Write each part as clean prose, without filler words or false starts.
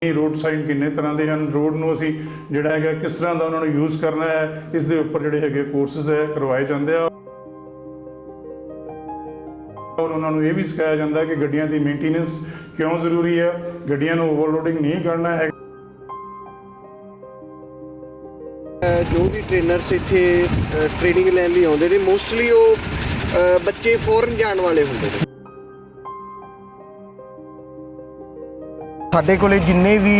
Road sign किन्ने तरह के हैं, रोड में असी जोड़ा है किस तरह का उन्होंने यूज़ करना है, इस दे उपर जोड़े है कोर्सेज है करवाए जाते हैं। और उन्होंने ये भी सिखाया जाता है कि गड्डियां की मेनटेनेंस क्यों जरूरी है, गड्डियां को ओवरलोडिंग नहीं करना है। जो भी ट्रेनर्स इत्थे ट्रेनिंग लैन लई आउंदे ने मोस्टली वो बच्चे फॉरन जाने वाले होंदे ने। ਸਾਡੇ ਕੋਲੇ ਜਿੰਨੇ ਵੀ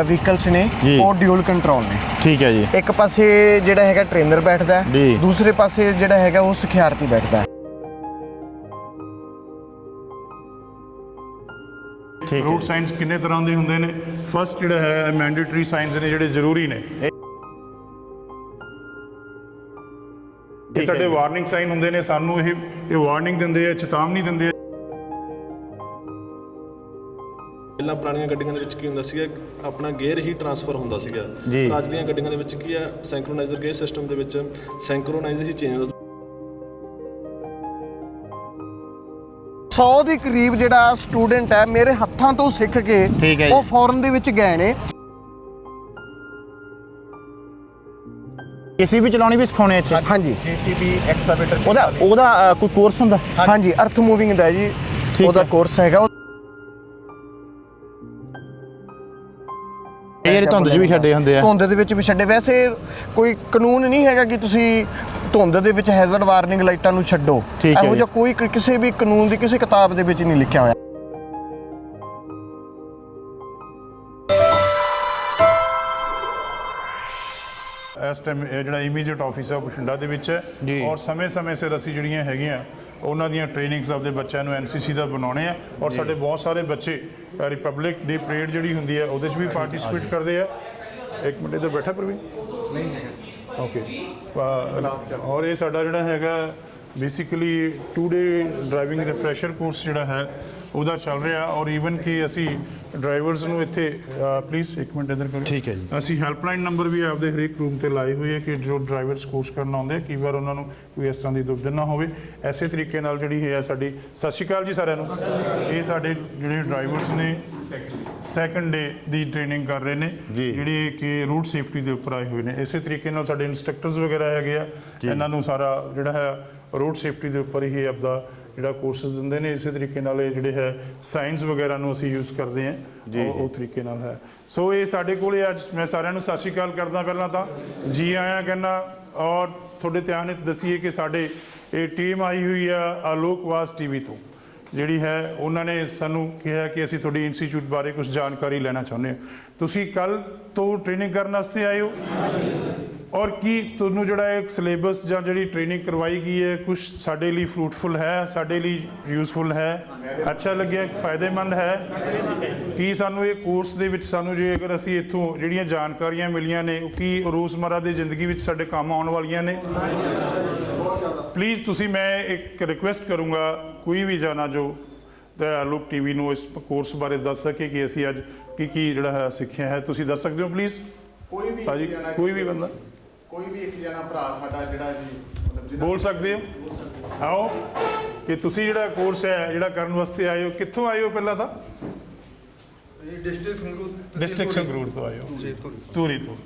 ਵਹੀਕਲਸ ਨੇ ਉਹ ਡਿਊਲ ਕੰਟਰੋਲ ਨੇ। ਠੀਕ ਹੈ ਜੀ। ਇੱਕ ਪਾਸੇ ਜਿਹੜਾ ਹੈਗਾ ਟ੍ਰੇਨਰ ਬੈਠਦਾ ਹੈ, ਦੂਸਰੇ ਪਾਸੇ ਜਿਹੜਾ ਹੈਗਾ ਉਹ ਸਿਖਿਆਰਥੀ ਬੈਠਦਾ ਹੈ। ਰੂਟ ਸਾਈਨਸ ਕਿੰਨੇ ਤਰ੍ਹਾਂ ਦੇ ਹੁੰਦੇ ਨੇ? ਫਸਟ ਜਿਹੜਾ ਹੈ ਮੈਂਡੇਟਰੀ ਸਾਈਨਸ ਨੇ ਜਿਹੜੇ ਜ਼ਰੂਰੀ ਨੇ। ਇਹ ਸਾਡੇ ਵਾਰਨਿੰਗ ਸਾਈਨ ਹੁੰਦੇ ਨੇ, ਸਾਨੂੰ ਇਹ ਵਾਰਨਿੰਗ ਦਿੰਦੇ ਆ, ਚੇਤਾਵਨੀ ਦਿੰਦੇ ਆ। ਪਹਿਲਾਂ ਪੁਰਾਣੀਆਂ ਗੱਡੀਆਂ ਦੇ ਵਿੱਚ ਕੀ ਹੁੰਦਾ ਸੀਗਾ, ਆਪਣਾ ਗੇਅਰ ਹੀ ਟਰਾਂਸਫਰ ਹੁੰਦਾ ਸੀਗਾ। ਪਰ ਅੱਜ ਦੀਆਂ ਗੱਡੀਆਂ ਦੇ ਵਿੱਚ ਕੀ ਆ, ਸੈਂਕਰੋਨਾਈਜ਼ਰ ਗੇਅਰ ਸਿਸਟਮ ਦੇ ਵਿੱਚ ਸੈਂਕਰੋਨਾਈਜ਼ਰ ਹੀ ਚੇਂਜ ਹੁੰਦਾ। 100 ਦੇ ਕਰੀਬ ਜਿਹੜਾ ਸਟੂਡੈਂਟ ਹੈ ਮੇਰੇ ਹੱਥਾਂ ਤੋਂ ਸਿੱਖ ਕੇ ਉਹ ਫੋਰਨ ਦੇ ਵਿੱਚ ਗਏ ਨੇ। ਜੀਸੀਬੀ ਚਲਾਉਣੀ ਵੀ ਸਿਖਾਉਣੇ ਇੱਥੇ? ਹਾਂਜੀ, ਜੀਸੀਬੀ ਐਕਸਕੇਵੇਟਰ ਉਹਦਾ ਕੋਈ ਕੋਰਸ ਹੁੰਦਾ? ਹਾਂਜੀ, ਅਰਥ ਮੂਵਿੰਗ ਦਾ ਜੀ ਉਹਦਾ ਕੋਰਸ ਹੈਗਾ। ਧੁੰਦ 'ਚ ਵੀ ਛੱਡੇ ਹੁੰਦੇ ਆ? ਧੁੰਦ ਦੇ ਵਿੱਚ ਵੀ ਛੱਡੇ। ਵੈਸੇ ਕੋਈ ਕਾਨੂੰਨ ਨਹੀਂ ਹੈਗਾ ਕਿ ਤੁਸੀਂ ਧੁੰਦ ਦੇ ਵਿੱਚ ਹੈਜ਼ਰਡ ਵਾਰਨਿੰਗ ਲਾਈਟਾਂ ਨੂੰ ਛੱਡੋ। ਇਹੋ ਜਿਹਾ ਕੋਈ ਕਿਸੇ ਵੀ ਕਾਨੂੰਨ ਦੀ ਕਿਸੇ ਕਿਤਾਬ ਦੇ ਵਿੱਚ ਨਹੀਂ ਲਿਖਿਆ ਹੋਇਆ। ਇਸ ਟਾਈਮ ਇਹ ਜਿਹੜਾ ਇਮੀਡੀਏਟ ਆਫਿਸ ਹੈ ਬਠਿੰਡਾ ਦੇ ਵਿੱਚ ਹੈ, ਔਰ ਸਮੇਂ ਸਿਰ ਅਸੀਂ ਜਿਹੜੀਆਂ ਹੈਗੀਆਂ ਉਹਨਾਂ ਦੀਆਂ ਟ੍ਰੇਨਿੰਗਸ ਆਪਦੇ ਬੱਚਿਆਂ ਨੂੰ ਐਨਸੀਸੀ ਦਾ ਬਣਾਉਣੇ ਆ। ਔਰ ਸਾਡੇ ਬਹੁਤ ਸਾਰੇ ਬੱਚੇ ਰਿਪਬਲਿਕ ਡੇ ਪਰੇਡ ਜਿਹੜੀ ਹੁੰਦੀ ਹੈ ਉਹਦੇ 'ਚ ਵੀ ਪਾਰਟਿਸਿਪੇਟ ਕਰਦੇ ਆ। ਇੱਕ ਮਿੰਟ ਇੱਧਰ ਬੈਠਾ ਪ੍ਰਵੀਨ ਨਹੀਂ ਹੈਗਾ ਓਕੇ। ਔਰ ਇਹ ਸਾਡਾ ਜਿਹੜਾ ਹੈਗਾ ਬੇਸਿਕਲੀ 2 ਡੇ ਡਰਾਈਵਿੰਗ ਰਿਫਰੈਸ਼ਰ ਕੋਰਸ ਜਿਹੜਾ ਹੈ ਉਹਦਾ ਚੱਲ ਰਿਹਾ। ਔਰ ਈਵਨ ਕਿ ਅਸੀਂ ਡਰਾਈਵਰਸ ਨੂੰ ਇੱਥੇ ਪਲੀਜ਼ ਇੱਕ ਮਿੰਟ ਇੱਧਰ ਕਰੋ। ਠੀਕ ਹੈ ਜੀ। ਅਸੀਂ ਹੈਲਪਲਾਈਨ ਨੰਬਰ ਵੀ ਆਪਦੇ ਹਰੇਕ ਰੂਮ ਤੇ ਲਾਏ ਹੋਏ ਆ ਕਿ ਜੋ ਡਰਾਈਵਰਸ ਕੋਰਸ ਕਰਨ ਆਉਂਦੇ ਕਈ ਵਾਰ ਉਹਨਾਂ ਨੂੰ ਕੋਈ ਇਸ ਤਰ੍ਹਾਂ ਦੀ ਦੁਵਿਧਾ ਨਾ ਹੋਵੇ। ਐਸੇ ਤਰੀਕੇ ਨਾਲ ਜਿਹੜੀ ਹੈ ਸਾਡੀ ਸਤਿ ਸ਼੍ਰੀ ਅਕਾਲ ਜੀ ਸਾਰਿਆਂ ਨੂੰ। ਇਹ ਸਾਡੇ ਜਿਹੜੇ ਡਰਾਈਵਰਸ ਨੇ ਸੈਕੰਡ ਡੇ ਦੀ ਟ੍ਰੇਨਿੰਗ ਕਰ ਰਹੇ ਨੇ ਜਿਹੜੇ ਕਿ ਰੂਟ ਸੇਫਟੀ ਦੇ ਉੱਪਰ ਆਏ ਹੋਏ ਨੇ। ਇਸੇ ਤਰੀਕੇ ਨਾਲ ਸਾਡੇ ਇੰਸਟ੍ਰਕਟਰਸ ਵਗੈਰਾ ਹੈਗੇ ਆ, ਇਹਨਾਂ ਨੂੰ ਸਾਰਾ ਜਿਹੜਾ ਹੈ ਰੋਡ ਸੇਫਟੀ ਦੇ ਉੱਪਰ ਹੀ ਆਪਦਾ ਜਿਹੜਾ ਕੋਰਸਿਸ ਦਿੰਦੇ ਨੇ। ਇਸੇ ਤਰੀਕੇ ਨਾਲ ਇਹ ਜਿਹੜੇ ਹੈ ਸਾਇੰਸ ਵਗੈਰਾ ਨੂੰ ਅਸੀਂ ਯੂਜ਼ ਕਰਦੇ ਹਾਂ ਉਹ ਤਰੀਕੇ ਨਾਲ ਹੈ। ਸੋ ਇਹ ਸਾਡੇ ਕੋਲ ਅੱਜ ਮੈਂ ਸਾਰਿਆਂ ਨੂੰ ਸਤਿ ਸ਼੍ਰੀ ਅਕਾਲ ਕਰਦਾ। ਪਹਿਲਾਂ ਤਾਂ ਜੀ ਆਇਆਂ ਕਹਿੰਦਾ। ਔਰ ਤੁਹਾਡੇ ਧਿਆਨ ਵਿੱਚ ਦੱਸੀਏ ਕਿ ਸਾਡੇ ਇਹ ਟੀਮ ਆਈ ਹੋਈ ਆ ਆਲੋਕਵਾਸ ਟੀਵੀ ਤੋਂ, ਜਿਹੜੀ ਹੈ ਉਹਨਾਂ ਨੇ ਸਾਨੂੰ ਕਿਹਾ ਕਿ ਅਸੀਂ ਤੁਹਾਡੀ ਇੰਸਟੀਚਿਊਟ ਬਾਰੇ ਕੁਝ ਜਾਣਕਾਰੀ ਲੈਣਾ ਚਾਹੁੰਦੇ ਹਾਂ। ਤੁਸੀਂ ਕੱਲ੍ਹ ਤੋਂ ਟ੍ਰੇਨਿੰਗ ਕਰਨ ਵਾਸਤੇ ਆਏ ਹੋ ਔਰ ਕੀ ਤੁਹਾਨੂੰ ਜਿਹੜਾ ਇੱਕ ਸਿਲੇਬਸ ਜਾਂ ਜਿਹੜੀ ਟ੍ਰੇਨਿੰਗ ਕਰਵਾਈ ਗਈ ਹੈ ਕੁਝ ਸਾਡੇ ਲਈ ਫਰੂਟਫੁਲ ਹੈ, ਸਾਡੇ ਲਈ ਯੂਜ਼ਫੁਲ ਹੈ, ਅੱਛਾ ਲੱਗਿਆ, ਫਾਇਦੇਮੰਦ ਹੈ? ਕੀ ਸਾਨੂੰ ਇਹ ਕੋਰਸ ਦੇ ਵਿੱਚ ਸਾਨੂੰ ਜੇ ਅਗਰ ਅਸੀਂ ਇੱਥੋਂ ਜਿਹੜੀਆਂ ਜਾਣਕਾਰੀਆਂ ਮਿਲੀਆਂ ਨੇ ਉਹ ਕੀ ਰੋਜ਼ਮਰਾ ਦੀ ਜ਼ਿੰਦਗੀ ਵਿੱਚ ਸਾਡੇ ਕੰਮ ਆਉਣ ਵਾਲੀਆਂ ਨੇ? ਪਲੀਜ਼ ਤੁਸੀਂ ਮੈਂ ਇੱਕ ਰਿਕੁਐਸਟ ਕਰੂੰਗਾ ਕੋਈ ਵੀ ਜਾਣਾ ਜੋ ਆਲੋਕ ਟੀਵੀ ਨੂੰ ਇਸ ਕੋਰਸ ਬਾਰੇ ਦੱਸ ਸਕੇ ਕਿ ਅਸੀਂ ਅੱਜ ਕੀ ਜਿਹੜਾ ਹੈ ਸਿੱਖਿਆ ਹੈ, ਤੁਸੀਂ ਦੱਸ ਸਕਦੇ ਹੋ ਪਲੀਜ਼? ਕੋਈ ਵੀ ਭਾਜੀ ਕੋਈ ਵੀ ਬੰਦਾ ਕੋਈ ਵੀ ਇੱਕ ਜਣਾ ਭਰਾ ਸਾਡਾ ਜਿਹੜਾ ਜੀ ਬੋਲ ਸਕਦੇ ਹੋ? ਆਓ ਕਿ ਤੁਸੀਂ ਜਿਹੜਾ ਕੋਰਸ ਹੈ ਜਿਹੜਾ ਕਰਨ ਵਾਸਤੇ ਆਏ ਹੋ, ਕਿੱਥੋਂ ਆਏ ਹੋ? ਪਹਿਲਾਂ ਤਾਂ ਡਿਸਟ੍ਰਿਕਟ ਸੰਗਰੂਰ ਤੋਂ ਆਏ ਹੋ, ਧੂਰੀ ਤੋਂ।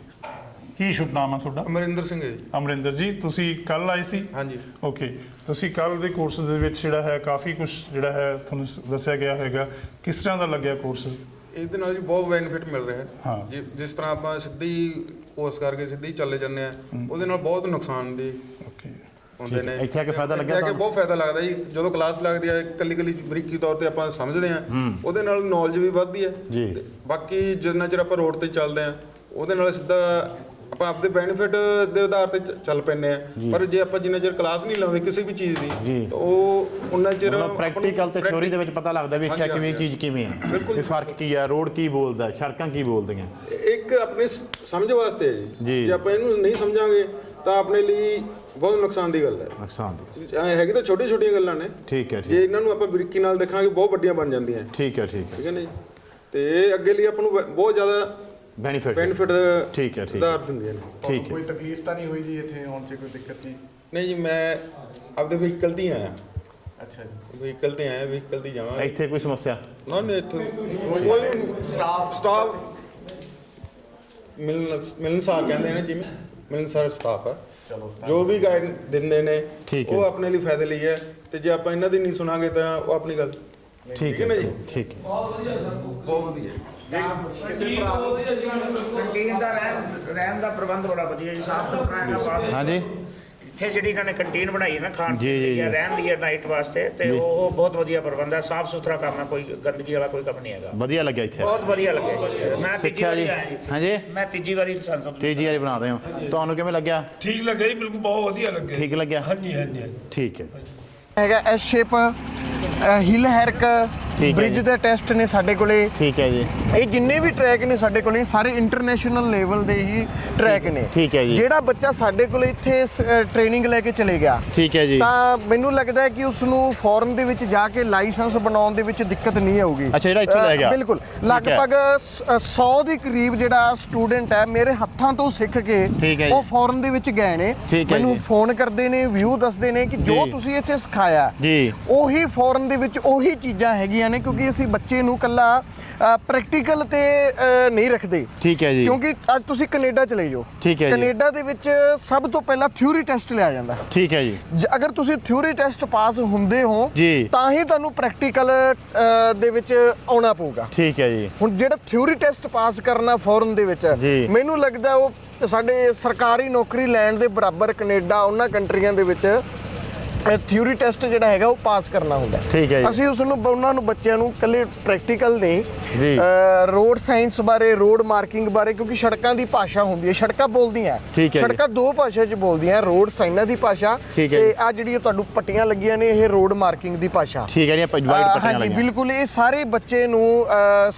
ਕੀ ਸ਼ੁਭ ਨਾਮ ਹੈ ਤੁਹਾਡਾ? ਅਮਰਿੰਦਰ ਸਿੰਘ ਹੈ ਜੀ। ਅਮਰਿੰਦਰ ਜੀ, ਤੁਸੀਂ ਕੱਲ ਆਏ ਸੀ? ਹਾਂਜੀ। ਓਕੇ, ਤੁਸੀਂ ਕੱਲ ਦੇ ਕੋਰਸ ਦੇ ਵਿੱਚ ਜਿਹੜਾ ਹੈ ਕਾਫੀ ਕੁਝ ਜਿਹੜਾ ਹੈ ਤੁਹਾਨੂੰ ਦੱਸਿਆ ਗਿਆ ਹੋਵੇਗਾ, ਕਿਸ ਤਰ੍ਹਾਂ ਦਾ ਲੱਗਿਆ ਕੋਰਸ? ਇਹਦੇ ਨਾਲ ਜੀ ਬਹੁਤ ਬੈਨੀਫਿਟ ਮਿਲ ਰਿਹਾ ਹੈ। ਜਿਸ ਤਰ੍ਹਾਂ ਆਪਾਂ ਸਿੱਧੀ ਕੋਰਸ ਕਰਕੇ ਸਿੱਧੀ ਚੱਲੇ ਜਾਂਦੇ ਆ, ਉਹਦੇ ਨਾਲ ਬਹੁਤ ਨੁਕਸਾਨ ਦੇ ਹੁੰਦੇ ਨੇ। ਇੱਥੇ ਆ ਕੇ ਫਾਇਦਾ ਲੱਗਿਆ? ਬਹੁਤ ਫਾਇਦਾ ਲੱਗਦਾ ਜੀ। ਜਦੋਂ ਕਲਾਸ ਲੱਗਦੀ ਹੈ ਇਕੱਲੀ ਬਰੀਕੀ ਤੌਰ ਤੇ ਆਪਾਂ ਸਮਝਦੇ ਆ, ਉਹਦੇ ਨਾਲ ਨੌਲੇਜ ਵੀ ਵੱਧਦੀ ਹੈ। ਤੇ ਬਾਕੀ ਜਿੰਨਾ ਚਿਰ ਆਪਾਂ ਰੋਡ ਤੇ ਚੱਲਦੇ ਆ ਉਹਦੇ ਨਾਲ ਸਿੱਧਾ ਆਪਾਂ ਆਪਦੇ ਬੈਨੀਫਿਟ ਦੇ ਆਧਾਰ ਤੇ ਚੱਲ ਪੈਂਦੇ ਆ। ਪਰ ਜੇ ਆਪਾਂ ਜਿੰਨਾ ਚਿਰ ਕਲਾਸ ਨਹੀਂ ਲਾਉਂਦੇ ਕਿਸੇ ਵੀ ਚੀਜ਼ ਦੀ ਉਹ ਉਹਨਾਂ ਚਿਰ ਪ੍ਰੈਕਟੀਕਲ ਤੇ ਥਿਉਰੀ ਦੇ ਵਿੱਚ ਪਤਾ ਲੱਗਦਾ ਵੀ ਇੱਥੇ ਕਿਵੇਂ ਚੀਜ਼ ਕਿਵੇਂ ਹੈ, ਵੀ ਫਰਕ ਕੀ ਹੈ, ਰੋਡ ਕੀ ਬੋਲਦਾ, ਸੜਕਾਂ ਕੀ ਬੋਲਦੀਆਂ। ਇੱਕ ਆਪਣੀ ਸਮਝ ਵਾਸਤੇ ਹੈ ਜੀ। ਜੇ ਆਪਾਂ ਇਹਨੂੰ ਨਹੀਂ ਸਮਝਾਂਗੇ ਤਾਂ ਆਪਣੇ ਲਈ ਬਹੁਤ ਨੁਕਸਾਨ ਦੀ ਗੱਲ ਹੈ। ਨੁਕਸਾਨ ਦੀ ਹੈਗੀ ਤਾਂ ਛੋਟੀਆਂ ਗੱਲਾਂ ਨੇ। ਠੀਕ ਹੈ। ਜੇ ਇਹਨਾਂ ਨੂੰ ਆਪਾਂ ਬਰੀਕੀ ਨਾਲ ਦੇਖਾਂਗੇ ਬਹੁਤ ਵੱਡੀਆਂ ਬਣ ਜਾਂਦੀਆਂ। ਠੀਕ ਹੈ ਨਾ ਜੀ। ਤੇ ਇਹ ਅੱਗੇ ਲਈ ਆਪਾਂ ਨੂੰ ਬਹੁਤ ਜ਼ਿਆਦਾ ਬੈਨੀਫਿਟ ਠੀਕ ਹੈ ਦਿੰਦੀਆਂ ਨੇ। ਠੀਕ ਹੈ। ਕੋਈ ਤਕਲੀਫ ਤਾਂ ਨਹੀਂ ਹੋਈ ਜੀ ਇੱਥੇ ਆਉਣ 'ਚ? ਕੋਈ ਦਿੱਕਤ ਨਹੀਂ? ਨਹੀਂ ਜੀ, ਮੈਂ ਆਪਦੇ ਵਹੀਕਲ ਤੇ ਆਇਆ। ਅੱਛਾ ਜੀ। ਵਹੀਕਲ ਤੇ ਆਏ, ਵਹੀਕਲ ਤੇ ਜਾਵਾਂਗੇ। ਇੱਥੇ ਕੋਈ ਸਮੱਸਿਆ? ਨਾ ਨਹੀਂ, ਇੱਥੇ ਕੋਈ ਸਟਾਫ ਮਿਲਣਸਾਰ ਕਹਿੰਦੇ ਨੇ, ਜਿਵੇਂ ਮਿਲਣਸਾਰ ਸਟਾਫ ਹੈ। ਜੋ ਵੀ ਗਾਈਡ ਦਿੰਦੇ ਨੇ ਉਹ ਆਪਣੇ ਲਈ ਫਾਇਦੇ ਲਈ ਹੈ, ਤੇ ਜੇ ਆਪਾਂ ਇਹਨਾਂ ਦੀ ਨਹੀਂ ਸੁਣਾਂਗੇ ਤਾਂ ਉਹ ਆਪਣੀ ਗੱਲ। ਠੀਕ ਹੈ ਨਾ ਜੀ? ਠੀਕ ਹੈ। ਬਹੁਤ ਵਧੀਆ। ਕੰਟੀਨ ਦਾ ਰਹਿਣ ਦਾ ਪ੍ਰਬੰਧ ਬੜਾ ਵਧੀਆ ਜੀ, ਸਾਫ ਸੁਥਰਾ ਹੈਗਾ ਬਾਹਰ। ਹਾਂਜੀ, ਇੱਥੇ ਜਿਹੜੀ ਇਹਨਾਂ ਨੇ ਕੰਟੀਨ ਬਣਾਈ ਹੈ ਨਾ ਖਾਣ ਜੀ, ਜੀ, ਦੀ ਜਾਂ ਜੀ। ਰਹਿਣ ਦੀ ਹੈ ਨਾਈਟ ਵਾਸਤੇ, ਤੇ ਉਹ ਬਹੁਤ ਵਧੀਆ ਪ੍ਰਬੰਧ ਹੈ, ਸਾਫ ਸੁਥਰਾ ਕੰਮ ਹੈ, ਕੋਈ ਗੰਦਗੀ ਵਾਲਾ ਕੋਈ ਕੰਮ ਨਹੀਂ ਹੈਗਾ। ਵਧੀਆ ਲੱਗਿਆ ਇੱਥੇ? ਬਹੁਤ ਵਧੀਆ ਲੱਗਿਆ ਜੀ। ਮੈਂ ਤੀਜੀ ਸਿੱਖਿਆ ਵਾਰੀ ਜੀ? ਆਇਆ ਜੀ। ਹਾਂਜੀ, ਮੈਂ ਤੀਜੀ ਵਾਰੀ ਲਾਇਸੈਂਸ ਤੀਜੀ ਵਾਰੀ ਬਣਾ ਰਹੇ ਹੋ, ਤੁਹਾਨੂੰ ਕਿਵੇਂ ਲੱਗਿਆ? ਠੀਕ ਲੱਗਿਆ ਜੀ, ਬਿਲਕੁਲ ਬਹੁਤ ਵਧੀਆ ਲੱਗਿਆ। ਠੀਕ ਲੱਗਿਆ? ਹਾਂਜੀ ਹਾਂਜੀ ਹਾਂਜੀ। ਠੀਕ ਹੈ। ਹੈਗਾ ਐਸ ਸ਼ੇਪ ਹਿਲ ਹੈਰਕ ਹੈ ਬ੍ਰਿਜ ਜੀ। ਦੇ ਟੈਸਟ ਨੇ ਸਾਡੇ ਕੋਲੇ। ਠੀਕ ਹੈ ਜੀ। ਇਹ ਜਿੰਨੇ ਵੀ ਟਰੈਕ ਨੇ ਸਾਡੇ ਕੋਲੇ ਸਾਰੇ ਇੰਟਰਨੈਸ਼ਨਲ ਲੈਵਲ ਦੇ ਹੀ ਟਰੈਕ ਨੇ। ਠੀਕ ਹੈ ਜੀ। ਜਿਹੜਾ ਬੱਚਾ ਸਾਡੇ ਕੋਲੇ ਇੱਥੇ ਟ੍ਰੇਨਿੰਗ ਲੈ ਕੇ ਚਲੇ ਗਿਆ, ਠੀਕ ਹੈ ਜੀ। ਤਾਂ ਮੈਨੂੰ ਲੱਗਦਾ ਹੈ ਕਿ ਉਸ ਨੂੰ ਫੋਰਨ ਦੇ ਵਿੱਚ ਜਾ ਕੇ ਲਾਇਸੈਂਸ ਬਣਾਉਣ ਦੇ ਵਿੱਚ ਦਿੱਕਤ ਨਹੀਂ ਆਊਗੀ। ਅੱਛਾ, ਜਿਹੜਾ ਇੱਥੋਂ ਲੈ ਗਿਆ? ਬਿਲਕੁਲ। ਲਗਭਗ 100 ਦੇ ਕਰੀਬ ਜਿਹੜਾ ਸਟੂਡੈਂਟ ਹੈ ਮੇਰੇ ਹੱਥਾਂ ਤੋਂ ਸਿੱਖ ਕੇ ਠੀਕ ਹੈ ਜੀ। ਉਹ ਫੋਰਨ ਦੇ ਵਿੱਚ ਗਏ ਨੇ। ਠੀਕ ਹੈ ਮੈਨੂੰ ਜੀ। ਫੋਨ ਕਰਦੇ ਨੇ, ਵਿਊ ਦੱਸਦੇ ਨੇ ਕਿ ਜੋ ਜੀ। ਤੁਸੀਂ ਇੱਥੇ ਸਿਖਾਇਆ ਜੀ। ਉਹੀ ਫੋਰਨ ਦੇ ਵਿੱਚ ਉਹੀ ਚੀਜ਼ਾਂ ਹੈਗੀਆਂ ਨੇ, ਕਿਉਂਕਿ ਅਸੀਂ ਬੱਚੇ ਨੂੰ ਕੱਲਾ ਪ੍ਰੈਕਟੀਕਲ ਤੇ ਨਹੀਂ ਰੱਖਦੇ। ਠੀਕ ਹੈ ਜੀ। ਕਿਉਂਕਿ ਅੱਜ ਤੁਸੀਂ ਕੈਨੇਡਾ ਚਲੇ ਜਾਓ, ਠੀਕ ਹੈ ਜੀ। ਕੈਨੇਡਾ ਦੇ ਵਿੱਚ ਸਭ ਤੋਂ ਪਹਿਲਾਂ ਥਿਊਰੀ ਟੈਸਟ ਲਿਆ ਜਾਂਦਾ। ਠੀਕ ਹੈ ਜੀ। ਅਗਰ ਤੁਸੀਂ ਥਿਊਰੀ ਟੈਸਟ ਪਾਸ ਹੁੰਦੇ ਹੋ ਜੀ। ਤਾਂ ਹੀ ਤੁਹਾਨੂੰ ਪ੍ਰੈਕਟੀਕਲ ਦੇ ਵਿੱਚ ਆਉਣਾ ਪਊਗਾ। ਠੀਕ ਹੈ ਜੀ। ਹੁਣ ਜਿਹੜਾ ਥਿਊਰੀ ਟੈਸਟ ਪਾਸ ਕਰਨਾ ਫੋਰਨ ਦੇ ਵਿੱਚ, ਜੀ। ਮੈਨੂੰ ਲੱਗਦਾ ਉਹ ਸਾਡੇ ਸਰਕਾਰੀ ਨੌਕਰੀ ਲੈਣ ਦੇ ਬਰਾਬਰ ਕੈਨੇਡਾ ਉਹਨਾਂ ਕੰਟਰੀਆਂ ਦੇ ਵਿੱਚ ਥਿਊਰੀ ਟੈਸਟ ਜਿਹੜਾ ਹੈਗਾ ਉਹ ਪਾਸ ਕਰਨਾ ਹੁੰਦਾ। ਠੀਕ ਹੈ ਜੀ। ਅਸੀਂ ਉਸ ਨੂੰ ਉਹਨਾਂ ਨੂੰ ਬੱਚਿਆਂ ਨੂੰ ਇਕੱਲੇ ਪ੍ਰੈਕਟੀਕਲ ਨਹੀਂ, ਜੀ। ਰੋਡ ਸਾਇੰਸ ਬਾਰੇ, ਰੋਡ ਮਾਰਕਿੰਗ ਬਾਰੇ, ਕਿਉਂਕਿ ਸੜਕਾਂ ਦੀ ਭਾਸ਼ਾ ਹੁੰਦੀ ਹੈ, ਸੜਕਾਂ ਬੋਲਦੀਆਂ। ਠੀਕ ਹੈ ਜੀ। ਸੜਕਾਂ ਦੋ ਭਾਸ਼ਾ 'ਚ ਬੋਲਦੀਆਂ, ਰੋਡ ਸਾਈਨਾਂ ਦੀ ਭਾਸ਼ਾ ਠੀਕ ਹੈ ਤੇ ਜੀ। ਆ ਜਿਹੜੀ ਤੁਹਾਨੂੰ ਪੱਟੀਆਂ ਲੱਗੀਆਂ ਨੇ ਇਹ ਰੋਡ ਮਾਰਕਿੰਗ ਦੀ ਭਾਸ਼ਾ। ਠੀਕ ਹੈ ਜੀ। ਆਪਾਂ ਵਾਈਟ ਪੱਟੀਆਂ ਹਾਂਜੀ ਲੱਗੀਆਂ। ਬਿਲਕੁਲ। ਇਹ ਸਾਰੇ ਬੱਚੇ ਨੂੰ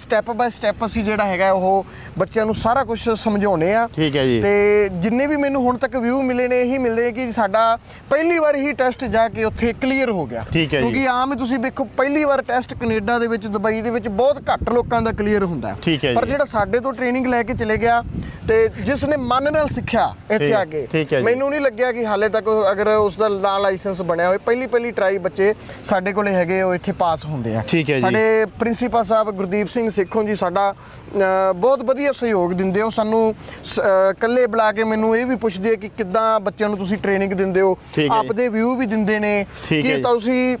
ਸਟੈਪ ਬਾਏ ਸਟੈਪ ਅਸੀਂ ਜਿਹੜਾ ਹੈਗਾ ਉਹ ਬੱਚਿਆਂ ਨੂੰ ਸਾਰਾ ਕੁਝ ਸਮਝਾਉਣੇ ਆ। ਠੀਕ ਹੈ ਜੀ। ਤੇ ਜਿੰਨੇ ਵੀ ਮੈਨੂੰ ਹੁਣ ਤੱਕ ਵਿਊ ਮਿਲੇ ਨੇ ਇਹੀ ਮਿਲੇ ਕਿ ਸਾਡਾ ਪਹਿਲੀ ਵਾਰ ਹੀ ਟੈਸਟ ਜਾ ਕੇ ਉੱਥੇ ਕਲੀਅਰ ਹੋ ਗਿਆ। ਠੀਕ ਹੈ ਜੀ। ਕਿਉਂਕਿ ਆਮ ਤੁਸੀਂ ਵੇਖੋ ਪਹਿਲੀ ਵਾਰ ਟੈਸਟ ਕੈਨੇਡਾ ਦੇ ਵਿੱਚ, ਦੁਬਈ ਦੇ ਵਿੱਚ ਬਹੁਤ ਘੱਟ ਲੋਕਾਂ ਦਾ ਕਲੀਅਰ ਹੁੰਦਾ ਹੈ। ਠੀਕ ਹੈ ਜੀ। ਪਰ ਜਿਹੜਾ ਸਾਡੇ ਤੋਂ ਟ੍ਰੇਨਿੰਗ ਲੈ ਕੇ ਚਲੇ ਗਿਆ ਤੇ ਜਿਸ ਨੇ ਮਨ ਨਾਲ ਸਿੱਖਿਆ ਇੱਥੇ ਆ ਕੇ, ਠੀਕ ਹੈ ਜੀ। ਮੈਨੂੰ ਨਹੀਂ ਲੱਗਿਆ ਕਿ ਹਾਲੇ ਤੱਕ ਅਗਰ ਉਸ ਦਾ ਨਾ ਲਾਇਸੈਂਸ ਬਣਿਆ ਹੋਵੇ, ਪਹਿਲੀ ਟਰਾਈ ਬੱਚੇ ਸਾਡੇ ਕੋਲੇ ਹੈਗੇ ਉਹ ਇੱਥੇ ਪਾਸ ਹੁੰਦੇ ਆ। ਠੀਕ ਹੈ ਜੀ। ਸਾਡੇ ਪ੍ਰਿੰਸੀਪਲ ਸਾਹਿਬ ਗੁਰਦੀਪ ਸਿੰਘ ਸੇਖੋਂ ਜੀ ਸਾਡਾ ਬਹੁਤ ਵਧੀਆ ਸਹਿਯੋਗ ਦਿੰਦੇ ਹੋ ਸਾਨੂੰ। ਇਕੱਲੇ ਬੁਲਾ ਕੇ ਮੈਨੂੰ ਇਹ ਵੀ ਪੁੱਛਦੇ ਆ ਕਿ ਕਿੱਦਾਂ ਬੱਚਿਆਂ ਨੂੰ ਤੁਸੀਂ ਟ੍ਰੇਨਿੰਗ ਦਿੰਦੇ ਹੋ, ਠੀਕ ਹੈ ਜੀ। ਆਪਦੇ ਵਿਊ ਵੀ ਦਿੰਦੇ ਨੇ ਠੀਕ ਹੈ ਕਿ ਜੀ। ਤੁਸੀਂ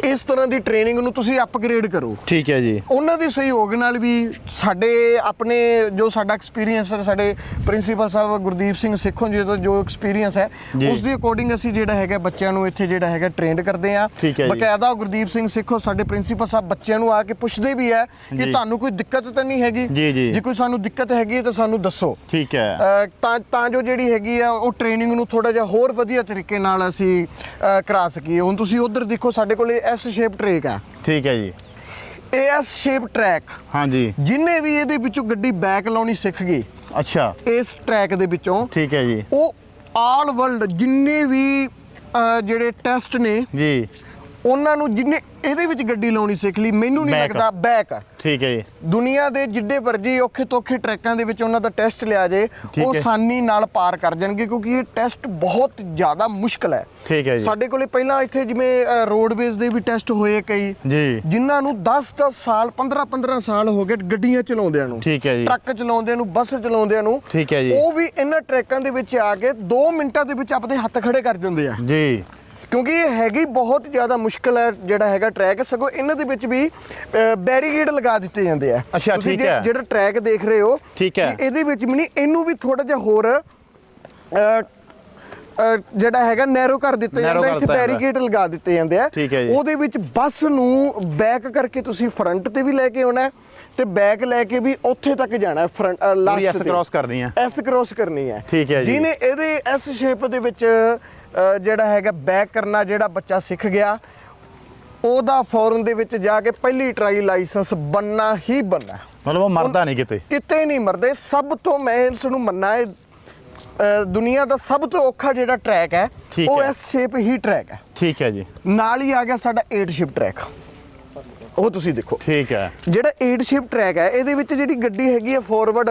ਇਸ ਤਰ੍ਹਾਂ ਦੀ ਟ੍ਰੇਨਿੰਗ ਨੂੰ ਤੁਸੀਂ ਅਪਗ੍ਰੇਡ ਕਰੋ। ਠੀਕ ਹੈ ਜੀ। ਉਹਨਾਂ ਦੇ ਸਹਿਯੋਗ ਨਾਲ ਵੀ ਸਾਡੇ ਆਪਣੇ ਜੋ ਸਾਡਾ ਐਕਸਪੀਰੀਅੰਸ ਹੈ, ਸਾਡੇ ਪ੍ਰਿੰਸੀਪਲ ਸਾਹਿਬ ਗੁਰਦੀਪ ਸਿੰਘ ਸੇਖੋਂ ਜੀ ਦਾ ਜੋ ਐਕਸਪੀਰੀਅੰਸ ਹੈ ਉਸ ਦੇ ਅਕੋਰਡਿੰਗ ਅਸੀਂ ਜਿਹੜਾ ਹੈਗਾ ਬੱਚਿਆਂ ਨੂੰ ਇੱਥੇ ਜਿਹੜਾ ਹੈਗਾ ਟ੍ਰੇਨਡ ਕਰਦੇ ਆ। ਠੀਕ ਹੈ ਜੀ। ਬਕਾਇਦਾ ਗੁਰਦੀਪ ਸਿੰਘ ਸੇਖੋਂ ਸਾਡੇ ਪ੍ਰਿੰਸੀਪਲ ਸਾਹਿਬ ਬੱਚਿਆਂ ਨੂੰ ਆ ਕੇ ਪੁੱਛਦੇ ਵੀ ਹੈ ਕਿ ਜੀ। ਤੁਹਾਨੂੰ ਕੋਈ ਦਿੱਕਤ ਤਾਂ ਨਹੀਂ ਹੈਗੀ? ਜੀ, ਜੀ। ਜੇ ਕੋਈ ਸਾਨੂੰ ਦਿੱਕਤ ਹੈਗੀ ਹੈ ਤਾਂ ਸਾਨੂੰ ਦੱਸੋ। ਠੀਕ ਹੈ। ਤਾਂ ਜੋ ਜਿਹੜੀ ਹੈਗੀ ਆ ਉਹ ਟ੍ਰੇਨਿੰਗ ਨੂੰ ਥੋੜਾ ਜਿਹਾ ਹੋਰ ਵਧੀਆ ਤਰੀਕੇ ਨਾਲ ਅਸੀਂ ਕਰਾ ਸਕੀਏ। ਹੁਣ ਤੁਸੀਂ ਉਧਰ ਦੇਖੋ ਸਾਡੇ ਕੋਲੇ ਐਸ ਸ਼ੇਪ ਟਰੈਕ ਆ। ਠੀਕ ਹੈ ਜੀ। ਇਹ ਐਸ ਸ਼ੇਪ ਟਰੈਕ, ਹਾਂਜੀ। ਜਿੰਨੇ ਵੀ ਇਹਦੇ ਵਿੱਚੋਂ ਗੱਡੀ ਬੈਕ ਲਾਉਣੀ ਸਿੱਖ ਗਈ ਅੱਛਾ। ਇਸ ਟਰੈਕ ਦੇ ਵਿੱਚੋਂ, ਠੀਕ ਹੈ ਜੀ। ਉਹ ਆਲ ਵਰਲਡ ਜਿੰਨੇ ਵੀ ਜਿਹੜੇ ਟੈਸਟ ਨੇ ਜੀ। ਉਹਨਾਂ ਨੂੰ ਜਿੰਨੇ ਇਹਦੇ ਵਿੱਚ ਗੱਡੀ ਲਾਉਣੀ ਸਿੱਖ ਲਈ, ਮੈਨੂੰ ਨਹੀਂ Back। ਲੱਗਦਾ ਬੈਕ ਠੀਕ ਹੈ ਜੀ। ਦੁਨੀਆ ਦੇ ਜਿੱਡੇ ਵਰਜੀ ਔਖੇ ਤੋਂ ਔਖੇ ਟਰੈਕਾਂ ਦੇ ਵਿੱਚ ਉਹਨਾਂ ਦਾ ਟੈਸਟ ਲਿਆ ਜੇ ਠੀਕ ਉਹ ਹੈ। ਆਸਾਨੀ ਨਾਲ ਪਾਰ ਕਰ ਜਾਣਗੇ, ਕਿਉਂਕਿ ਇਹ ਟੈਸਟ ਬਹੁਤ ਜ਼ਿਆਦਾ ਮੁਸ਼ਕਲ ਹੈ। ਠੀਕ ਹੈ ਜੀ। ਸਾਡੇ ਕੋਲੇ ਪਹਿਲਾਂ ਇੱਥੇ ਜਿਵੇਂ ਰੋਡਵੇਜ਼ ਦੇ ਵੀ ਟੈਸਟ ਹੋਏ ਕਈ, ਜੀ। ਜਿਨ੍ਹਾਂ ਨੂੰ 10-10 ਸਾਲ 15-15 ਸਾਲ ਹੋ ਗਏ ਗੱਡੀਆਂ ਚਲਾਉਂਦਿਆਂ ਨੂੰ, ਠੀਕ ਹੈ ਜੀ। ਟਰੱਕ ਚਲਾਉਂਦਿਆਂ ਨੂੰ, ਬੱਸ ਚਲਾਉਂਦਿਆਂ ਨੂੰ। ਠੀਕ ਹੈ ਜੀ। ਉਹ ਵੀ ਇਹਨਾਂ ਟਰੈਕਾਂ ਦੇ ਵਿੱਚ ਆ ਕੇ 2 ਮਿੰਟਾਂ ਦੇ ਵਿੱਚ ਆਪਣੇ ਹੱਥ ਖੜੇ ਕਰ ਦਿੰਦੇ ਆ, ਜੀ। ਕਿਉਂਕਿ ਇਹ ਹੈਗੀ ਬਹੁਤ ਜ਼ਿਆਦਾ ਮੁਸ਼ਕਲ ਹੈ ਜਿਹੜਾ ਹੈਗਾ ਟਰੈਕ। ਸਗੋਂ ਇਹਨਾਂ ਦੇ ਵਿੱਚ ਵੀ ਬੈਰੀਕੇਡ ਲਗਾ ਦਿੱਤੇ ਜਾਂਦੇ ਆ। ਅੱਛਾ, ਤੁਸੀਂ ਠੀਕ ਹੈ। ਜਿਹੜਾ ਟਰੈਕ ਦੇਖ ਰਹੇ ਹੋ, ਠੀਕ ਹੈ। ਕਿ ਇਹਦੇ ਵਿੱਚ ਵੀ ਨਹੀਂ, ਇਹਨੂੰ ਵੀ ਥੋੜਾ ਜਿਹਾ ਹੋਰ ਜਿਹੜਾ ਹੈਗਾ ਨੈਰੋ ਕਰ ਦਿੱਤਾ Narrow ਜਾਂਦਾ। ਕਰ ਇੱਥੇ ਦਿੱਤਾ ਜਾਂਦਾ। ਬੈਰੀਕੇਡ ਲਗਾ ਦਿੱਤੇ ਜਾਂਦੇ ਆ। ਠੀਕ ਹੈ ਜੀ। ਉਹਦੇ ਵਿੱਚ ਬੱਸ ਨੂੰ ਬੈਕ ਕਰਕੇ ਤੁਸੀਂ ਫਰੰਟ ਤੇ ਵੀ ਲੈ ਕੇ ਆਉਣਾ ਹੈ ਤੇ ਬੈਕ ਲੈ ਕੇ ਵੀ ਉੱਥੇ ਤੱਕ ਜਾਣਾ ਹੈ, ਫਰੰਟ ਲਾਸਟ ਐਸ ਕ੍ਰਾਸ ਕਰਨੀ ਹੈ। ਐਸ ਕ੍ਰਾਸ ਕਰਨੀ ਹੈ। ਠੀਕ ਹੈ ਜੀ। ਜਿਹਨੇ ਇਹਦੇ ਐਸ ਸ਼ੇਪ ਦੇ ਵਿੱਚ ਜਿਹੜਾ ਹੈਗਾ ਬੈਕ ਕਰਨਾ, ਜਿਹੜਾ ਬੱਚਾ ਸਿੱਖ ਗਿਆ ਉਹਦਾ ਫੌਰਨ ਦੇ ਵਿੱਚ ਜਾ ਕੇ ਪਹਿਲੀ ਟਰਾਈ ਲਾਇਸੈਂਸ ਬਣਨਾ ਹੀ ਬਣਨਾ। ਮਤਲਬ ਉਹ ਮਰਦਾ ਨਹੀਂ ਕਿਤੇ ਨਹੀਂ ਮਰਦੇ। ਸਭ ਤੋਂ ਮੈਂ ਇਸ ਨੂੰ ਮੰਨਣਾ ਹੈ ਦੁਨੀਆ ਦਾ ਸਭ ਤੋਂ ਔਖਾ ਜਿਹੜਾ ਟਰੈਕ ਹੈ ਠੀਕ ਉਹ ਹੈ। ਐਸ ਸ਼ੇਪ ਹੀ ਟਰੈਕ ਹੈ। ਠੀਕ ਹੈ ਜੀ। ਨਾਲ ਹੀ ਆ ਗਿਆ ਸਾਡਾ 8 ਸ਼ੇਪ ਟਰੈਕ, ਉਹ ਤੁਸੀਂ ਦੇਖੋ। ਠੀਕ ਹੈ। ਜਿਹੜਾ 8 ਸ਼ੇਪ ਟਰੈਕ ਹੈ ਇਹਦੇ ਵਿੱਚ ਜਿਹੜੀ ਗੱਡੀ ਹੈਗੀ ਹੈ ਫੋਰਵਰਡ,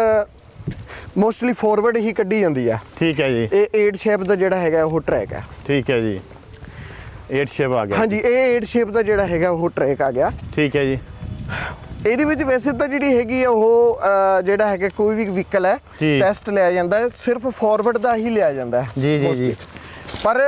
ਮੋਸਟਲੀ ਫੋਰਵਰਡ ਹੀ ਕੱਢੀ ਜਾਂਦੀ ਹੈ। ਠੀਕ ਹੈ ਜੀ। ਇਹ 8 ਸ਼ੇਪ ਦਾ ਜਿਹੜਾ ਹੈਗਾ ਉਹ ਟਰੈਕ ਹੈ। ਠੀਕ ਹੈ ਜੀ। 8 ਸ਼ੇਪ ਆ ਗਿਆ ਹਾਂਜੀ ਇਹ 8 ਸ਼ੇਪ ਦਾ ਜਿਹੜਾ ਹੈਗਾ ਉਹ ਟਰੈਕ ਆ ਗਿਆ। ਠੀਕ ਹੈ ਜੀ। ਇਹਦੇ ਵਿੱਚ ਵੈਸੇ ਤਾਂ ਜਿਹੜੀ ਹੈਗੀ ਆ ਉਹ ਜਿਹੜਾ ਹੈਗਾ ਕੋਈ ਵੀ ਵਹੀਕਲ ਹੈ ਟੈਸਟ ਲਿਆ ਜਾਂਦਾ ਹੈ, ਸਿਰਫ ਫਾਰਵਰਡ ਦਾ ਹੀ ਲਿਆ ਜਾਂਦਾ ਹੈ ਜੀ। ਪਰ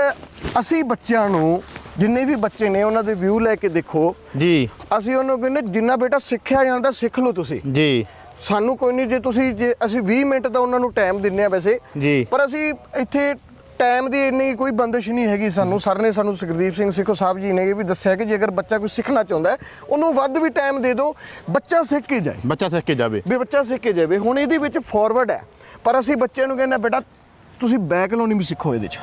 ਅਸੀਂ ਬੱਚਿਆਂ ਨੂੰ ਜਿੰਨੇ ਵੀ ਬੱਚੇ ਨੇ ਉਹਨਾਂ ਦੇ ਵਿਊ ਲੈ ਕੇ ਦੇਖੋ ਜੀ। ਅਸੀਂ ਉਹਨੂੰ ਕਹਿੰਦੇ ਜਿੰਨਾ ਬੇਟਾ ਸਿੱਖਿਆ ਜਾਂਦਾ ਸਿੱਖ ਲਓ ਤੁਸੀਂ ਜੀ। ਸਾਨੂੰ ਕੋਈ ਨਹੀਂ, ਜੇ ਅਸੀਂ 20 ਮਿੰਟ ਦਾ ਉਹਨਾਂ ਨੂੰ ਟਾਈਮ ਦਿੰਨੇ ਆ ਵੈਸੇ ਜੀ। ਪਰ ਅਸੀਂ ਇੱਥੇ ਟਾਈਮ ਦੀ ਇੰਨੀ ਕੋਈ ਬੰਦਿਸ਼ ਨਹੀਂ ਹੈਗੀ ਸਾਨੂੰ। ਸਰ ਨੇ ਸਾਨੂੰ ਸੁਖਦੀਪ ਸਿੰਘ ਸਿੱਖੋ ਸਾਹਿਬ ਜੀ ਨੇ ਇਹ ਵੀ ਦੱਸਿਆ ਕਿ ਜੇ ਅਗਰ ਬੱਚਾ ਕੋਈ ਸਿੱਖਣਾ ਚਾਹੁੰਦਾ ਹੈ ਉਹਨੂੰ ਵੱਧ ਵੀ ਟਾਈਮ ਦੇ ਦਿਓ, ਬੱਚਾ ਸਿੱਖ ਕੇ ਜਾਏ। ਬੱਚਾ ਸਿੱਖ ਕੇ ਜਾਵੇ ਵੀ ਬੱਚਾ ਸਿੱਖ ਕੇ ਜਾਵੇ। ਹੁਣ ਇਹਦੇ ਵਿੱਚ ਫਾਰਵਰਡ ਹੈ ਪਰ ਅਸੀਂ ਬੱਚੇ ਨੂੰ ਕਹਿੰਦੇ ਬੇਟਾ ਤੁਸੀਂ ਬੈਕ ਲਾਉਣੀ ਵੀ ਸਿੱਖੋ ਇਹਦੇ 'ਚ।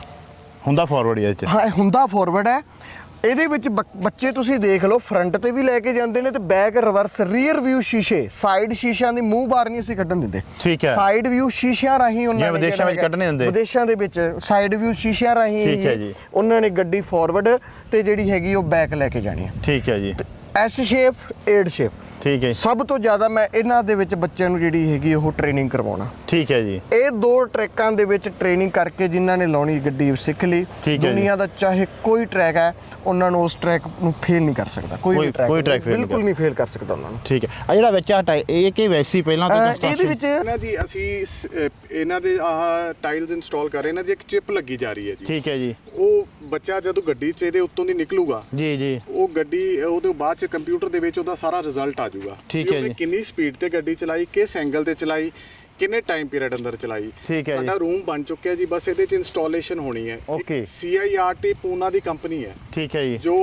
ਹੁੰਦਾ ਫਾਰਵਰਡ ਇਹਦੇ 'ਚ। ਹਾਂ ਹੁੰਦਾ ਫਾਰਵਰਡ ਹੈ। ਇਹਦੇ ਵਿੱਚ ਬੱਚੇ ਤੁਸੀਂ ਦੇਖ ਲਓ ਫਰੰਟ ਤੇ ਵੀ ਲੈ ਕੇ ਜਾਂਦੇ ਨੇ ਤੇ ਬੈਕ ਰਿਵਰਸ ਰੀਅਰ ਵਿਊ ਸ਼ੀਸ਼ੇ ਸਾਈਡ ਸ਼ੀਸ਼ਿਆਂ ਦੀ ਮੂੰਹ ਬਾਹਰ ਨਹੀਂ ਅਸੀਂ ਕੱਢਣ ਦਿੰਦੇ। ਠੀਕ ਹੈ। ਸਾਈਡ ਵਿਊ ਸ਼ੀਸ਼ਿਆਂ ਰਾਹੀਂ ਉਹਨਾਂ ਨੇ ਵਿਦੇਸ਼ਾਂ ਵਿੱਚ ਕੱਢਣੇ ਦਿੰਦੇ। ਵਿਦੇਸ਼ਾਂ ਦੇ ਵਿੱਚ ਸਾਈਡ ਵਿਊ ਸ਼ੀਸ਼ਿਆਂ ਰਾਹੀਂ ਠੀਕ ਹੈ ਜੀ। ਉਹਨਾਂ ਨੇ ਗੱਡੀ ਫਾਰਵਰਡ ਤੇ ਜਿਹੜੀ ਹੈਗੀ ਉਹ ਬੈਕ ਲੈ ਕੇ ਜਾਣੀ ਹੈ। ਠੀਕ ਹੈ ਜੀ। ਐਸ ਸ਼ੇਪ 8 ਸ਼ੇਪ ਠੀਕ ਹੈ। ਸਭ ਤੋਂ ਜ਼ਿਆਦਾ ਮੈਂ ਇਹਨਾਂ ਦੇ ਵਿੱਚ ਬੱਚਿਆਂ ਨੂੰ ਜਿਹੜੀ ਹੈਗੀ ਉਹ ਟ੍ਰੇਨਿੰਗ ਕਰਵਾਉਣਾ। ਠੀਕ ਹੈ ਜੀ। ਇਹ 2 ਟਰੈਕਾਂ ਦੇ ਵਿੱਚ ਟ੍ਰੇਨਿੰਗ ਕਰਕੇ ਜਿਨ੍ਹਾਂ ਨੇ ਲਾਉਣੀ ਗੱਡੀ ਸਿੱਖ ਲਈ। ਦੁਨੀਆ ਦਾ ਚਾਹੇ ਕੋਈ ਟਰੈਕ ਹੈ ਉਹਨਾਂ ਨੂੰ ਉਸ ਟਰੈਕ ਨੂੰ ਫੇਲ ਨਹੀਂ ਕਰ ਸਕਦਾ। ਕੋਈ ਟਰੈਕ ਬਿਲਕੁਲ ਨਹੀਂ ਫੇਲ ਕਰ ਸਕਦਾ ਉਹਨਾਂ ਨੂੰ। ਠੀਕ ਹੈ। ਆ ਜਿਹੜਾ ਵਿੱਚ ਆ ਇਹ ਕਿ ਵੈਸੀ ਪਹਿਲਾਂ ਤੋਂ ਇਹਦੇ ਵਿੱਚ ਇਹਨਾਂ ਦੀ ਅਸੀਂ ਇਹਨਾਂ ਦੇ ਆਹ ਟਾਈਲਸ ਇੰਸਟਾਲ ਕਰ ਰਹੇ ਇਹਨਾਂ ਦੀ ਇੱਕ ਚਿਪ ਲੱਗੀ ਜਾ ਰਹੀ ਹੈ ਜੀ। ਠੀਕ ਹੈ ਜੀ। ਉਹ ਬੱਚਾ ਜਦੋਂ ਗੱਡੀ 'ਚ ਇਹਦੇ ਉੱਤੋਂ ਦੀ ਨਿਕਲੂਗਾ ਜੀ ਉਹ ਗੱਡੀ ਉਹਦੇ ਬਾਅਦ 'ਚ ਕੰਪਿਊਟਰ ਦੇ ਵਿੱਚ ਉਹਦਾ ਸਾਰਾ ਰਿਜ਼ਲਟ ਆ ਜਾਊਗਾ। ਠੀਕ ਹੈ ਜੀ। ਕਿੰਨੀ ਸਪੀਡ ਤੇ ਗੱਡੀ ਚਲਾਈ, ਕਿਸ ਐਂਗਲ ਤੇ ਚਲਾਈ, ਕਿੰਨੇ ਟਾਈਮ ਪੀਰੀਅਡ ਅੰਦਰ ਚਲਾਈ। ਠੀਕ ਹੈ ਜੀ। ਸਾਡਾ ਰੂਮ ਬਣ ਚੁੱਕਿਆ ਜੀ, ਬਸ ਇਹਦੇ 'ਚ ਇੰਸਟਾਲੇਸ਼ਨ ਹੋਣੀ ਹੈ। ਓਕੇ। CIRT ਪੂਨਾ ਦੀ ਕੰਪਨੀ ਹੈ ਠੀਕ ਹੈ ਜੀ। ਜੋ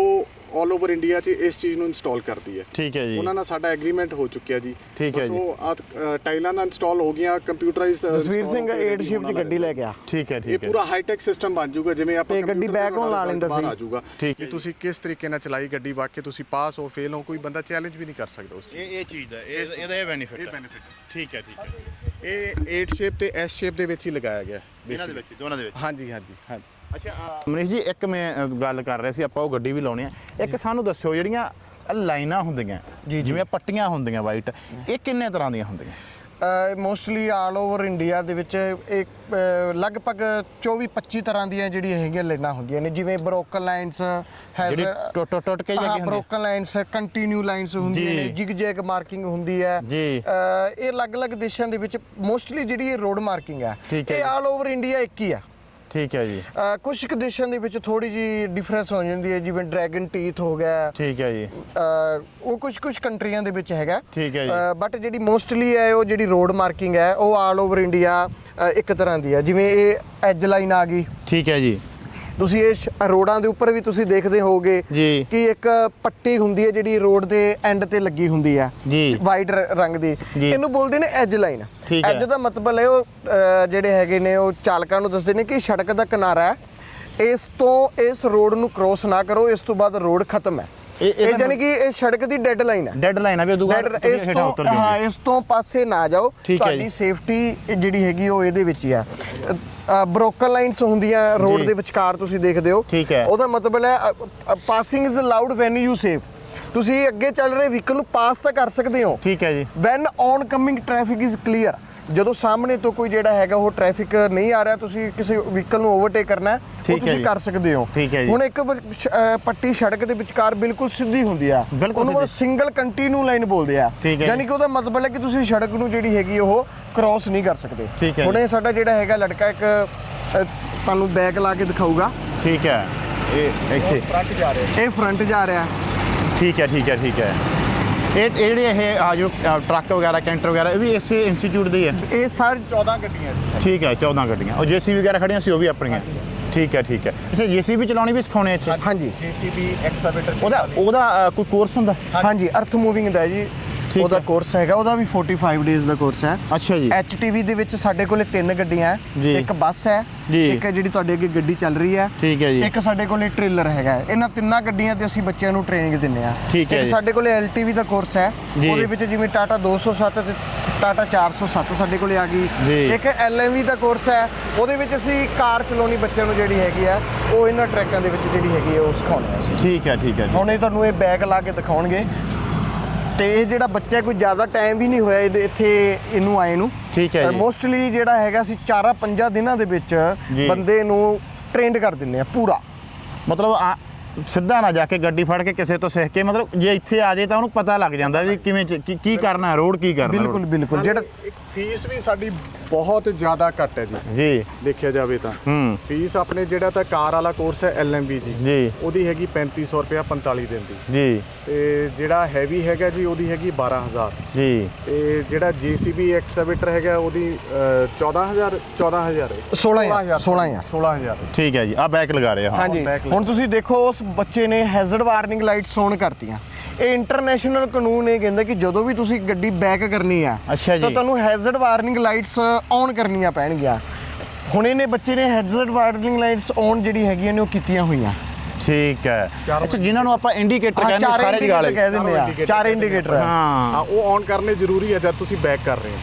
ਆਲ ਓਵਰ ਇੰਡੀਆ 'ਚ ਇਸ ਚੀਜ਼ ਨੂੰ ਇੰਸਟਾਲ ਕਰਦੀ ਹੈ। ਠੀਕ ਹੈ ਜੀ। ਉਹਨਾਂ ਨਾਲ ਸਾਡਾ ਐਗਰੀਮੈਂਟ ਹੋ ਚੁੱਕਿਆ ਜੀ। ਠੀਕ ਹੈ ਜੀ। ਉਹ ਟਾਈਲਾਂ ਦਾ ਇੰਸਟਾਲ ਹੋ ਗਿਆ, ਕੰਪਿਊਟਰਾਈਜ਼। ਜਸਵੀਰ ਸਿੰਘ 8 ਸ਼ਿਫਟ 'ਚ ਗੱਡੀ ਲੈ ਗਿਆ। ਠੀਕ ਹੈ। ਇਹ ਪੂਰਾ ਹਾਈਟੈਕ ਸਿਸਟਮ ਬਣ ਜਾਊਗਾ ਜਿਵੇਂ ਆਪਾਂ ਤੇ ਗੱਡੀ ਬੈਕ ਹੋਣ ਲਾ ਲੈਂਦਾ ਸੀ। ਆ ਜਾਊਗਾ ਠੀਕ ਵੀ ਤੁਸੀਂ ਕਿਸ ਤਰੀਕੇ ਨਾਲ ਚਲਾਈ ਗੱਡੀ, ਵਾਕਿਆ ਤੁਸੀਂ ਪਾਸ ਹੋ ਫੇਲ ਹੋ ਕੋਈ ਬੰਦਾ ਚੈਲੰਜ ਵੀ ਨਹੀਂ ਕਰ ਸਕਦਾ ਉਸ ਚੀਜ਼। ਇਹ ਚੀਜ਼ ਦਾ ਇਹਦਾ ਇਹ ਬੈਨੀਫਿਟ ਇਹ benefit ਹੈ। ਠੀਕ ਹੈ। ਠੀਕ ਹੈ। ਇਹ 8 ਸ਼ੇਪ ਤੇ S ਸ਼ੇਪ ਦੇ ਵਿੱਚ ਹੀ ਲਗਾਇਆ ਗਿਆ ਇਹਨਾਂ ਦੇ ਵਿੱਚ ਦੋਨਾਂ ਦੇ ਵਿੱਚ। ਹਾਂਜੀ। ਅੱਛਾ ਮਨੀਸ਼ ਜੀ ਇੱਕ ਮੈਂ ਗੱਲ ਕਰ ਰਿਹਾ ਸੀ ਆਪਾਂ ਉਹ ਗੱਡੀ ਵੀ ਲਾਉਣੀ ਆ। ਇੱਕ ਸਾਨੂੰ ਦੱਸਿਓ ਜਿਹੜੀਆਂ ਲਾਈਨਾਂ ਹੁੰਦੀਆਂ ਜਿਵੇਂ ਪੱਟੀਆਂ ਹੁੰਦੀਆਂ ਵਾਈਟ ਇਹ ਕਿੰਨੇ ਤਰ੍ਹਾਂ ਦੀਆਂ ਹੁੰਦੀਆਂ? ਮੋਸਟਲੀ ਆਲ ਓਵਰ ਇੰਡੀਆ ਦੇ ਵਿੱਚ ਇੱਕ ਲਗਭਗ 24-25 ਤਰ੍ਹਾਂ ਦੀਆਂ ਜਿਹੜੀਆਂ ਹੈਗੀਆਂ ਲਾਈਨਾਂ ਹੁੰਦੀਆਂ ਨੇ। ਜਿਵੇਂ ਬ੍ਰੋਕਨ ਲਾਈਨਸ ਜਿਹੜੀ ਟੁੱਟ ਕੇ ਜਾਂ ਕੀ ਹੁੰਦੀ? ਬ੍ਰੋਕਨ ਲਾਈਨਸ ਕੰਟੀਨਿਊ ਲਾਈਨਸ ਹੁੰਦੀਆਂ ਨੇ, ਜਿਗ ਜੈਗ ਮਾਰਕਿੰਗ ਹੁੰਦੀ ਹੈ। ਇਹ ਅਲੱਗ-ਅਲੱਗ ਦੇਸ਼ਾਂ ਦੇ ਵਿੱਚ ਮੋਸਟਲੀ ਜਿਹੜੀ ਇਹ ਰੋਡ ਮਾਰਕਿੰਗ ਹੈ ਇਹ ਆਲ ਓਵਰ ਇੰਡੀਆ ਇੱਕ ਹੀ ਆ। ਠੀਕ ਹੈ ਜੀ। ਕੁਝ ਕੁ ਦੇਸ਼ਾਂ ਦੇ ਵਿੱਚ ਥੋੜੀ ਜੀ ਡਿਫਰੈਂਸ ਹੋ ਜਾਂਦੀ ਹੈ ਜਿਵੇਂ ਡਰੈਗਨ ਟੀਥ ਹੋ ਗਿਆ। ਠੀਕ ਹੈ ਜੀ। ਉਹ ਕੁਝ ਕੰਟਰੀਆਂ ਦੇ ਵਿੱਚ ਹੈਗਾ। ਠੀਕ ਹੈ ਜੀ। ਬਟ ਜਿਹੜੀ ਮੋਸਟਲੀ ਹੈ ਉਹ ਜਿਹੜੀ ਰੋਡ ਮਾਰਕਿੰਗ ਹੈ ਉਹ ਆਲ ਓਵਰ ਇੰਡੀਆ ਇੱਕ ਤਰ੍ਹਾਂ ਦੀ ਹੈ। ਜਿਵੇਂ ਇਹ ਐਜ ਲਾਈਨ ਆ ਗਈ। ਠੀਕ ਹੈ ਜੀ। ਤੁਸੀਂ ਇਹ ਰੋਡਾਂ ਦੇ ਉੱਪਰ ਵੀ ਤੁਸੀਂ ਦੇਖਦੇ ਹੋਵੋਗੇ ਕਿ ਇੱਕ ਪੱਟੀ ਹੁੰਦੀ ਹੈ ਜਿਹੜੀ ਰੋਡ ਦੇ ਐਂਡ ਤੇ ਲੱਗੀ ਹੁੰਦੀ ਹੈ ਵਾਈਟ ਰੰਗ ਦੀ, ਇਹਨੂੰ ਬੋਲਦੇ ਨੇ ਐਜ ਲਾਈਨ। ਐਜ ਦਾ ਮਤਲਬ ਹੈ ਉਹ ਜਿਹੜੇ ਹੈਗੇ ਨੇ ਉਹ ਚਾਲਕਾਂ ਨੂੰ ਦੱਸਦੇ ਨੇ ਕਿ ਸੜਕ ਦਾ ਕਿਨਾਰਾ ਹੈ, ਇਸ ਤੋਂ ਇਸ ਰੋਡ ਨੂੰ ਕ੍ਰੋਸ ਨਾ ਕਰੋ, ਇਸ ਤੋਂ ਬਾਅਦ ਰੋਡ ਖਤਮ ਹੈ। ਇਹ ਜਾਨੀ ਕਿ ਇਹ ਸੜਕ ਦੀ ਡੈਡ ਲਾਈਨ ਹੈ। ਡੈਡ ਲਾਈਨ ਹੈ ਵੀ ਉਦੋਂ ਬਾਅਦ ਹੇਠਾਂ ਉਤਰ ਜਾਓਗੇ। ਹਾਂ ਇਸ ਤੋਂ ਪਾਸੇ ਨਾ ਜਾਓ, ਤੁਹਾਡੀ ਸੇਫਟੀ ਜਿਹੜੀ ਹੈਗੀ ਉਹ ਇਹਦੇ ਵਿੱਚ ਹੀ ਆ। ਬ੍ਰੋਕਨ ਲਾਈਨਸ ਹੁੰਦੀਆਂ ਰੋਡ ਦੇ ਵਿਚਕਾਰ ਤੁਸੀਂ ਦੇਖਦੇ ਹੋ, ਉਹਦਾ ਮਤਲਬ ਹੈ passing is allowed when you safe. ਤੁਸੀਂ ਅੱਗੇ ਚੱਲ ਰਹੇ ਵਹੀਕਲ ਨੂੰ ਪਾਸ ਤਾਂ ਕਰ ਸਕਦੇ ਹੋ। ਠੀਕ ਹੈ ਜੀ। When oncoming traffic is clear, ਜਦੋਂ ਸਾਹਮਣੇ ਤੋਂ ਕੋਈ ਜਿਹੜਾ ਹੈਗਾ ਉਹ ਟ੍ਰੈਫਿਕ ਨਹੀਂ ਆ ਰਿਹਾ, ਤੁਸੀਂ ਕਿਸੇ ਵਹੀਕਲ ਨੂੰ ਓਵਰਟੇਕ ਕਰਨਾ ਹੈ ਉਹ ਤੁਸੀਂ ਕਰ ਸਕਦੇ ਹੋ। ਹੁਣ ਇੱਕ ਪੱਟੀ ਸੜਕ ਦੇ ਵਿਚਕਾਰ ਬਿਲਕੁਲ ਸਿੱਧੀ ਹੁੰਦੀ ਆ, ਉਹਨੂੰ ਸਿੰਗਲ ਕੰਟੀਨਿਊ ਲਾਈਨ ਬੋਲਦੇ ਆ। ਯਾਨੀ ਕਿ ਉਹਦਾ ਮਤਲਬ ਹੈ ਕਿ ਤੁਸੀਂ ਸੜਕ ਨੂੰ ਜਿਹੜੀ ਹੈਗੀ ਉਹ ਕ੍ਰਾਸ ਨਹੀਂ ਕਰ ਸਕਦੇ। ਹੁਣ ਇਹ ਸਾਡਾ ਜਿਹੜਾ ਹੈਗਾ ਲੜਕਾ ਇੱਕ ਤੁਹਾਨੂੰ ਬੈਕ ਲਾ ਕੇ ਦਿਖਾਊਗਾ। ਠੀਕ ਹੈ। ਇਹ ਇੱਥੇ ਫਰੰਟ ਜਾ ਰਿਹਾ, ਇਹ ਫਰੰਟ ਜਾ ਰਿਹਾ। ਠੀਕ ਹੈ। ਠੀਕ ਹੈ। ਠੀਕ ਹੈ। ਇਹ ਜਿਹੜੇ ਇਹ ਆ ਜੋ ਟਰੱਕ ਵਗੈਰਾ ਕੈਂਟਰ ਵਗੈਰਾ ਇਹ ਵੀ ਇਸੇ ਇੰਸਟੀਚਿਊਟ ਦੇ ਹੀ ਹੈ? ਇਹ ਸਾਰੇ 14 ਗੱਡੀਆਂ। ਠੀਕ ਹੈ। 14 ਗੱਡੀਆਂ। ਉਹ JCB ਵਗੈਰਾ ਖੜੀਆਂ ਸੀ ਉਹ ਵੀ ਆਪਣੀਆਂ? ਠੀਕ ਹੈ। ਠੀਕ ਹੈ। ਅੱਛਾ JCB ਚਲਾਉਣੀ ਵੀ ਸਿਖਾਉਣੇ ਇੱਥੇ? ਹਾਂਜੀ। JCB ਐਕਸਾਵੇਟਰ ਉਹਦਾ ਕੋਈ ਕੋਰਸ ਹੁੰਦਾ? ਹਾਂਜੀ ਅਰਥ ਮੂਵਿੰਗ ਦਾ ਜੀ ਉਹਦਾ ਕੋਰਸ ਹੈਗਾ, ਉਹਦਾ ਵੀ 45 ਡੇਜ਼ ਦਾ ਕੋਰਸ ਹੈ। ਅੱਛਾ ਜੀ। HTV ਦੇ ਵਿੱਚ ਸਾਡੇ ਕੋਲੇ 3 ਗੱਡੀਆਂ ਹੈ, ਇੱਕ ਬੱਸ ਹੈ, ਇੱਕ ਜਿਹੜੀ ਤੁਹਾਡੇ ਅੱਗੇ ਗੱਡੀ ਚੱਲ ਰਹੀ ਹੈ। ਠੀਕ ਹੈ ਜੀ। ਇੱਕ ਸਾਡੇ ਕੋਲੇ ਟ੍ਰੇਲਰ ਹੈਗਾ। ਇਹਨਾਂ ਤਿੰਨਾਂ ਗੱਡੀਆਂ ਤੇ ਅਸੀਂ ਬੱਚਿਆਂ ਨੂੰ ਟ੍ਰੇਨਿੰਗ ਦਿੰਦੇ ਆ। ਠੀਕ ਹੈ। ਸਾਡੇ ਕੋਲੇ LTV ਦਾ ਕੋਰਸ ਹੈ, ਉਹਦੇ ਵਿੱਚ ਜਿਵੇਂ ਟਾਟਾ 207 ਤੇ ਟਾਟਾ 407 ਸਾਡੇ ਕੋਲੇ ਆ ਗਈ। ਇੱਕ LMV ਦਾ ਕੋਰਸ ਹੈ, ਉਹਦੇ ਵਿੱਚ ਅਸੀਂ ਕਾਰ ਚਲਾਉਣੀ ਬੱਚਿਆਂ ਨੂੰ ਜਿਹੜੀ ਹੈਗੀ ਆ ਉਹ ਇਹਨਾਂ ਟਰੈਕਾਂ ਦੇ ਵਿੱਚ ਜਿਹੜੀ ਹੈਗੀ ਉਹ ਸਿਖਾਉਣੀ ਹੈ ਅਸੀਂ। ਠੀਕ ਹੈ। ਠੀਕ ਹੈ। ਹੁਣ ਇਹ ਤੁਹਾਨੂੰ ਇਹ ਬੈਗ ਲਾ ਕੇ ਦਿਖਾਉਣਗੇ ਤੇ ਇਹ ਜਿਹੜਾ ਬੱਚਾ ਕੋਈ ਜ਼ਿਆਦਾ ਟਾਈਮ ਵੀ ਨਹੀਂ ਹੋਇਆ ਇੱਥੇ ਇਹਨੂੰ ਆਏ ਨੂੰ। ਠੀਕ ਹੈ ਜੀ। ਮੋਸਟਲੀ ਜਿਹੜਾ ਹੈਗਾ ਅਸੀਂ 4-5 ਦਿਨਾਂ ਦੇ ਵਿੱਚ ਬੰਦੇ ਨੂੰ ਟ੍ਰੇਨਡ ਕਰ ਦਿੰਦੇ ਆ ਪੂਰਾ। ਮਤਲਬ ਸਿੱਧਾ ਨਾ ਜਾ ਕੇ ਗੱਡੀ ਫੜ ਕੇ ਕਿਸੇ ਤੋਂ ਸਿੱਖ ਕੇ, ਮਤਲਬ ਜੇ ਇੱਥੇ ਆ ਜੇ ਤਾਂ ਉਹਨੂੰ ਪਤਾ ਲੱਗ ਜਾਂਦਾ ਵੀ ਕਿਵੇਂ ਕੀ ਕਰਨਾ, ਰੋਡ ਕੀ ਕਰਨਾ। ਬਿਲਕੁਲ ਬਿਲਕੁਲ। ਜਿਹੜਾ ਇੱਕ ਫੀਸ ਵੀ ਸਾਡੀ ਬਹੁਤ ਜ਼ਿਆਦਾ ਘੱਟ ਹੈ ਜੀ ਦੇਖਿਆ ਜਾਵੇ ਤਾਂ। ਫੀਸ ਆਪਣੇ ਜਿਹੜਾ ਤਾਂ ਕਾਰ ਵਾਲਾ ਕੋਰਸ ਹੈ LMB ਜੀ, ਉਹਦੀ ਹੈਗੀ 3500 ਰੁਪਇਆ 45 ਦਿਨ ਦੀ ਜੀ। ਤੇ ਜਿਹੜਾ ਹੈਵੀ ਹੈਗਾ ਜੀ ਉਹਦੀ ਹੈਗੀ 12000 ਜੀ। ਤੇ ਜਿਹੜਾ JCB ਐਕਸਕੇਵੇਟਰ ਹੈਗਾ ਉਹਦੀ 14000 16,000 ਠੀਕ ਹੈ ਜੀ। ਆ ਬੈਕ ਲਗਾ ਰਹੇ ਹਾਂ। ਹਾਂਜੀ ਹੁਣ ਤੁਸੀਂ ਦੇਖੋ ਉਸ ਬੱਚੇ ਨੇ ਹੈਜ਼ਰਡ ਵਾਰਨਿੰਗ ਲਾਈਟਸ ਔਨ ਕਰਤੀਆਂ। ਇਹ ਇੰਟਰਨੈਸ਼ਨਲ ਕਾਨੂੰਨ ਇਹ ਕਹਿੰਦਾ ਕਿ ਜਦੋਂ ਵੀ ਤੁਸੀਂ ਗੱਡੀ ਬੈਕ ਕਰਨੀ ਆ ਤਾਂ ਤੁਹਾਨੂੰ ਹੈਜ਼ਰਡ ਵਾਰਨਿੰਗ ਲਾਈਟਸ ਔਨ ਕਰਨੀਆਂ ਪੈਣਗੀਆਂ। ਹੁਣ ਇਹਨੇ ਬੱਚੇ ਨੇ ਹੈਜ਼ਰਡ ਵਾਰਨਿੰਗ ਲਾਈਟਸ ਔਨ ਜਿਹੜੀ ਹੈਗੀਆਂ ਨੇ ਉਹ ਕੀਤੀਆਂ ਹੋਈਆਂ। ਠੀਕ ਹੈ। ਅੱਛਾ, ਜਿਨ੍ਹਾਂ ਨੂੰ ਆਪਾਂ ਇੰਡੀਕੇਟਰ ਕਹਿੰਦੇ ਸਾਰੇ ਜਗ੍ਹਾ ਵਾਲੇ ਕਹਿ ਦਿੰਦੇ ਆ, 4 ਇੰਡੀਕੇਟਰ ਹਾਂ ਉਹ ਔਨ ਕਰਨੇ ਜ਼ਰੂਰੀ ਹੈ ਜਦ ਤੁਸੀਂ ਬੈਕ ਕਰ ਰਹੇ ਹੋ।